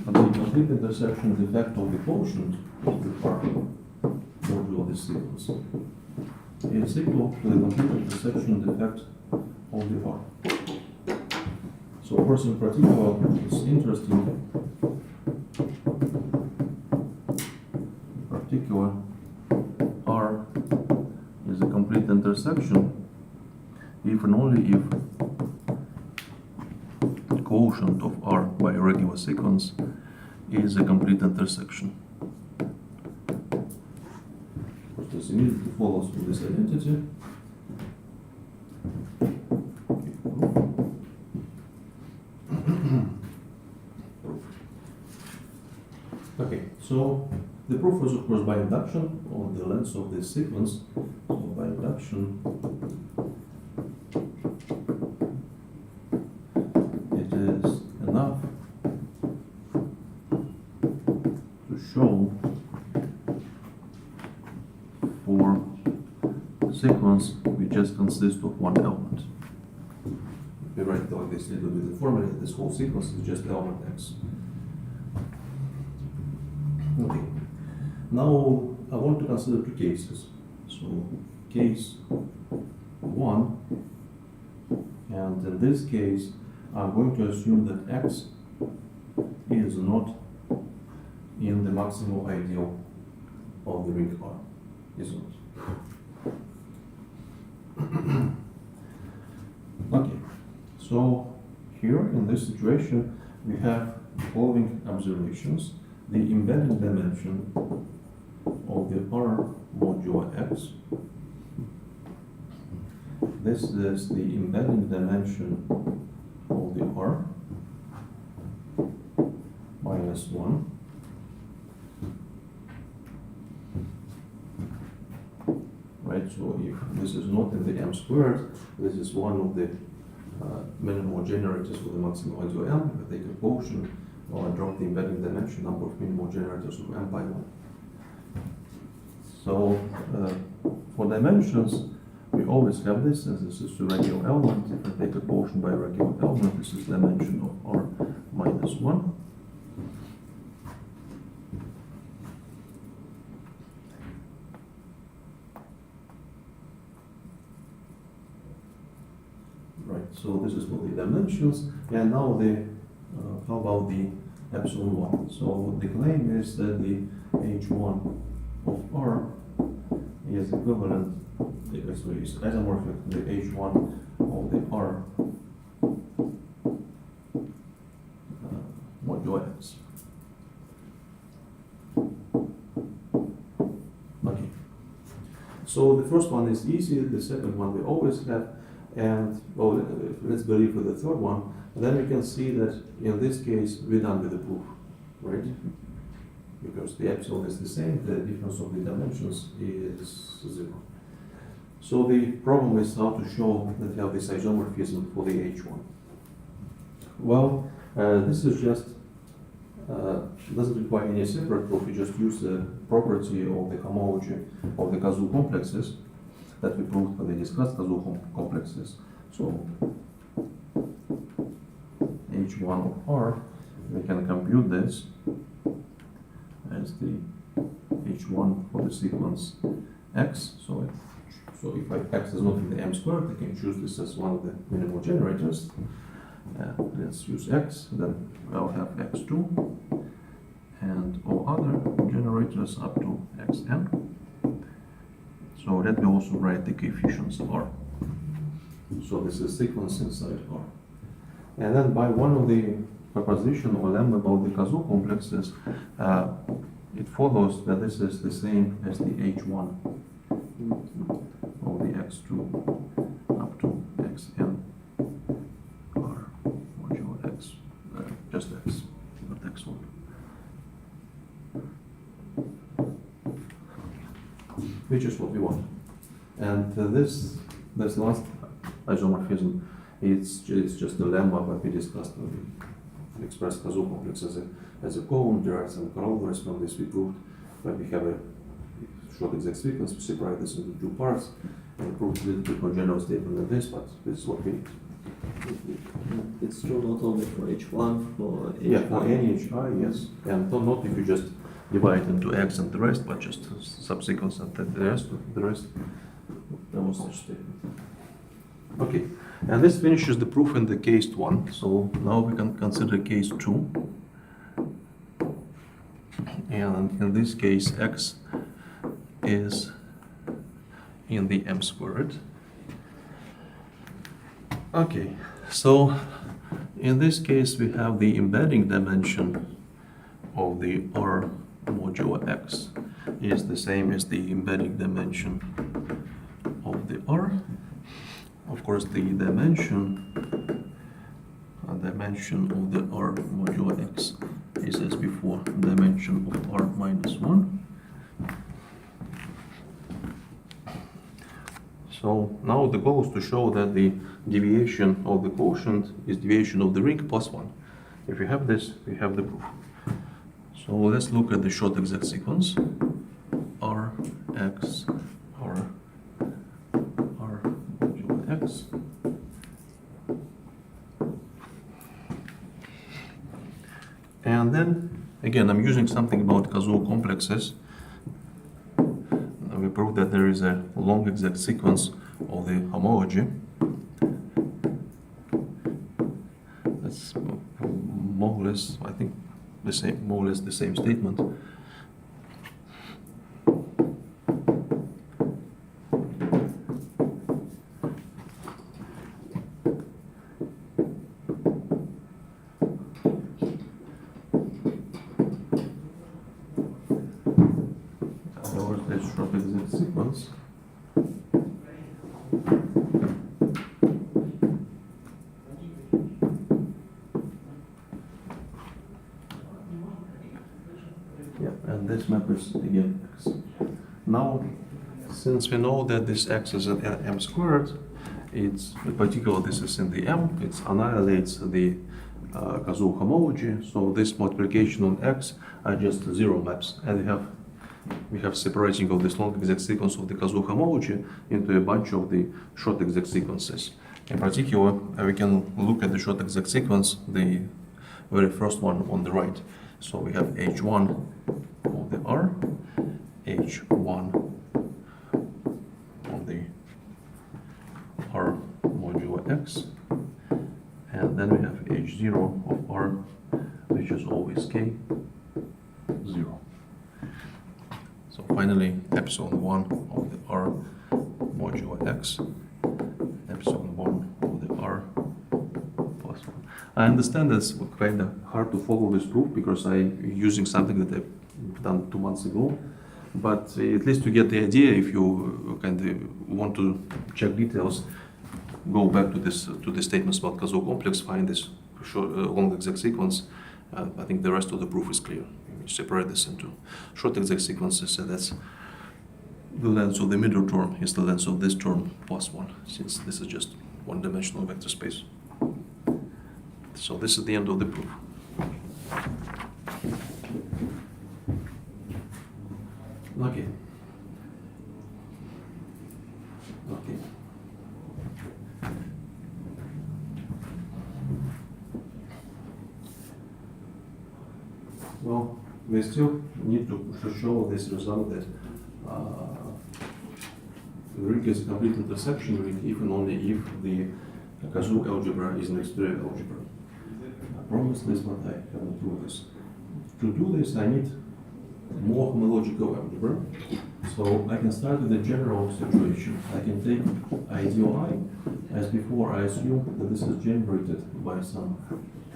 the complete intersection defect of the quotient of the R modulo this sequence is equal to the complete intersection defect of the R. So, of course, in particular, it's interesting. In particular, R is a complete intersection if and only if the quotient of R by a regular sequence is a complete intersection. This immediately follows from this identity. Okay, so the proof is of course by induction on the length of this sequence. So by induction, it is enough to show for sequence which just consists of one element. If we write it like this little bit informally, this whole sequence is just element x. Okay. Now I want to consider two cases. So case 1, and in this case I'm going to assume that x is not in the maximal ideal of the ring R. Is not. Okay, so here in this situation we have the following observations. The embedding dimension of the R modulo x. This is the embedding dimension of the R minus 1. Right, so if this is not in the m squared, this is one of the minimal generators for the maximal ideal m. If I take a quotient, well, I drop the embedding dimension number of minimal generators of m by 1. So for dimensions, we always have this, as this is a regular element. If I take a quotient by a regular element, this is dimension of R minus 1. Right, so this is for the dimensions, and now the how about the epsilon 1? So the claim is that the h1 of R is equivalent, actually is isomorphic to the h1 of the R modulo x. Okay. So the first one is easy, the second one we always have, and well, let's believe for the third one. Then we can see that in this case we're done with the proof, right? Because the epsilon is the same, the difference of the dimensions is 0. So the problem is how to show that we have this isomorphism for the H1. Well, this is just doesn't require any separate proof. We just use the property of the homology of the Kazoo complexes that we proved when we discussed Kazoo complexes. So H1 of R, we can compute this as the H1 for the sequence X. So if X is not in the M squared, I can choose this as one of the minimal generators. Let's use X, then I'll have X2 and all other generators up to Xn. So let me also write the coefficients R. So this is sequence inside R. And then by one of the proposition or lemma about the Kazoo complexes, it follows that this is the same as the H1 of the X2 up to Xn R modulo X, just X, not X1. Which is what we want. And this last isomorphism, it's just a lemma what we discussed when we expressed Kazoo complex as a cone, derived some corollaries from this we proved. When we have a short exact sequence, we separate this into two parts and prove a little bit more general statement than this, but this is what we need. It's true not only for H1, for H1. Yeah, for any HI, yes. And not if you just divide into X and the rest, but just subsequence and then the rest. There was such statement. Okay, and this finishes the proof in the case 1. So now we can consider case 2. And in this case, X is in the M squared. Okay, so in this case we have the embedding dimension of the R modulo X is the same as the embedding dimension of the R. Of course, the dimension of the R modulo X is as before, dimension of R minus 1. So now the goal is to show that the deviation of the quotient is deviation of the ring plus 1. If we have this, we have the proof. So let's look at the short exact sequence. R, X, R, R modulo X. And then, again, I'm using something about Kazoo complexes. We prove that there is a long exact sequence of the homology. That's more or less, I think, the same, more or less the same statement. Short exact sequence. Yeah, and this matters again X. Now, since we know that this X is at M squared, it's in particular this is in the M, it annihilates the Kazoo homology, so this multiplication on X are just zero maps, and we have separating of this long exact sequence of the Kazoo homology into a bunch of the short exact sequences. In particular, we can look at the short exact sequence, the very first one on the right. So we have H1 of the R, H1 of the R modulo X, and then we have H0 of R, which is always K, 0. So finally, epsilon 1 of the R modulo X, epsilon 1 of the R plus 1. I understand it's kind of hard to follow this proof because I'm using something that I've done 2 months ago, but at least to get the idea, if you kind of want to check details, go back to the statements about Kazoo complex, find this short, long exact sequence. I think the rest of the proof is clear. You separate this into short exact sequences, and that's the length of the middle term is the length of this term plus 1, since this is just one-dimensional vector space. So this is the end of the proof. Okay. Okay. Well, we still need to show this result that the ring is a complete intersection ring if and only if the Kazoo algebra is an exterior algebra. I promise this, but I cannot do this. To do this, I need more homological algebra. So I can start with a general situation. I can take ideal I. As before, I assume that this is generated by some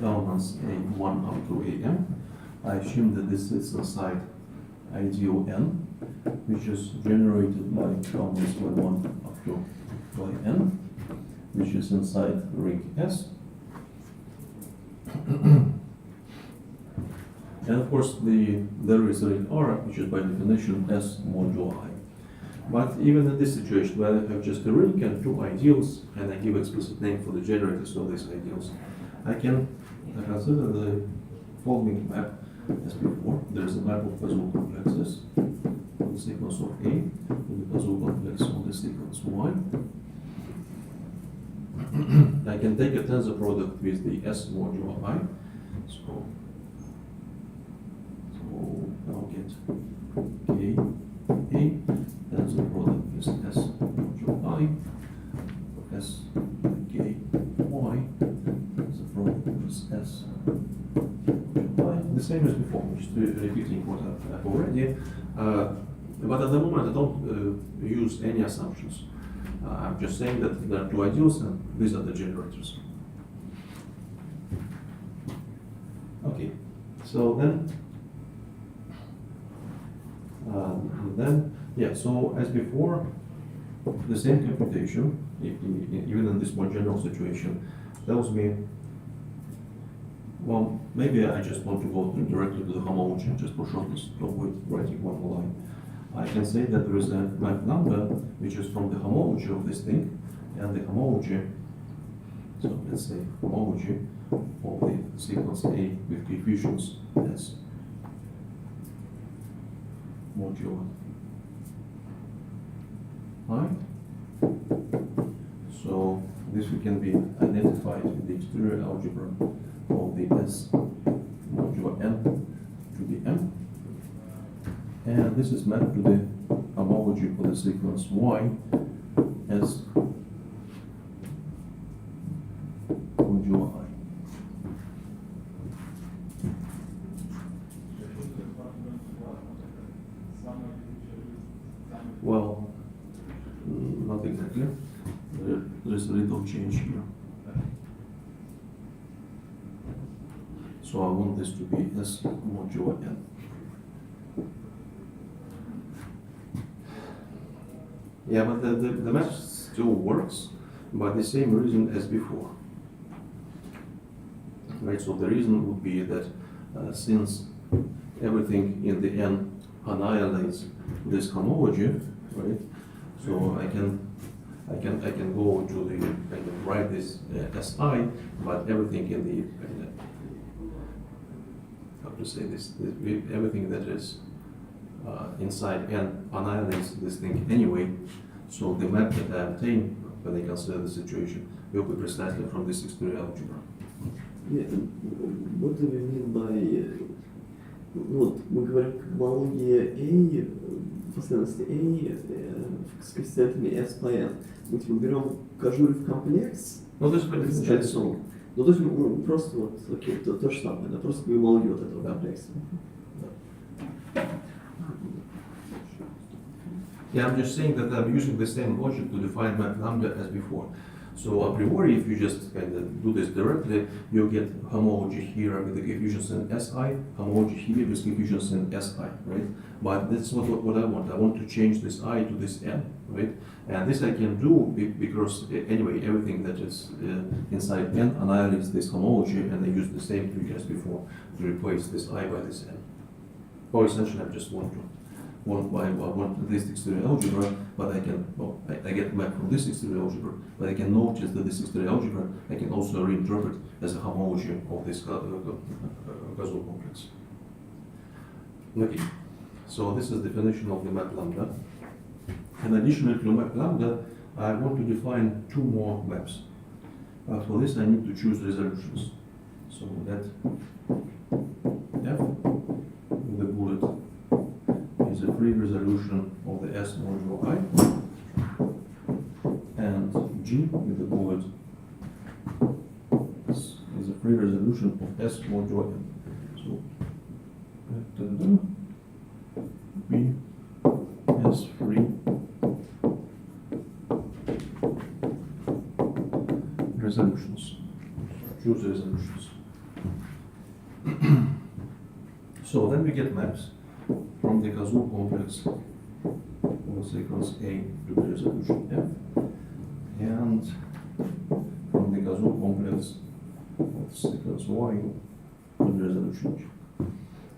elements A1 up to AM. I assume that this sits inside ideal N, which is generated by elements Y1 up to Yn, which is inside ring S. And of course, there is a ring R, which is by definition S modulo I. But even in this situation, where I have just a ring and two ideals, and I give explicit name for the generators of these ideals, I can consider the following map as before. There is a map of Kazoo complexes on the sequence of A, with the Kazoo complex on the sequence Y. I can take a tensor product with the S modulo I. So I'll get K, A, tensor product is S modulo I, S, K, Y, tensor product is S modulo I. The same as before, just repeating what I've already. But at the moment I don't use any assumptions. I'm just saying that there are two ideals and these are the generators. Okay, so yeah, so as before, the same computation, even in this more general situation, tells me, well, maybe I just want to go directly to the homology, just for shortness, to avoid writing one more line. I can say that there is a map number, which is from the homology of this thing, and the homology, so let's say homology of the sequence A with coefficients as modulo I. So this can be identified with the exterior algebra of the S modulo N to the M. And this is mapped to the homology for the sequence Y as modulo I. Well, not exactly. There's a little change here. So I want this to be S modulo N. Yeah, but the map still works, but the same reason as before. Right, so the reason would be that since everything in the N annihilates this homology, right? So I can go to the kind of write this SI, but everything in the how to say this everything that is inside N annihilates this thing anyway. So the map that I obtain when I consider the situation will be precisely from this exterior algebra. Yeah, what do we mean by вот мы говорим homology A в последовательности A с коэффициентами S по N. Мы типа берем кожурив комплекс. Ну, то есть Ну, то есть мы просто вот окей, то же самое, да, просто homology вот этого комплекса. Yeah, I'm just saying that I'm using the same logic to define map number as before. So a priori, if you just kind of do this directly, you get homology here with the coefficients in SI, homology here with coefficients in SI, right? But that's not what I want. I want to change this I to this N, right? And this I can do because anyway, everything that is inside N annihilates this homology, and I use the same tree as before to replace this I by this N. Or essentially, I just want this exterior algebra, but I can, well, I get map from this exterior algebra, but I can notice that this exterior algebra I can also reinterpret as a homology of this causal complex. Okay, so this is definition of the map lambda. And additionally to map lambda, I want to define two more maps. For this, I need to choose resolutions. So that F with the bullet is a free resolution of the S modulo I, and G with the bullet is a free resolution of S modulo N. So B is free resolutions. Choose resolutions. So then we get maps from the causal complex of the sequence A to the resolution F, and from the causal complex of the sequence Y to the resolution G.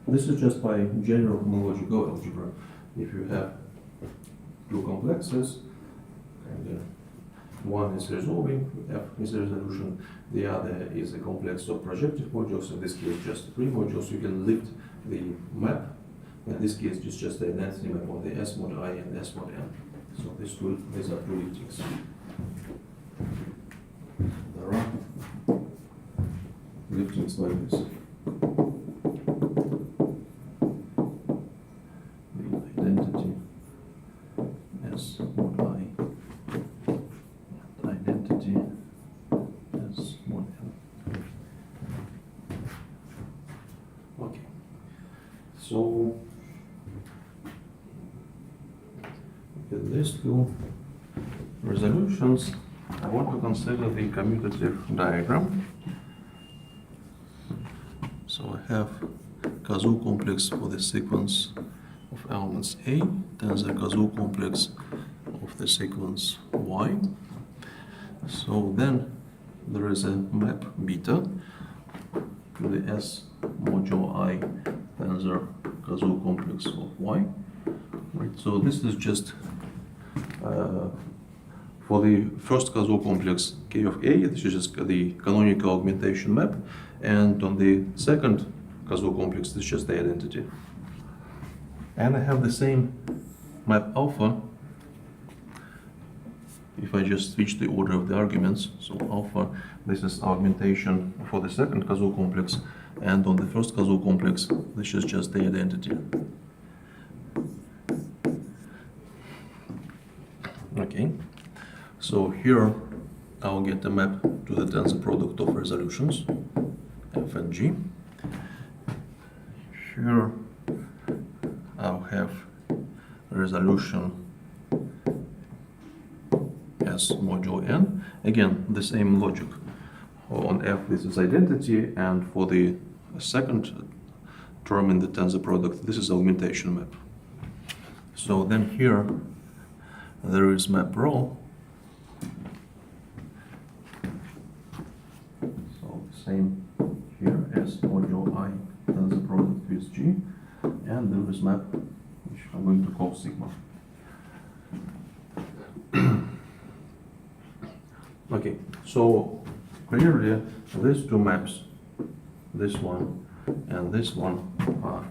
This is just by general homological algebra. If you have two complexes, and one is resolving, F is a resolution, the other is a complex of projective modules, in this case just three modules, you can lift the map. In this case, it's just the identity map of the S mod I and S mod N. So these are two liftings. There are liftings like this. The identity S mod I and identity S mod N. Okay. So with these two resolutions, I want to consider the commutative diagram. So I have causal complex for the sequence of elements A, then the causal complex of the sequence Y. So then there is a map beta to the S modulo I tensor causal complex of Y. Right. So this is just for the first causal complex K of A, this is just the canonical augmentation map, and on the second causal complex, this is just the identity. And I have the same map alpha if I just switch the order of the arguments. So alpha, this is augmentation for the second causal complex, and on the first causal complex, this is just the identity. Okay, so here I'll get the map to the tensor product of resolutions, F and G. Here I'll have resolution S modulo N. Again, the same logic. On F, this is identity, and for the second term in the tensor product, this is augmentation map. So then here, there is map rho. So same here, S modulo I tensor product with G, and there is map, which I'm going to call sigma. Okay, so clearly these two maps, this one and this one, are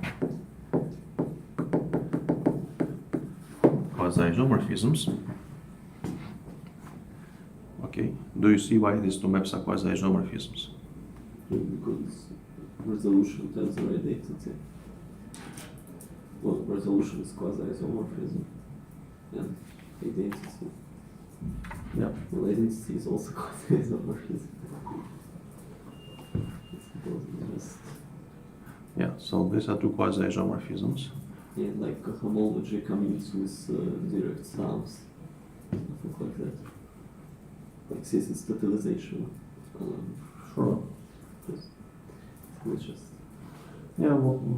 quasi-isomorphisms. Okay, do you see why these two maps are quasi-isomorphisms? Because resolution tensor identity. Well, resolution is quasi-isomorphism. And identity. Yeah. Well, identity is also quasi-isomorphism. Yeah, so these are two quasi-isomorphisms. Yeah, like homology commutes with direct sums, something like that. like since totalization. Sure. Just, it's just Yeah, well.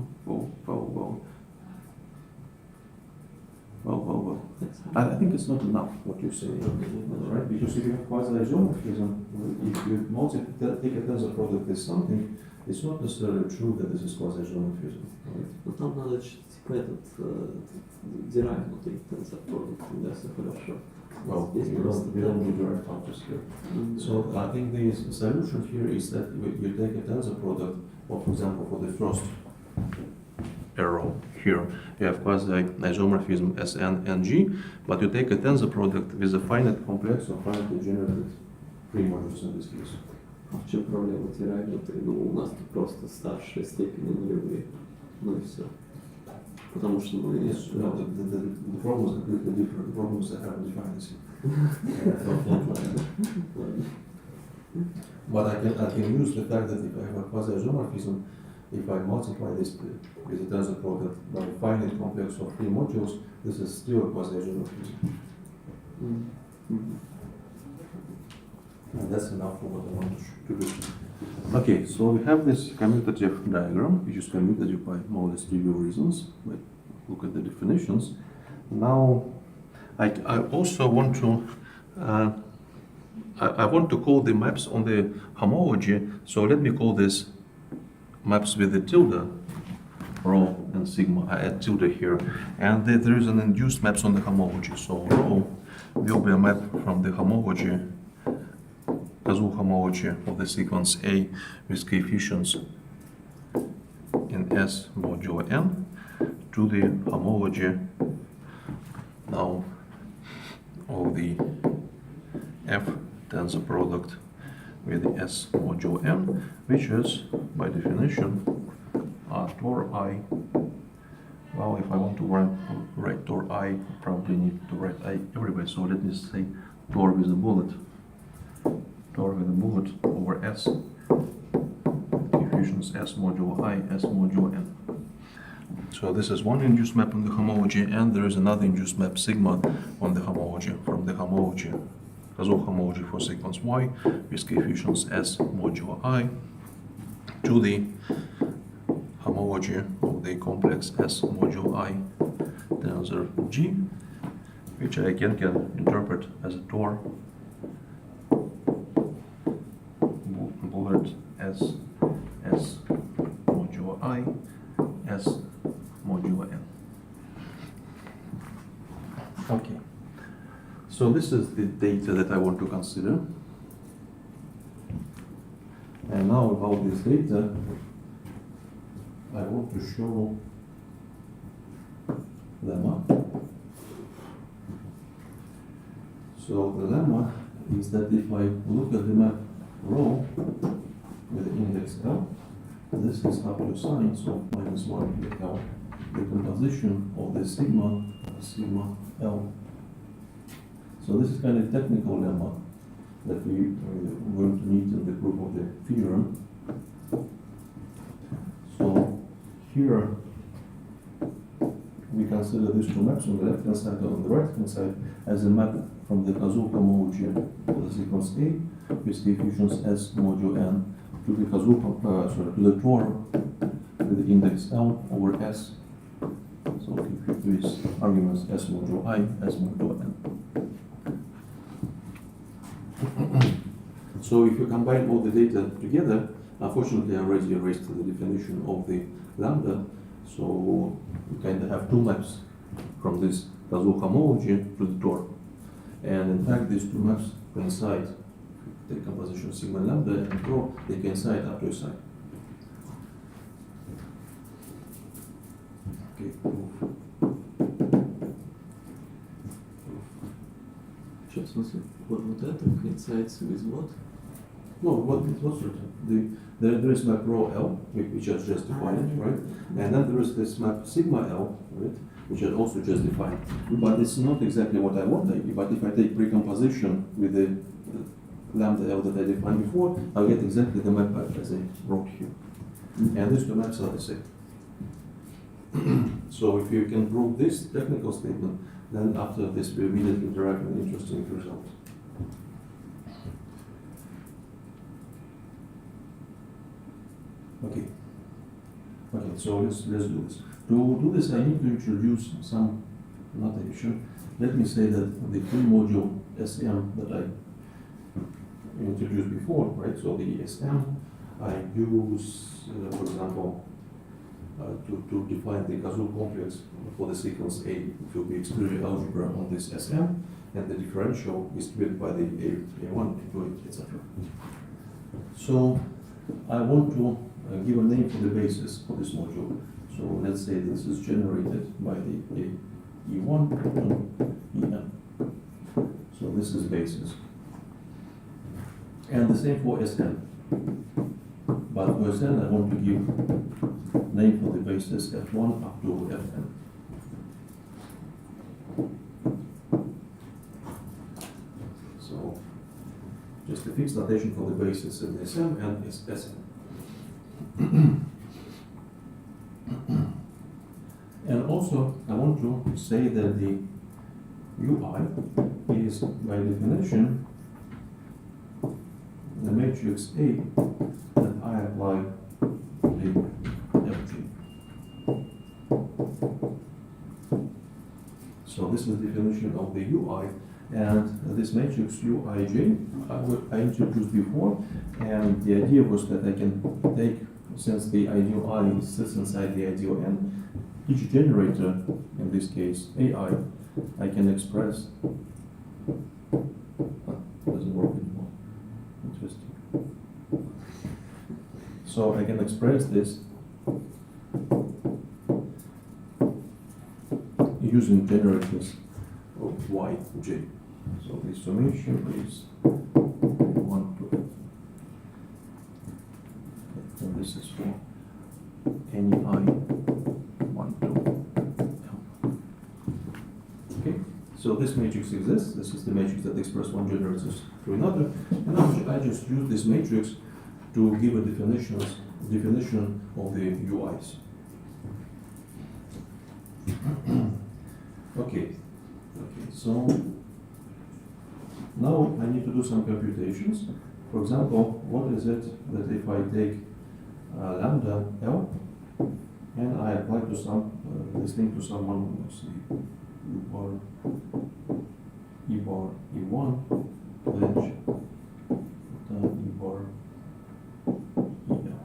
I think it's not enough what you say, right? Because if you have quasi-isomorphism, if you take a tensor product with something, it's not necessarily true that this is quasi-isomorphism, right? но там надо типа дерать внутри tensor product, да, все хорошо. Well, Здесь просто we don't do direct functions here. So I think the solution here is that you take a tensor product, or for example, for the first arrow here, you have quasi-isomorphism Sn and G, but you take a tensor product with a finite complex or finitely generated free modules in this case. А в чем проблема тиража? Ну, у нас тут просто старшая степень нулевые. Ну и все. Потому что мы... Yes, no, the problem is completely different. The problem is I haven't defined this. But I can use the fact that if I have a quasi-isomorphism, if I multiply this with a tensor product by a finite complex of three modules, this is still a quasi-isomorphism. And that's enough for what I want to do. Okay, so we have this commutative diagram, which is commutative by more or less trivial reasons. But look at the definitions. Now, I also want to I want to call the maps on the homology. So let me call this maps with the tilde, rho and sigma. I add tilde here, and there is an induced maps on the homology. So rho will be a map from the homology, Kazoo homology of the sequence A with coefficients in S modulo n to the homology now of the F tensor product with the S modulo n, which is by definition tor I. Well, if I want to write tor I, probably need to write I everywhere. So let me say tor with a bullet. Tor with a bullet over S, coefficients S modulo I, S modulo n. So this is one induced map on the homology, and there is another induced map sigma on the homology from the homology, Kazoo homology for sequence Y with coefficients S modulo I to the homology of the complex S modulo I tensor G, which I again can interpret as a tor bullet S modulo I, S modulo n. Okay, so this is the data that I want to consider. And now about this data, I want to show lemma. So the lemma is that if I look at the map rho with the index L, this is up to sign, so minus 1 with L, the composition of the sigma L. So this is kind of technical lemma that we are going to meet in the proof of the theorem. So here we consider these two maps on the left hand side and on the right hand side as a map from the Kazoo homology of the sequence A with coefficients S modulo n to the Kazoo, to the tor with the index L over S. So with arguments S modulo I, S modulo n. So if you combine all the data together, unfortunately I already erased the definition of the lambda, so you kind of have two maps from this Kazoo homology to the tor. And in fact these two maps coincide, the composition sigma lambda and rho, they coincide up to a side. Okay, Что, в смысле, вот это coincides with what? No, what's written? There is map rho L, which is just defined, right? And then there is this map sigma L, right, which is also just defined. But it's not exactly what I want. But if I take precomposition with the lambda L that I defined before, I'll get exactly the map as I wrote here. And these two maps are the same. So if you can prove this technical statement, then after this we immediately derive an interesting result. Okay. Okay, so let's do this. To do this, I need to introduce some notation. Let me say that the free module SM that I introduced before, right? So the SM I use, for example, to define the causal complex for the sequence A. It will be exclusive algebra on this SM, and the differential is given by the A1, A2, etc. So I want to give a name for the basis for this module. So let's say this is generated by the E1 and En. So this is basis. And the same for Sn. But for Sn I want to give name for the basis F1 up to Fn. So just a fixed notation for the basis in Sm and Sn. And also, I want to say that the UI is, by definition, the matrix A that I apply the FG. So this is the definition of the UI, and this matrix UIJ I introduced before, and the idea was that I can take, since the ideal I sits inside the ideal N, each generator, in this case AI, I can express. Doesn't work anymore. Interesting. So I can express this using generators of Yj. So the summation is 1 to, and this is for any I 1 to L. Okay, so this matrix exists. This is the matrix that expresses one generator to another, and I just use this matrix to give a definition of the UIs. Okay, so now I need to do some computations. For example, what is it that if I take lambda L and I apply to some this thing to some monomers, U bar, E bar, E1, wedge, E bar, EL.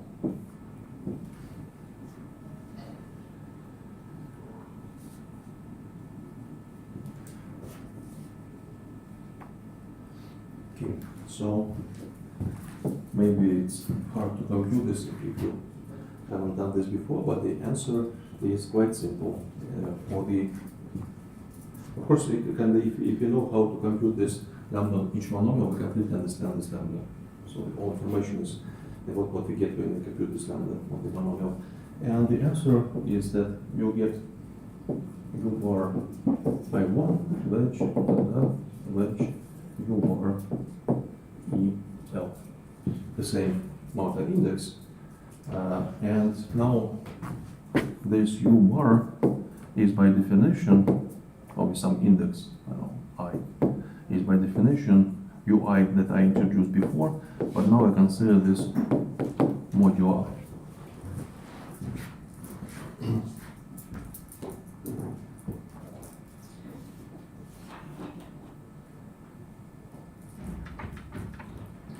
Okay, so maybe it's hard to compute this if you haven't done this before, but the answer is quite simple. For the, of course, you can, if you know how to compute this lambda on each monomial, we completely understand this lambda. So all information is about what we get when we compute this lambda on the monomial. And the answer is that you get U bar by 1 wedge, wedge, U bar E L, the same multi-index. And now this U bar is by definition of some index, I don't know, I, is by definition UI that I introduced before, but now I consider this modulo I.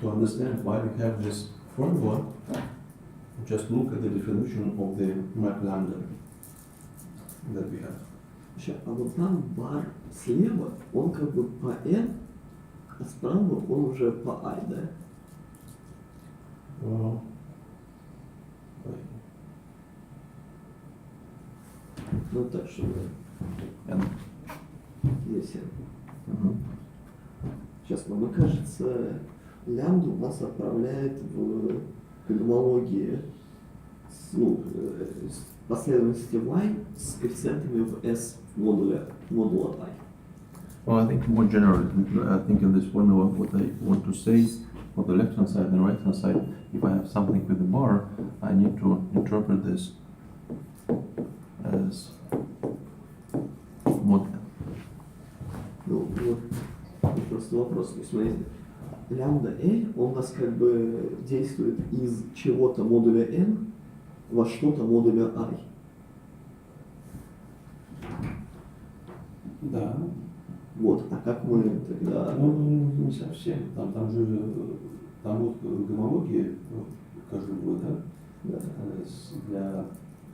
To understand why we have this formula, just look at the definition of the map lambda that we have. А вот там бар слева, он как бы по N, а справа он уже по I, да? Ну так, чтобы N. здесь N. Сейчас, но мне кажется, лямбда у нас отправляет в гомологии с последовательности y с коэффициентами в S модула I. Well, I think more generally, I think in this formula, what I want to say for the left hand side and the right hand side, if I have something with a bar, I need to interpret this as mod n. Ну, вот просто вопрос, то есть смотрите, лямбда L, он у нас как бы действует из чего-то модуля n во что-то модуля I. Да. Вот, а как мы тогда... Ну, не совсем. Там же, там вот гомология, каждого, да, Да. для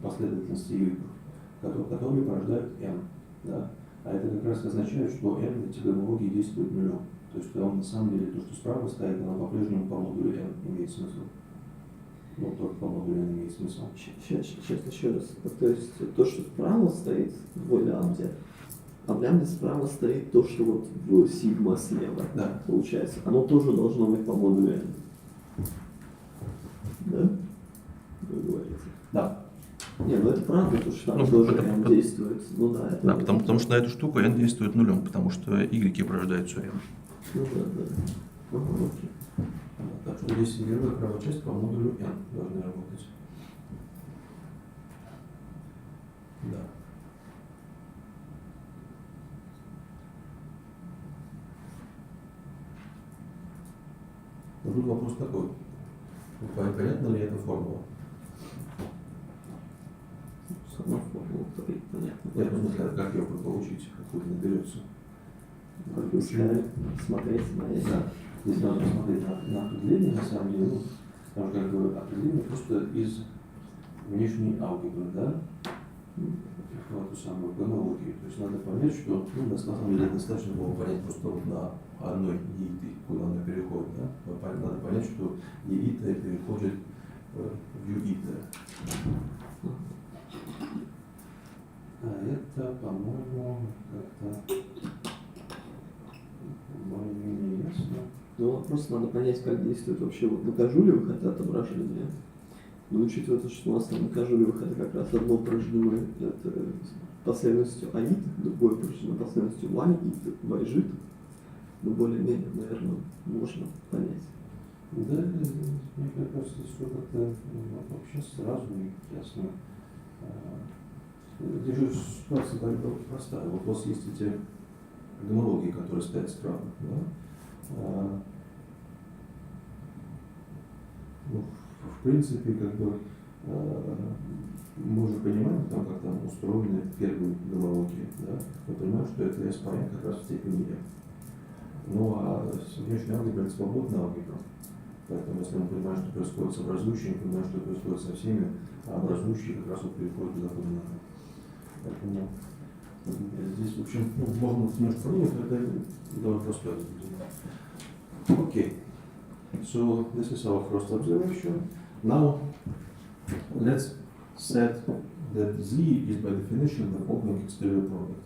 последовательности языков, которые порождают n, да. А это как раз означает, что n в эти гомологии действует нулем. То есть он на самом деле то, что справа стоит, оно по-прежнему по модулю n имеет смысл. Ну, только по модулю n имеет смысл. Сейчас еще раз. То есть то, что справа стоит в лямбде, а в лямбде справа стоит то, что вот в сигма слева, Да. получается. Оно тоже должно быть по модулю n. Да? Вы говорите. Да. Не, ну это правда, то, что там Ну, тоже потому- n действует. Ну да, это... Да, потому что на эту штуку n действует нулем, потому что y порождает все n. Ну да, да. Ага, окей. Так что здесь левая и правая часть по модулю n должны работать. Да. Но тут вопрос такой. Понятна ли эта формула? Сама формула, понятно. Я просто не знаю, как ее получить, откуда она берется. Пускай смотреть на это. Да. Здесь надо посмотреть на определение, на самом деле, ну, потому что как бы определение просто из внешней алгебры, да, в эту самую гомологию. То есть надо понять, что, ну, на самом деле достаточно было понять просто вот на одной еиты, куда она переходит, да. Надо понять, что еита переходит в юита. А это, по-моему, как-то более-менее ясно. Ну, просто надо понять, как действует вообще вот на кожулевых это отображение. Но учитывая то, что у нас там на кожулевых это как раз одно порождено это последовательностью аид, другое порождено последовательностью вайжит, ну, более-менее, наверное, можно понять. Да, мне кажется, что как-то вообще сразу и ясно. Здесь же ситуация простая. Вот у вас есть эти гомологии, которые стоят справа. Да? Ну, в принципе, как бы мы уже понимаем, там, как там устроены первые гомологии. Да? Мы понимаем, что это S по n как раз в степени m. Ну а внешняя алгебра это свободная алгебра. Поэтому если мы понимаем, что происходит с образующими, мы понимаем, что происходит со всеми, а образующие как раз вот переходят туда, куда надо. Поэтому здесь, в общем, ну, можно немножко подумать, но это довольно простое. Okay. So this is our first observation. Now let's set that Z is by definition the following exterior product.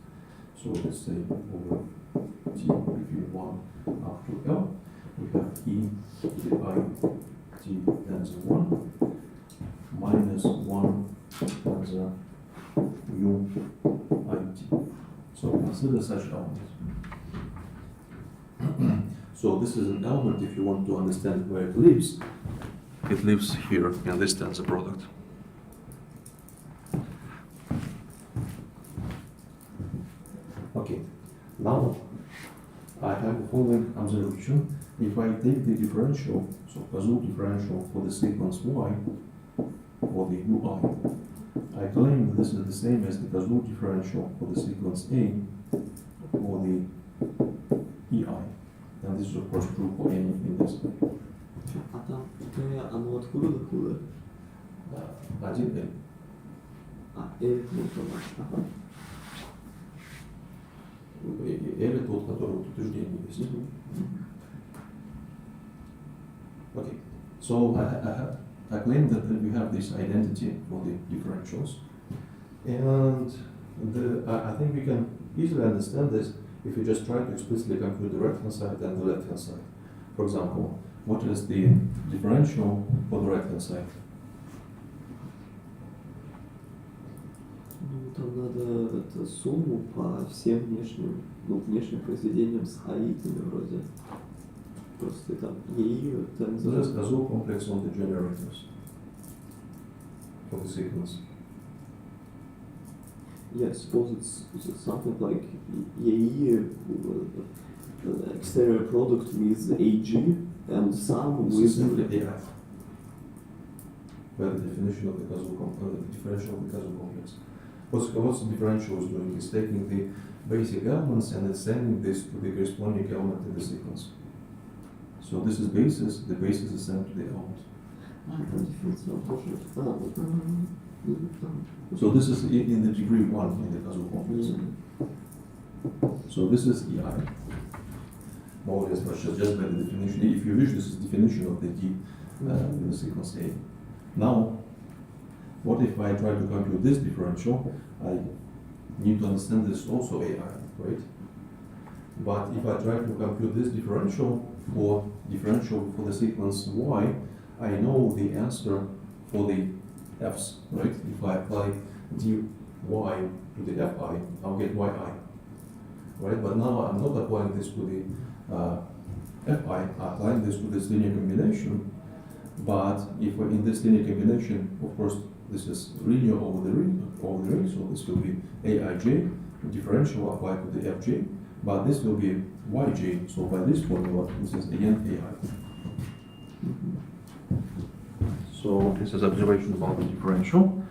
So let's say over T between 1 up to L. We have E to the I T tensor 1 minus 1 tensor U I T. So consider such elements. So this is an element if you want to understand where it lives. It lives here in this tensor product. Okay, now I have the following observation. If I take the differential, so Kazoo differential for the sequence y, for the ui, I claim that this is the same as the Kazoo differential for the sequence a, for the ei. And this is of course true for any in this way. А там оно откуда до куда? 1L. А, это информация. Ага. L это тот, который вот утверждение есть. Okay, so I claim that we have this identity for the differentials, and I think we can easily understand this if you just try to explicitly compute the right hand side and the left hand side. For example, what is the differential for the right hand side? Ну, там надо это, сумму по всем внешним, ну, внешним произведениям с аитами вроде. Просто там ЕИ, So just Kazoo complex on the generators for the sequence. Yeah, I suppose it's something like ЕИ exterior product with AG and sum This is simply with AI. By the definition of the differential of the causal complex. What's the differential is doing is taking the basic elements and it's sending this to the corresponding element in the sequence. So this is basis, the basis is sent to the element. So this is in the degree 1 in the causal complex. So this is EI. More or less, but just by the definition. If you wish, this is definition of the D in the sequence A. Now, what if I try to compute this differential? I need to understand this also AI, right? But if I try to compute this differential for the sequence Y, I know the answer for the F's, right? If I apply dy to the Fi, I'll get Yi, right? But now I'm not applying this to the Fi, I'm applying this to this linear combination. But if we're in this linear combination, of course, this is linear over the ring, so this will be Aij, differential applied to the Fj, but this will be Yj, so by this formula, this is again Ai. So this is observation about the differential.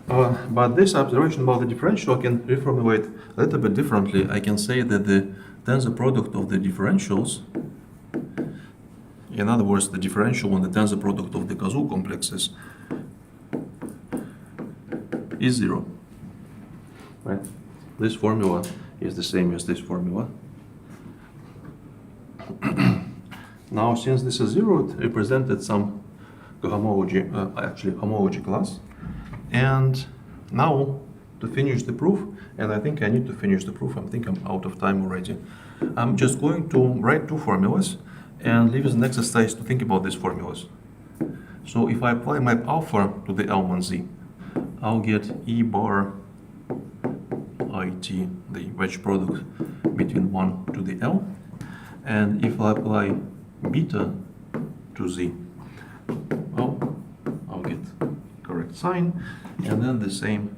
But this observation about the differential I can reformulate a little bit differently. I can say that the tensor product of the differentials, in other words, the differential and the tensor product of the causal complexes is 0. Right? This formula is the same as this formula. Now, since this is 0, it represented some homology, actually homology class. And now, to finish the proof, and I think I need to finish the proof, I think I'm out of time already. I'm just going to write two formulas and leave as an exercise to think about these formulas. So if I apply my alpha to the element Z, I'll get E bar IT, the wedge product between 1 to the L. And if I apply beta to Z, well, I'll get correct sign, and then the same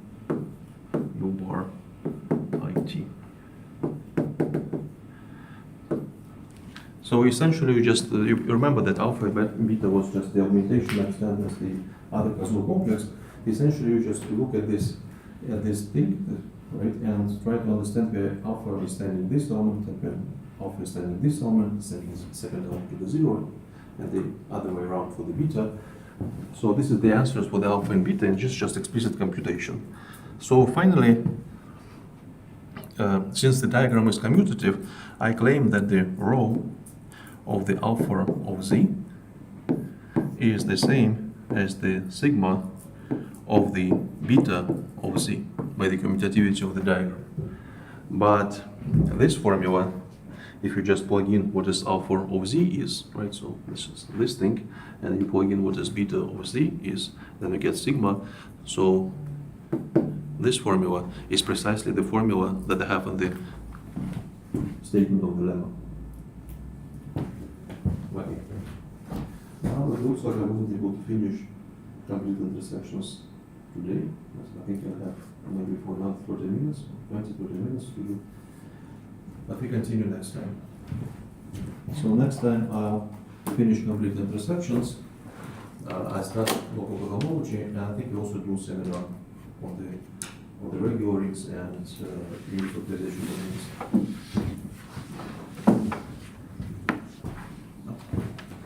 U bar IT. So essentially, you remember that alpha and beta was just the augmentation extent as the other causal complex. Essentially, you just look at this thing, right, and try to understand where alpha is standing this element and where alpha is standing this element, sending the second element to the 0, and the other way around for the beta. So this is the answers for the alpha and beta, and just explicit computation. So finally, since the diagram is commutative, I claim that the rho of the alpha of Z is the same as the sigma of the beta of Z by the commutativity of the diagram. But this formula, if you just plug in what is alpha of Z is, right, so this is this thing, and you plug in what is beta of Z is, then you get sigma. So this formula is precisely the formula that I have in the statement of the lemma. Okay. Now it looks like I wasn't able to finish complete intersections today. I think I have maybe for another 40 minutes, 20, 30 minutes to do. But we continue next time. So next time I'll finish complete intersections. I start local homology, and I think we also do seminar on the regular rings and use of the domains.